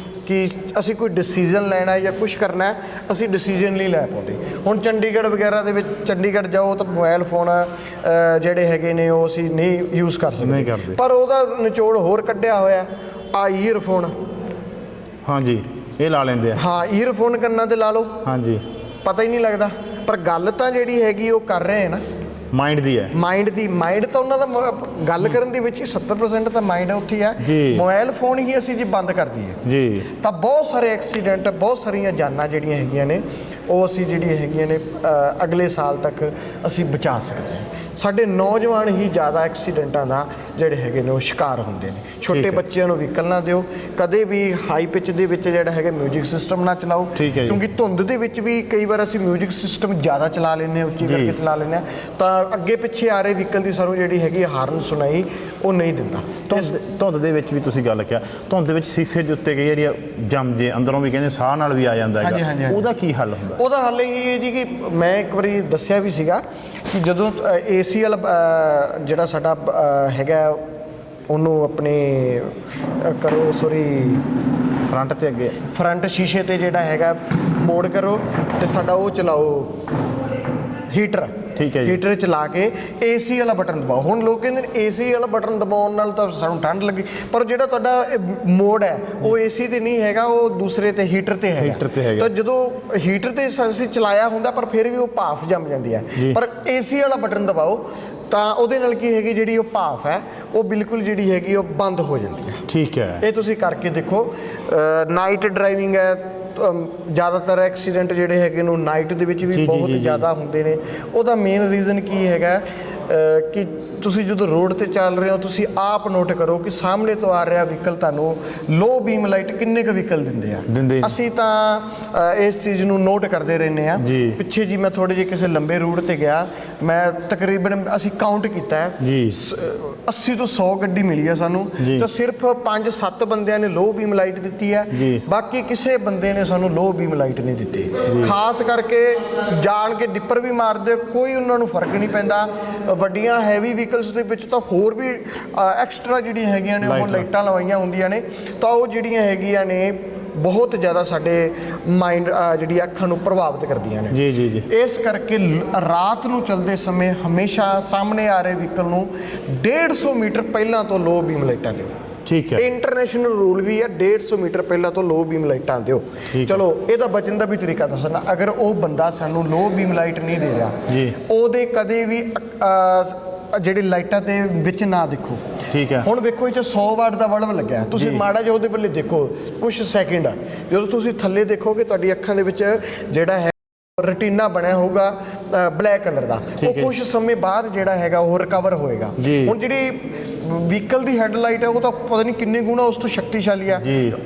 ਕਿ ਅਸੀਂ ਕੋਈ ਡਿਸੀਜਨ ਲੈਣਾ ਜਾਂ ਕੁਝ ਕਰਨਾ ਹੈ, ਅਸੀਂ ਡਿਸੀਜਨ ਨਹੀਂ ਲੈ ਪਾਉਂਦੇ। ਹੁਣ ਚੰਡੀਗੜ੍ਹ ਵਗੈਰਾ ਦੇ ਵਿੱਚ, ਚੰਡੀਗੜ੍ਹ ਜਾਓ ਤਾਂ ਮੋਬਾਈਲ ਫੋਨ ਜਿਹੜੇ ਹੈਗੇ ਨੇ ਉਹ ਅਸੀਂ ਨਹੀਂ ਯੂਜ਼ ਕਰ ਸਕਦੇ, ਪਰ ਉਹਦਾ ਨਿਚੋੜ ਹੋਰ ਕੱਢਿਆ ਹੋਇਆ ਆ ਈਅਰਫੋਨ। ਹਾਂਜੀ, ਇਹ ਲਾ ਲੈਂਦੇ ਆ। ਹਾਂ, ਈਅਰਫੋਨ ਕੰਨਾਂ ਤੇ ਲਾ ਲਓ, ਹਾਂਜੀ, ਪਤਾ ਹੀ ਨਹੀਂ ਲੱਗਦਾ। ਪਰ ਗੱਲ ਤਾਂ ਜਿਹੜੀ ਹੈਗੀ ਉਹ ਕਰ ਰਹੇ ਨਾ ਮਾਈਂਡ ਦੀ ਹੈ, ਮਾਈਂਡ ਤਾਂ ਉਹਨਾਂ ਦਾ ਗੱਲ ਕਰਨ ਦੇ ਵਿੱਚ ਹੀ 70% ਤਾਂ ਮਾਈਂਡ ਉੱਥੇ ਹੀ ਹੈ। ਮੋਬਾਈਲ ਫੋਨ ਹੀ ਅਸੀਂ ਜੇ ਬੰਦ ਕਰ ਦਈਏ ਜੀ ਤਾਂ ਬਹੁਤ ਸਾਰੇ ਐਕਸੀਡੈਂਟ, ਬਹੁਤ ਸਾਰੀਆਂ ਜਾਨਾਂ ਜਿਹੜੀਆਂ ਹੈਗੀਆਂ ਨੇ ਉਹ ਅਸੀਂ ਜਿਹੜੀਆਂ ਹੈਗੀਆਂ ਨੇ ਅਗਲੇ ਸਾਲ ਤੱਕ ਅਸੀਂ ਬਚਾ ਸਕਦੇ ਹਾਂ। ਸਾਡੇ ਨੌਜਵਾਨ ਹੀ ਜ਼ਿਆਦਾ ਐਕਸੀਡੈਂਟਾਂ ਦਾ ਜਿਹੜੇ ਹੈਗੇ ਨੇ ਉਹ ਸ਼ਿਕਾਰ ਹੁੰਦੇ ਨੇ। ਛੋਟੇ ਬੱਚਿਆਂ ਨੂੰ ਵਹੀਕਲ ਨਾ ਦਿਓ, ਕਦੇ ਵੀ ਹਾਈ ਪਿਚ ਦੇ ਵਿੱਚ ਜਿਹੜਾ ਹੈਗਾ ਮਿਊਜ਼ਿਕ ਸਿਸਟਮ ਨਾ ਚਲਾਓ, ਕਿਉਂਕਿ ਧੁੰਦ ਦੇ ਵਿੱਚ ਵੀ ਕਈ ਵਾਰ ਅਸੀਂ ਮਿਊਜ਼ਿਕ ਸਿਸਟਮ ਜ਼ਿਆਦਾ ਚਲਾ ਲੈਂਦੇ ਹਾਂ, ਉੱਚੀ ਕਰਕੇ ਚਲਾ ਲੈਂਦੇ ਹਾਂ, ਤਾਂ ਅੱਗੇ ਪਿੱਛੇ ਆ ਰਹੇ ਵਹੀਕਲ ਦੀ ਸਾਨੂੰ ਜਿਹੜੀ ਹੈਗੀ ਹਾਰਨ ਸੁਣਾਈ ਉਹ ਨਹੀਂ ਦਿੰਦਾ। ਧੁੰਦ ਦੇ ਵਿੱਚ ਵੀ ਤੁਸੀਂ ਗੱਲ ਕਿਹਾ, ਧੁੰਦ ਦੇ ਵਿੱਚ ਸ਼ੀਸ਼ੇ ਦੇ ਉੱਤੇ ਕਈ ਵਾਰੀ ਜੰਮ ਜੇ, ਅੰਦਰੋਂ ਵੀ ਕਹਿੰਦੇ ਸਾਹ ਨਾਲ ਵੀ ਆ ਜਾਂਦਾ ਹੈਗਾ, ਉਹਦਾ ਕੀ ਹੱਲ ਹੁੰਦਾ? ਉਹਦਾ ਹੱਲ ਇਹ ਹੈ ਜੀ ਕਿ ਮੈਂ ਇੱਕ ਵਾਰੀ ਦੱਸਿਆ ਵੀ ਸੀਗਾ ਕਿ ਜਦੋਂ ਏਸੀ ਵਾਲਾ ਜਿਹੜਾ ਸਾਡਾ ਹੈਗਾ ਉਹਨੂੰ ਆਪਣੇ ਕਰੋ, ਫਰੰਟ ਤੇ ਅੱਗੇ, ਫਰੰਟ ਸ਼ੀਸ਼ੇ ਤੇ ਜਿਹੜਾ ਹੈਗਾ ਮੋੜ ਕਰੋ ਤੇ ਸਾਡਾ ਉਹ ਚਲਾਓ ਹੀਟਰ, ਠੀਕ ਹੈ ਜੀ। ਹੀਟਰ ਚਲਾ ਕੇ ਏਸੀ ਵਾਲਾ ਬਟਨ ਦਬਾਓ। ਹੁਣ ਲੋਕ ਕਹਿੰਦੇ ਨੇ ਏਸੀ ਵਾਲਾ ਬਟਨ ਦਬਾਉਣ ਨਾਲ ਤਾਂ ਸਾਨੂੰ ਠੰਡ ਲੱਗੀ, ਪਰ ਜਿਹੜਾ ਤੁਹਾਡਾ ਮੋਡ ਹੈ ਉਹ ਏਸੀ ਤੇ ਨਹੀਂ ਹੈਗਾ, ਉਹ ਦੂਸਰੇ ਤੇ ਹੀਟਰ ਤੇ ਹੈਗਾ। ਹੀਟਰ ਤੇ ਹੈਗਾ। ਤਾਂ ਜਦੋਂ ਹੀਟਰ ਤੇ ਅਸੀਂ ਚਲਾਇਆ ਹੁੰਦਾ ਪਰ ਫਿਰ ਵੀ ਉਹ ਭਾਫ ਜੰਮ ਜਾਂਦੀ ਹੈ। ਪਰ ਏਸੀ ਵਾਲਾ ਬਟਨ ਦਬਾਓ ਤਾਂ ਉਹਦੇ ਨਾਲ ਕੀ ਹੈਗੀ, ਜਿਹੜੀ ਉਹ ਭਾਫ ਹੈ ਉਹ ਬਿਲਕੁਲ ਜਿਹੜੀ ਹੈਗੀ ਉਹ ਬੰਦ ਹੋ ਜਾਂਦੀ ਹੈ। ਠੀਕ ਹੈ। ਇਹ ਤੁਸੀਂ ਕਰਕੇ ਦੇਖੋ। ਨਾਈਟ ਡਰਾਈਵਿੰਗ ਹੈ, ਜ਼ਿਆਦਾਤਰ ਐਕਸੀਡੈਂਟ ਜਿਹੜੇ ਹੈਗੇ ਨੂੰ ਨਾਈਟ ਦੇ ਵਿੱਚ ਵੀ ਬਹੁਤ ਜ਼ਿਆਦਾ ਹੁੰਦੇ ਨੇ। ਉਹਦਾ ਮੇਨ ਰੀਜ਼ਨ ਕੀ ਹੈਗਾ ਕਿ ਤੁਸੀਂ ਜਦੋਂ ਰੋਡ ਤੇ ਚੱਲ ਰਹੇ ਹੋ ਤੁਸੀਂ ਆਪ ਨੋਟ ਕਰੋ ਕਿ ਸਾਹਮਣੇ ਤੋਂ ਆ ਰਿਹਾ ਵਹੀਕਲ ਤੁਹਾਨੂੰ ਲੋ ਬੀਮ ਲਾਈਟ ਕਿੰਨੇ ਕੁ ਵਹੀਕਲ ਦਿੰਦੇ ਆ। ਅਸੀਂ ਤਾਂ ਇਸ ਚੀਜ਼ ਨੂੰ ਨੋਟ ਕਰਦੇ ਰਹਿੰਦੇ ਆ। ਪਿੱਛੇ ਜੀ ਮੈਂ ਥੋੜੇ ਜਿਹੇ ਕਿਸੇ ਲੰਬੇ ਰੂਟ ਤੇ ਗਿਆ, ਮੈਂ ਤਕਰੀਬਨ ਅਸੀਂ ਕਾਊਂਟ ਕੀਤਾ ਹੈ 80 ਤੋਂ 100 ਗੱਡੀ ਮਿਲੀ ਹੈ ਸਾਨੂੰ, ਤਾਂ ਸਿਰਫ 5-7 ਬੰਦਿਆਂ ਨੇ ਲੋ ਬੀਮ ਲਾਈਟ ਦਿੱਤੀ ਹੈ, ਬਾਕੀ ਕਿਸੇ ਬੰਦੇ ਨੇ ਸਾਨੂੰ ਲੋ ਬੀਮ ਲਾਈਟ ਨਹੀਂ ਦਿੱਤੀ। ਖਾਸ ਕਰਕੇ ਜਾਣ ਕੇ ਡਿੱਪਰ ਵੀ ਮਾਰਦੇ, ਕੋਈ ਉਹਨਾਂ ਨੂੰ ਫਰਕ ਨਹੀਂ ਪੈਂਦਾ। ਵੱਡੀਆਂ ਹੈਵੀ ਵਹੀਕਲਸ ਦੇ ਵਿੱਚ ਤਾਂ ਹੋਰ ਵੀ ਐਕਸਟਰਾ ਜਿਹੜੀਆਂ ਹੈਗੀਆਂ ਨੇ ਉਹ ਲਾਈਟਾਂ ਲਵਾਈਆਂ ਹੁੰਦੀਆਂ ਨੇ, ਤਾਂ ਉਹ ਜਿਹੜੀਆਂ ਹੈਗੀਆਂ ਨੇ ਬਹੁਤ ਜ਼ਿਆਦਾ ਸਾਡੇ ਮਾਈਂਡ ਜਿਹੜੀ ਅੱਖਾਂ ਨੂੰ ਪ੍ਰਭਾਵਿਤ ਕਰਦੀਆਂ ਨੇ। ਇਸ ਕਰਕੇ ਰਾਤ ਨੂੰ ਚੱਲਦੇ ਸਮੇਂ ਹਮੇਸ਼ਾ ਸਾਹਮਣੇ ਆ ਰਹੇ ਵਹੀਕਲ ਨੂੰ 150 ਮੀਟਰ ਪਹਿਲਾਂ ਤੋਂ ਲੋ ਬੀਮ ਲਾਈਟਾਂ ਦਿਓ। ਠੀਕ ਹੈ। ਇੰਟਰਨੈਸ਼ਨਲ ਰੂਲ ਵੀ ਹੈ 150 ਮੀਟਰ ਪਹਿਲਾਂ ਤੋਂ ਲੋ ਬੀਮ ਲਾਈਟਾਂ ਦਿਓ। ਚਲੋ ਇਹਦਾ ਬਚਣ ਦਾ ਵੀ ਤਰੀਕਾ ਦੱਸਣਾ। ਅਗਰ ਉਹ ਬੰਦਾ ਸਾਨੂੰ ਲੋ ਬੀਮ ਲਾਈਟ ਨਹੀਂ ਦੇ ਰਿਹਾ, ਉਹਦੇ ਕਦੇ ਵੀ ਜਿਹੜੀ ਲਾਈਟਾਂ ਦੇ ਵਿੱਚ ਨਾ ਦੇਖੋ। ਠੀਕ ਹੈ। ਹੁਣ ਵੇਖੋ ਇਹ 'ਚ 100 ਵਾਟ ਦਾ ਬਲਬ ਲੱਗਿਆ, ਤੁਸੀਂ ਮਾੜਾ ਜਿਹਾ ਉਹਦੇ ਵੱਲੇ ਦੇਖੋ ਕੁਝ ਸੈਕਿੰਡ, ਜਦੋਂ ਤੁਸੀਂ ਥੱਲੇ ਦੇਖੋਗੇ ਤੁਹਾਡੀ ਅੱਖਾਂ ਦੇ ਵਿੱਚ ਜਿਹੜਾ ਹੈ ਰਟੀਨਾ ਬਣਿਆ ਹੋਊਗਾ ਬਲੈਕ ਕਲਰ ਦਾ, ਉਹ ਕੁਝ ਸਮੇਂ ਬਾਅਦ ਜਿਹੜਾ ਹੈਗਾ ਉਹ ਰਿਕਵਰ ਹੋਏਗਾ। ਹੁਣ ਜਿਹੜੀ ਵਹੀਕਲ ਦੀ ਹੈਡਲਾਈਟ ਹੈ ਉਹ ਤਾਂ ਪਤਾ ਨਹੀਂ ਕਿੰਨੇ ਗੁਣਾ ਉਸ ਤੋਂ ਸ਼ਕਤੀਸ਼ਾਲੀ ਆ।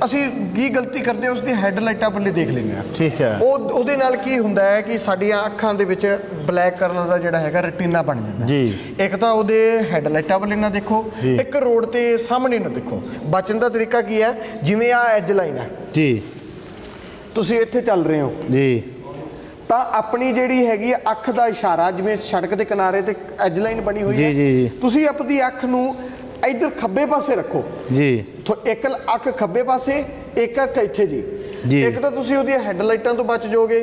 ਅਸੀਂ ਕੀ ਗਲਤੀ ਕਰਦੇ, ਉਸ ਦੀ ਹੈਡਲਾਈਟਾਂ ਵੱਲੇ ਦੇਖ ਲੈਂਦੇ ਆ। ਠੀਕ ਹੈ। ਉਹਦੇ ਨਾਲ ਕੀ ਹੁੰਦਾ ਹੈ ਕਿ ਸਾਡੀਆਂ ਅੱਖਾਂ ਦੇ ਵਿੱਚ ਬਲੈਕ ਕਲਰ ਦਾ ਜਿਹੜਾ ਹੈਗਾ ਰਟੀਨਾ ਬਣ ਜਾਂਦਾ। ਇੱਕ ਤਾਂ ਉਹਦੇ ਹੈਡਲਾਈਟਾਂ ਵੱਲੇ ਨਾ ਦੇਖੋ, ਇੱਕ ਰੋਡ ਤੇ ਸਾਹਮਣੇ ਨਾ ਦੇਖੋ। ਬਚਣ ਦਾ ਤਰੀਕਾ ਕੀ ਹੈ, ਜਿਵੇਂ ਆ ਐਜ ਲਾਈਨ ਹੈ ਜੀ, ਤੁਸੀਂ ਇੱਥੇ ਚੱਲ ਰਹੇ ਹੋ ਜੀ, ਤਾਂ ਆਪਣੀ ਜਿਹੜੀ ਹੈਗੀ ਅੱਖ ਦਾ ਇਸ਼ਾਰਾ, ਜਿਵੇਂ ਸੜਕ ਦੇ ਕਿਨਾਰੇ ਤੇ ਐਜ ਲਾਈਨ ਬਣੀ ਹੋਈ ਹੈ, ਤੁਸੀਂ ਆਪਣੀ ਅੱਖ ਨੂੰ ਇੱਧਰ ਖੱਬੇ ਪਾਸੇ ਰੱਖੋ ਜੀ। ਇੱਕ ਅੱਖ ਖੱਬੇ ਪਾਸੇ, ਇੱਕ ਅੱਖ ਇੱਥੇ ਜੀ। ਇੱਕ ਤਾਂ ਤੁਸੀਂ ਉਹਦੀਆਂ ਹੈਡਲਾਈਟਾਂ ਤੋਂ ਬਚ ਜਾਓਗੇ,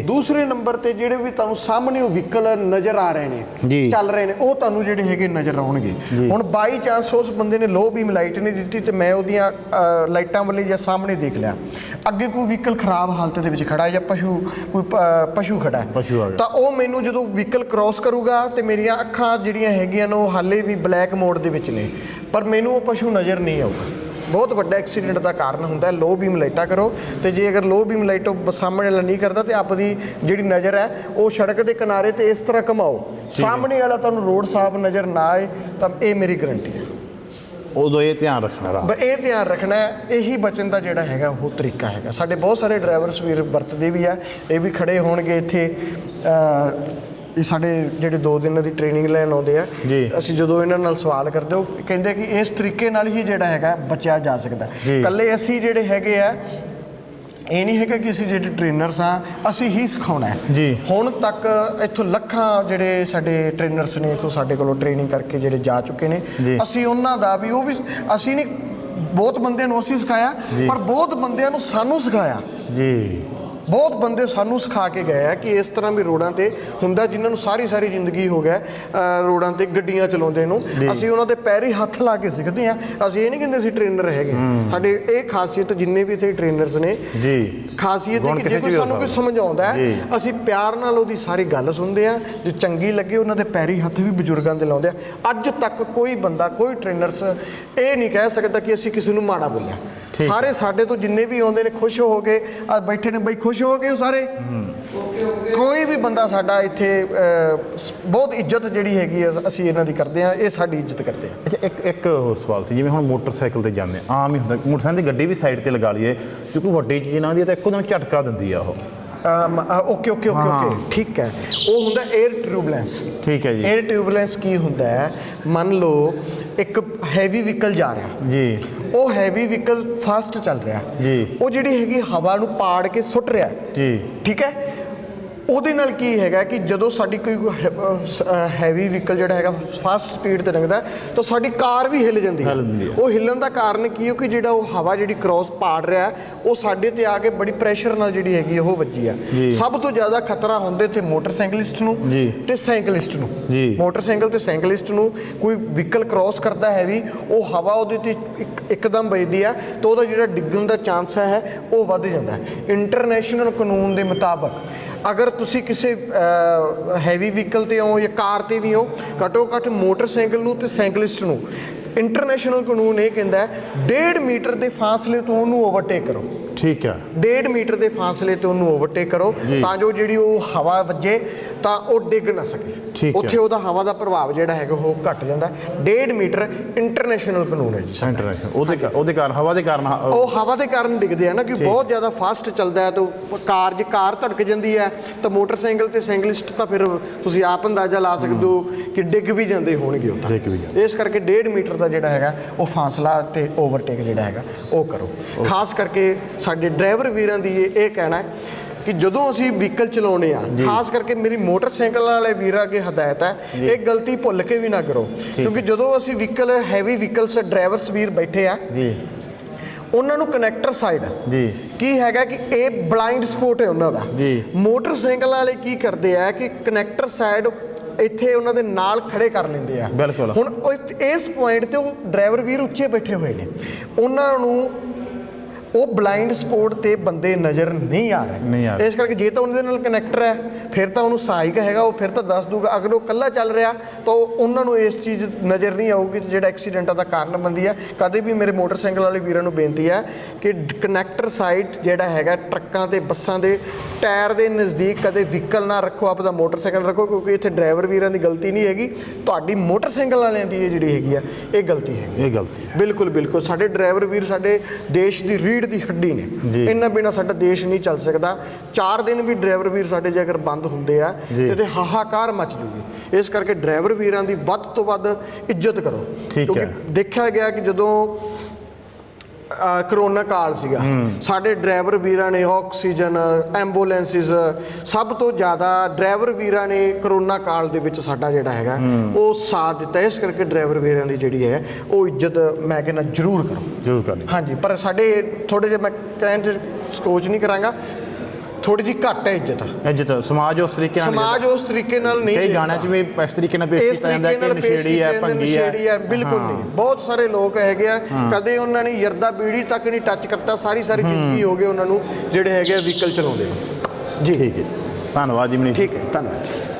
ਦੂਸਰੇ ਨੰਬਰ ਤੇ ਜਿਹੜੇ ਵੀ ਤੁਹਾਨੂੰ ਸਾਹਮਣੇ ਉਹ ਵਹੀਕਲ ਨਜ਼ਰ ਆ ਰਹੇ ਨੇ, ਚੱਲ ਰਹੇ ਨੇ, ਉਹ ਤੁਹਾਨੂੰ ਜਿਹੜੇ ਹੈਗੇ ਨਜ਼ਰ ਆਉਣਗੇ। ਹੁਣ ਬਾਈ ਚਾਂਸ ਉਸ ਬੰਦੇ ਨੇ ਲੋ ਬੀਮ ਲਾਈਟ ਨਹੀਂ ਦਿੱਤੀ ਤੇ ਮੈਂ ਉਹਦੀਆਂ ਲਾਈਟਾਂ ਵੱਲੇ ਜਾਂ ਸਾਹਮਣੇ ਦੇਖ ਲਿਆ, ਅੱਗੇ ਕੋਈ ਵਹੀਕਲ ਖਰਾਬ ਹਾਲਤ ਦੇ ਵਿੱਚ ਖੜਾ ਜਾਂ ਕੋਈ ਪਸ਼ੂ ਖੜਾ ਹੈ, ਤਾਂ ਉਹ ਮੈਨੂੰ ਜਦੋਂ ਵਹੀਕਲ ਕ੍ਰੋਸ ਕਰੂਗਾ ਤੇ ਮੇਰੀਆਂ ਅੱਖਾਂ ਜਿਹੜੀਆਂ ਹੈਗੀਆਂ ਨੇ ਉਹ ਹਾਲੇ ਵੀ ਬਲੈਕ ਮੋਡ ਦੇ ਵਿੱਚ ਨੇ, ਪਰ ਮੈਨੂੰ ਉਹ ਪਸ਼ੂ ਨਜ਼ਰ ਨਹੀਂ ਆਊਗਾ। ਬਹੁਤ ਵੱਡਾ ਐਕਸੀਡੈਂਟ ਦਾ ਕਾਰਨ ਹੁੰਦਾ। ਲੋ ਬੀਮ ਲਾਈਟਾਂ ਕਰੋ, ਤੇ ਜੇ ਅਗਰ ਲੋ ਬੀਮ ਲਾਈਟ ਸਾਹਮਣੇ ਵਾਲਾ ਨਹੀਂ ਕਰਦਾ ਤੇ ਆਪਣੀ ਜਿਹੜੀ ਨਜ਼ਰ ਹੈ ਉਹ ਸੜਕ ਦੇ ਕਿਨਾਰੇ ਤੇ ਇਸ ਤਰ੍ਹਾਂ ਘੁਮਾਓ, ਸਾਹਮਣੇ ਵਾਲਾ ਤੁਹਾਨੂੰ ਰੋਡ ਸਾਫ਼ ਨਜ਼ਰ ਨਾ ਆਏ, ਤਾਂ ਇਹ ਮੇਰੀ ਗਰੰਟੀ ਹੈ। ਉਦੋਂ ਇਹ ਧਿਆਨ ਰੱਖਣਾ, ਇਹ ਧਿਆਨ ਰੱਖਣਾ, ਇਹੀ ਬਚਣ ਦਾ ਜਿਹੜਾ ਹੈਗਾ ਉਹ ਤਰੀਕਾ ਹੈਗਾ। ਸਾਡੇ ਬਹੁਤ ਸਾਰੇ ਡਰਾਈਵਰਸ ਵੀਰ ਵਰਤਦੇ ਵੀ ਆ, ਇਹ ਵੀ ਖੜੇ ਹੋਣਗੇ ਇੱਥੇ। ਇਹ ਸਾਡੇ ਜਿਹੜੇ 2 ਦਿਨਾਂ ਦੀ ਟ੍ਰੇਨਿੰਗ ਲੈਣ ਆਉਂਦੇ ਆ, ਅਸੀਂ ਜਦੋਂ ਇਹਨਾਂ ਨਾਲ ਸਵਾਲ ਕਰਦੇ ਉਹ ਕਹਿੰਦੇ ਕਿ ਇਸ ਤਰੀਕੇ ਨਾਲ ਹੀ ਜਿਹੜਾ ਹੈਗਾ ਬਚਿਆ ਜਾ ਸਕਦਾ। ਇਕੱਲੇ ਅਸੀਂ ਜਿਹੜੇ ਹੈਗੇ ਆ, ਇਹ ਨਹੀਂ ਹੈਗਾ ਕਿ ਅਸੀਂ ਜਿਹੜੇ ਟ੍ਰੇਨਰਸ ਆ ਅਸੀਂ ਹੀ ਸਿਖਾਉਣਾ ਹੈ। ਹੁਣ ਤੱਕ ਇੱਥੋਂ ਲੱਖਾਂ ਜਿਹੜੇ ਸਾਡੇ ਟ੍ਰੇਨਰਸ ਨੇ ਇੱਥੋਂ ਸਾਡੇ ਕੋਲੋਂ ਟ੍ਰੇਨਿੰਗ ਕਰਕੇ ਜਿਹੜੇ ਜਾ ਚੁੱਕੇ ਨੇ, ਅਸੀਂ ਉਹਨਾਂ ਦਾ ਵੀ ਉਹ ਵੀ ਅਸੀਂ ਨਹੀਂ, ਬਹੁਤ ਬੰਦਿਆਂ ਨੂੰ ਅਸੀਂ ਸਿਖਾਇਆ, ਪਰ ਬਹੁਤ ਬੰਦਿਆਂ ਨੂੰ ਸਾਨੂੰ ਸਿਖਾਇਆ। ਬਹੁਤ ਬੰਦੇ ਸਾਨੂੰ ਸਿਖਾ ਕੇ ਗਏ ਆ ਕਿ ਇਸ ਤਰ੍ਹਾਂ ਵੀ ਰੋਡਾਂ ਤੇ ਹੁੰਦਾ, ਜਿਨ੍ਹਾਂ ਨੂੰ ਸਾਰੀ ਜ਼ਿੰਦਗੀ ਹੋ ਗਿਆ ਰੋਡਾਂ ਤੇ ਗੱਡੀਆਂ ਚਲਾਉਂਦੇ ਨੂੰ, ਅਸੀਂ ਉਹਨਾਂ ਦੇ ਪੈਰੀ ਹੱਥ ਲਾ ਕੇ ਸਿੱਖਦੇ ਆ। ਅਸੀਂ ਇਹ ਨਹੀਂ ਕਹਿੰਦੇ ਅਸੀਂ ਟ੍ਰੇਨਰ ਹੈਗੇ, ਸਾਡੇ ਇਹ ਖਾਸੀਅਤ ਜਿੰਨੇ ਵੀ ਇੱਥੇ ਟ੍ਰੇਨਰਸ ਨੇ ਖਾਸੀਅਤ ਹੈ ਕਿ ਜੇ ਕੋਈ ਸਾਨੂੰ ਕੋਈ ਸਮਝਾਉਂਦਾ ਅਸੀਂ ਪਿਆਰ ਨਾਲ ਉਹਦੀ ਸਾਰੀ ਗੱਲ ਸੁਣਦੇ ਆ, ਜੇ ਚੰਗੀ ਲੱਗੇ ਉਹਨਾਂ ਦੇ ਪੈਰੀ ਹੱਥ ਵੀ ਬਜ਼ੁਰਗਾਂ ਦੇ ਲਾਉਂਦੇ ਆ। ਅੱਜ ਤੱਕ ਕੋਈ ਬੰਦਾ, ਕੋਈ ਟ੍ਰੇਨਰਸ ਇਹ ਨਹੀਂ ਕਹਿ ਸਕਦਾ ਕਿ ਅਸੀਂ ਕਿਸੇ ਨੂੰ ਮਾੜਾ ਬੋਲਿਆ। ਸਾਰੇ ਸਾਡੇ ਤੋਂ ਜਿੰਨੇ ਵੀ ਆਉਂਦੇ ਨੇ ਖੁਸ਼ ਹੋ ਕੇ ਬੈਠੇ ਨੇ, ਬਈ ਖੁਸ਼ ਹੋ ਗਏ ਉਹ ਸਾਰੇ। ਕੋਈ ਵੀ ਬੰਦਾ ਸਾਡਾ ਇੱਥੇ ਬਹੁਤ ਇੱਜ਼ਤ ਜਿਹੜੀ ਹੈਗੀ ਆ ਅਸੀਂ ਇਹਨਾਂ ਦੀ ਕਰਦੇ ਆ, ਇਹ ਸਾਡੀ ਇੱਜ਼ਤ ਕਰਦੇ ਆ। ਅੱਛਾ, ਇੱਕ ਹੋਰ ਸਵਾਲ ਸੀ, ਜਿਵੇਂ ਹੁਣ ਮੋਟਰਸਾਈਕਲ ਤੇ ਜਾਂਦੇ ਆਮ ਹੀ ਹੁੰਦਾ, ਮੋਟਰਸਾਈਕਲ ਦੀ ਗੱਡੀ ਵੀ ਸਾਈਡ ਤੇ ਲਗਾ ਲਈਏ, ਕਿਉਂਕਿ ਵੱਡੀ ਚੀਜ਼ ਨਾ ਹੁੰਦੀ ਤਾਂ ਇੱਕੋ ਦਮ ਝਟਕਾ ਦਿੰਦੀ ਆ ਉਹ। ਓਕੇ, ਠੀਕ ਹੈ। ਉਹ ਹੁੰਦਾ 에ਅਰ ਟਿਊਬਲੈਂਸ। ਠੀਕ ਹੈ ਜੀ। 에ਅਰ ਟਿਊਬਲੈਂਸ ਕੀ ਹੁੰਦਾ ਹੈ, ਮੰਨ ਲਓ ਇੱਕ ਹੈਵੀ ਵਹੀਕਲ ਜਾ ਰਿਹਾ ਜੀ, ਉਹ ਹੈਵੀ ਵਹੀਕਲ ਫਾਸਟ ਚੱਲ ਰਿਹਾ ਜੀ, ਉਹ ਜਿਹੜੀ ਹੈਗੀ ਹਵਾ ਨੂੰ ਪਾੜ ਕੇ ਸੁੱਟ ਰਿਹਾ ਜੀ, ਠੀਕ ਹੈ। ਉਹਦੇ ਨਾਲ ਕੀ ਹੈਗਾ ਕਿ ਜਦੋਂ ਸਾਡੀ ਕੋਈ ਹੈਵੀ ਵਹੀਕਲ ਜਿਹੜਾ ਹੈਗਾ ਫਾਸਟ ਸਪੀਡ ਤੇ ਲੰਘਦਾ ਤਾਂ ਸਾਡੀ ਕਾਰ ਵੀ ਹਿੱਲ ਜਾਂਦੀ ਹੈ। ਉਹ ਹਿੱਲਣ ਦਾ ਕਾਰਨ ਕੀ ਹੈ ਕਿ ਜਿਹੜਾ ਉਹ ਹਵਾ ਜਿਹੜੀ ਕ੍ਰੋਸ ਪਾੜ ਰਿਹਾ ਉਹ ਸਾਡੇ ਤੇ ਆ ਕੇ ਬੜੀ ਪ੍ਰੈਸ਼ਰ ਨਾਲ ਜਿਹੜੀ ਹੈਗੀ ਉਹ ਵੱਜੀ ਆ। ਸਭ ਤੋਂ ਜ਼ਿਆਦਾ ਖਤਰਾ ਹੁੰਦੇ ਤੇ ਮੋਟਰਸਾਈਕਲਿਸਟ ਨੂੰ ਤੇ ਸਾਈਕਲਿਸਟ ਨੂੰ। ਮੋਟਰਸਾਈਕਲ ਤੇ ਸਾਈਕਲਿਸਟ ਨੂੰ ਕੋਈ ਵਹੀਕਲ ਕ੍ਰੋਸ ਕਰਦਾ ਹੈਵੀ, ਉਹ ਹਵਾ ਉਹਦੇ ਤੇ ਇੱਕਦਮ ਵੱਜਦੀ ਆ ਤਾਂ ਉਹਦਾ ਜਿਹੜਾ ਡਿੱਗਣ ਦਾ ਚਾਂਸ ਹੈ ਉਹ ਵੱਧ ਜਾਂਦਾ ਹੈ। ਇੰਟਰਨੈਸ਼ਨਲ ਕਾਨੂੰਨ ਦੇ ਮੁਤਾਬਕ ਅਗਰ ਤੁਸੀਂ ਕਿਸੇ ਹੈਵੀ ਵਹੀਕਲ ਤੇ ਹੋ ਜਾਂ ਕਾਰ ਤੇ ਵੀ ਹੋ, ਘੱਟੋ ਘੱਟ ਮੋਟਰਸਾਈਕਲ ਨੂੰ ਤੇ ਸਾਈਕਲਿਸਟ ਨੂੰ ਇੰਟਰਨੈਸ਼ਨਲ ਕਾਨੂੰਨ ਇਹ ਕਹਿੰਦਾ 1.5 ਮੀਟਰ ਦੇ ਫਾਸਲੇ ਤੋਂ ਉਹਨੂੰ ਓਵਰਟੇਕ ਕਰੋ। ਠੀਕ ਹੈ, 1.5 ਮੀਟਰ ਦੇ ਫਾਸਲੇ ਤੋਂ ਉਹਨੂੰ ਓਵਰਟੇਕ ਕਰੋ ਤਾਂ ਜੋ ਜਿਹੜੀ ਉਹ ਹਵਾ ਵੱਜੇ ਤਾਂ ਉਹ ਡਿੱਗ ਨਾ ਸਕੇ। ਉੱਥੇ ਉਹਦਾ ਹਵਾ ਦਾ ਪ੍ਰਭਾਵ ਜਿਹੜਾ ਹੈਗਾ ਉਹ ਘਟ ਜਾਂਦਾ। 1.5 ਮੀਟਰ ਇੰਟਰਨੈਸ਼ਨਲ ਕਾਨੂੰਨ ਹੈ ਜੀ। ਇੰਟਰਨੈਸ਼ਨਲ ਉਹਦੇ ਕਾਰਨ ਹਵਾ ਦੇ ਕਾਰਨ ਉਹ ਹਵਾ ਦੇ ਕਾਰਨ ਡਿੱਗਦੇ ਆ ਨਾ, ਕਿ ਬਹੁਤ ਜ਼ਿਆਦਾ ਫਾਸਟ ਚੱਲਦਾ ਹੈ ਤਾਂ ਜੇ ਕਾਰ ਧੜਕ ਜਾਂਦੀ ਹੈ ਤਾਂ ਮੋਟਰਸਾਈਕਲ ਤੇ ਸਾਈਕਲਿਸਟ ਤਾਂ ਫਿਰ ਤੁਸੀਂ ਆਪ ਅੰਦਾਜ਼ਾ ਲਾ ਸਕਦੇ ਹੋ ਕਿ ਡਿੱਗ ਵੀ ਜਾਂਦੇ ਹੋਣਗੇ ਉਹ ਤਾਂ। ਇਸ ਕਰਕੇ 1.5 ਮੀਟਰ ਦਾ ਜਿਹੜਾ ਹੈਗਾ ਉਹ ਫਾਸਲਾ ਤੇ ਓਵਰਟੇਕ ਜਿਹੜਾ ਹੈਗਾ ਉਹ ਕਰੋ। ਖਾਸ ਕਰਕੇ ਸਾਡੇ ਡਰਾਈਵਰ ਵੀਰਾਂ ਦੀ ਇਹ ਕਹਿਣਾ ਹੈ ਕਿ ਜਦੋਂ ਅਸੀਂ ਵਹੀਕਲ ਚਲਾਉਣੇ ਆ, ਖਾਸ ਕਰਕੇ ਮੇਰੀ ਮੋਟਰਸਾਈਕਲ ਵਾਲੇ ਵੀਰਾਂ ਅੱਗੇ ਹਦਾਇਤ ਹੈ ਇਹ ਗਲਤੀ ਭੁੱਲ ਕੇ ਵੀ ਨਾ ਕਰੋ, ਕਿਉਂਕਿ ਜਦੋਂ ਅਸੀਂ ਵਹੀਕਲ ਹੈਵੀ ਵਹੀਕਲਸ ਡਰਾਈਵਰਸ ਵੀਰ ਬੈਠੇ ਆ ਉਹਨਾਂ ਨੂੰ ਕਨੈਕਟਰ ਸਾਈਡ ਕੀ ਹੈਗਾ ਕਿ ਇਹ ਬਲਾਈਂਡ ਸਪੋਟ ਹੈ ਉਹਨਾਂ ਦਾ। ਮੋਟਰਸਾਈਕਲ ਵਾਲੇ ਕੀ ਕਰਦੇ ਆ ਕਿ ਕਨੈਕਟਰ ਸਾਈਡ ਇੱਥੇ ਉਹਨਾਂ ਦੇ ਨਾਲ ਖੜੇ ਕਰ ਲੈਂਦੇ ਆ। ਹੁਣ ਇਸ ਪੁਆਇੰਟ ਤੇ ਉਹ ਡਰਾਈਵਰ ਵੀਰ ਉੱਚੇ ਬੈਠੇ ਹੋਏ ਨੇ, ਉਹਨਾਂ ਨੂੰ ਉਹ ਬਲਾਈਂਡ ਸਪੋਟ ਤੇ ਬੰਦੇ ਨਜ਼ਰ ਨਹੀਂ ਆ ਰਹੇ। ਇਸ ਕਰਕੇ ਜੇ ਤਾਂ ਉਹਨਾਂ ਦੇ ਨਾਲ ਕਨੈਕਟਰ ਹੈ ਫਿਰ ਤਾਂ ਉਹਨੂੰ ਸਹਾਇਕ ਹੈਗਾ, ਉਹ ਫਿਰ ਤਾਂ ਦੱਸ ਦੂਗਾ। ਅਗਰ ਉਹ ਇਕੱਲਾ ਚੱਲ ਰਿਹਾ ਤਾਂ ਉਹਨਾਂ ਨੂੰ ਇਸ ਚੀਜ਼ ਨਜ਼ਰ ਨਹੀਂ ਆਊਗੀ ਜਿਹੜਾ ਐਕਸੀਡੈਂਟਾਂ ਦਾ ਕਾਰਨ ਬਣਦੀ ਹੈ। ਕਦੇ ਵੀ ਮੇਰੇ ਮੋਟਰਸਾਈਕਲ ਵਾਲੇ ਵੀਰਾਂ ਨੂੰ ਬੇਨਤੀ ਹੈ ਕਿ ਕਨੈਕਟਰ ਸਾਈਡ ਜਿਹੜਾ ਹੈਗਾ ਟਰੱਕਾਂ ਤੇ ਬੱਸਾਂ ਦੇ ਟਾਇਰ ਦੇ ਨਜ਼ਦੀਕ ਕਦੇ ਵਹੀਕਲ ਨਾ ਰੱਖੋ, ਆਪਦਾ ਮੋਟਰਸਾਈਕਲ ਰੱਖੋ, ਕਿਉਂਕਿ ਇੱਥੇ ਡਰਾਈਵਰ ਵੀਰਾਂ ਦੀ ਗਲਤੀ ਨਹੀਂ ਹੈਗੀ, ਤੁਹਾਡੀ ਮੋਟਰਸਾਈਕਲ ਵਾਲਿਆਂ ਦੀ ਇਹ ਜਿਹੜੀ ਹੈਗੀ ਆ ਇਹ ਗਲਤੀ ਹੈਗੀ। ਇਹ ਗਲਤੀ ਬਿਲਕੁਲ ਬਿਲਕੁਲ। ਸਾਡੇ ਡਰਾਈਵਰ ਵੀਰ ਸਾਡੇ ਦੇਸ਼ ਦੀ ਰੀੜ੍ਹ ਦੀ ਹੱਡੀ ਨੇ, ਇਹਨਾਂ ਬਿਨਾਂ ਸਾਡਾ ਦੇਸ਼ ਨਹੀਂ ਚੱਲ ਸਕਦਾ। 4 ਦਿਨ ਵੀ ਡਰਾਈਵਰ ਵੀਰ ਸਾਡੇ ਜੇ ਅਗਰ ਬੰਦ ਹੁੰਦੇ ਆ ਤੇ ਹਾਹਾਕਾਰ ਮਚ ਜੂਗੀ। ਇਸ ਕਰਕੇ ਡਰਾਈਵਰ ਵੀਰਾਂ ਦੀ ਵੱਧ ਤੋਂ ਵੱਧ ਇੱਜ਼ਤ ਕਰੋ, ਕਿਉਂਕਿ ਦੇਖਿਆ ਗਿਆ ਕਿ ਜਦੋਂ ਕਰੋਨਾ ਕਾਲ ਸੀਗਾ ਸਾਡੇ ਡਰਾਈਵਰ ਵੀਰਾਂ ਨੇ ਆਕਸੀਜਨ ਐਂਬੂਲੈਂਸਿਸ ਸਭ ਤੋਂ ਜ਼ਿਆਦਾ ਡਰਾਈਵਰ ਵੀਰਾਂ ਨੇ ਕਰੋਨਾ ਕਾਲ ਦੇ ਵਿੱਚ ਸਾਡਾ ਜਿਹੜਾ ਹੈਗਾ ਉਹ ਸਾਥ ਦਿੱਤਾ। ਇਸ ਕਰਕੇ ਡਰਾਈਵਰ ਵੀਰਾਂ ਦੀ ਜਿਹੜੀ ਹੈ ਉਹ ਇੱਜ਼ਤ ਮੈਂ ਕਹਿੰਦਾ ਜ਼ਰੂਰ ਕਰਨੀ। ਹਾਂਜੀ, ਪਰ ਸਾਡੇ ਥੋੜੇ ਜਿਹਾ ਮੈਂ ਕਹਿਣ 'ਚ ਸੋਚ ਨਹੀਂ ਕਰਾਂਗਾ, ਥੋੜੀ ਜਿਹੀ ਘੱਟ ਹੈ ਇੱਜ਼ਤ। ਸਮਾਜ ਉਸ ਤਰੀਕੇ ਨਾਲ ਨਹੀਂ। ਕਈ ਗਾਣਿਆਂ 'ਚ ਵੀ ਇਸ ਤਰੀਕੇ ਨਾਲ ਪੇਸ਼ ਕੀਤਾ ਜਾਂਦਾ ਕਿ ਨਸ਼ੇੜੀ ਹੈ, ਭੰਗੀ ਹੈ। ਬਿਲਕੁਲ ਨਹੀਂ। ਬਹੁਤ ਸਾਰੇ ਲੋਕ ਹੈਗੇ ਆ ਕਦੇ ਉਹਨਾਂ ਨੇ ਯਰਦਾ ਬੀੜੀ ਤੱਕ ਨਹੀਂ ਟੱਚ ਕਰਤਾ, ਸਾਰੀ ਜ਼ਿੰਦਗੀ ਹੋ ਗਏ ਉਹਨਾਂ ਨੂੰ ਜਿਹੜੇ ਹੈਗੇ ਵਹੀਕਲ ਚਲਾਉਂਦੇ। ਜੀ ਠੀਕ ਹੈ, ਧੰਨਵਾਦ ਜੀ ਮਨੀਸ਼। ਠੀਕ ਹੈ, ਧੰਨਵਾਦ।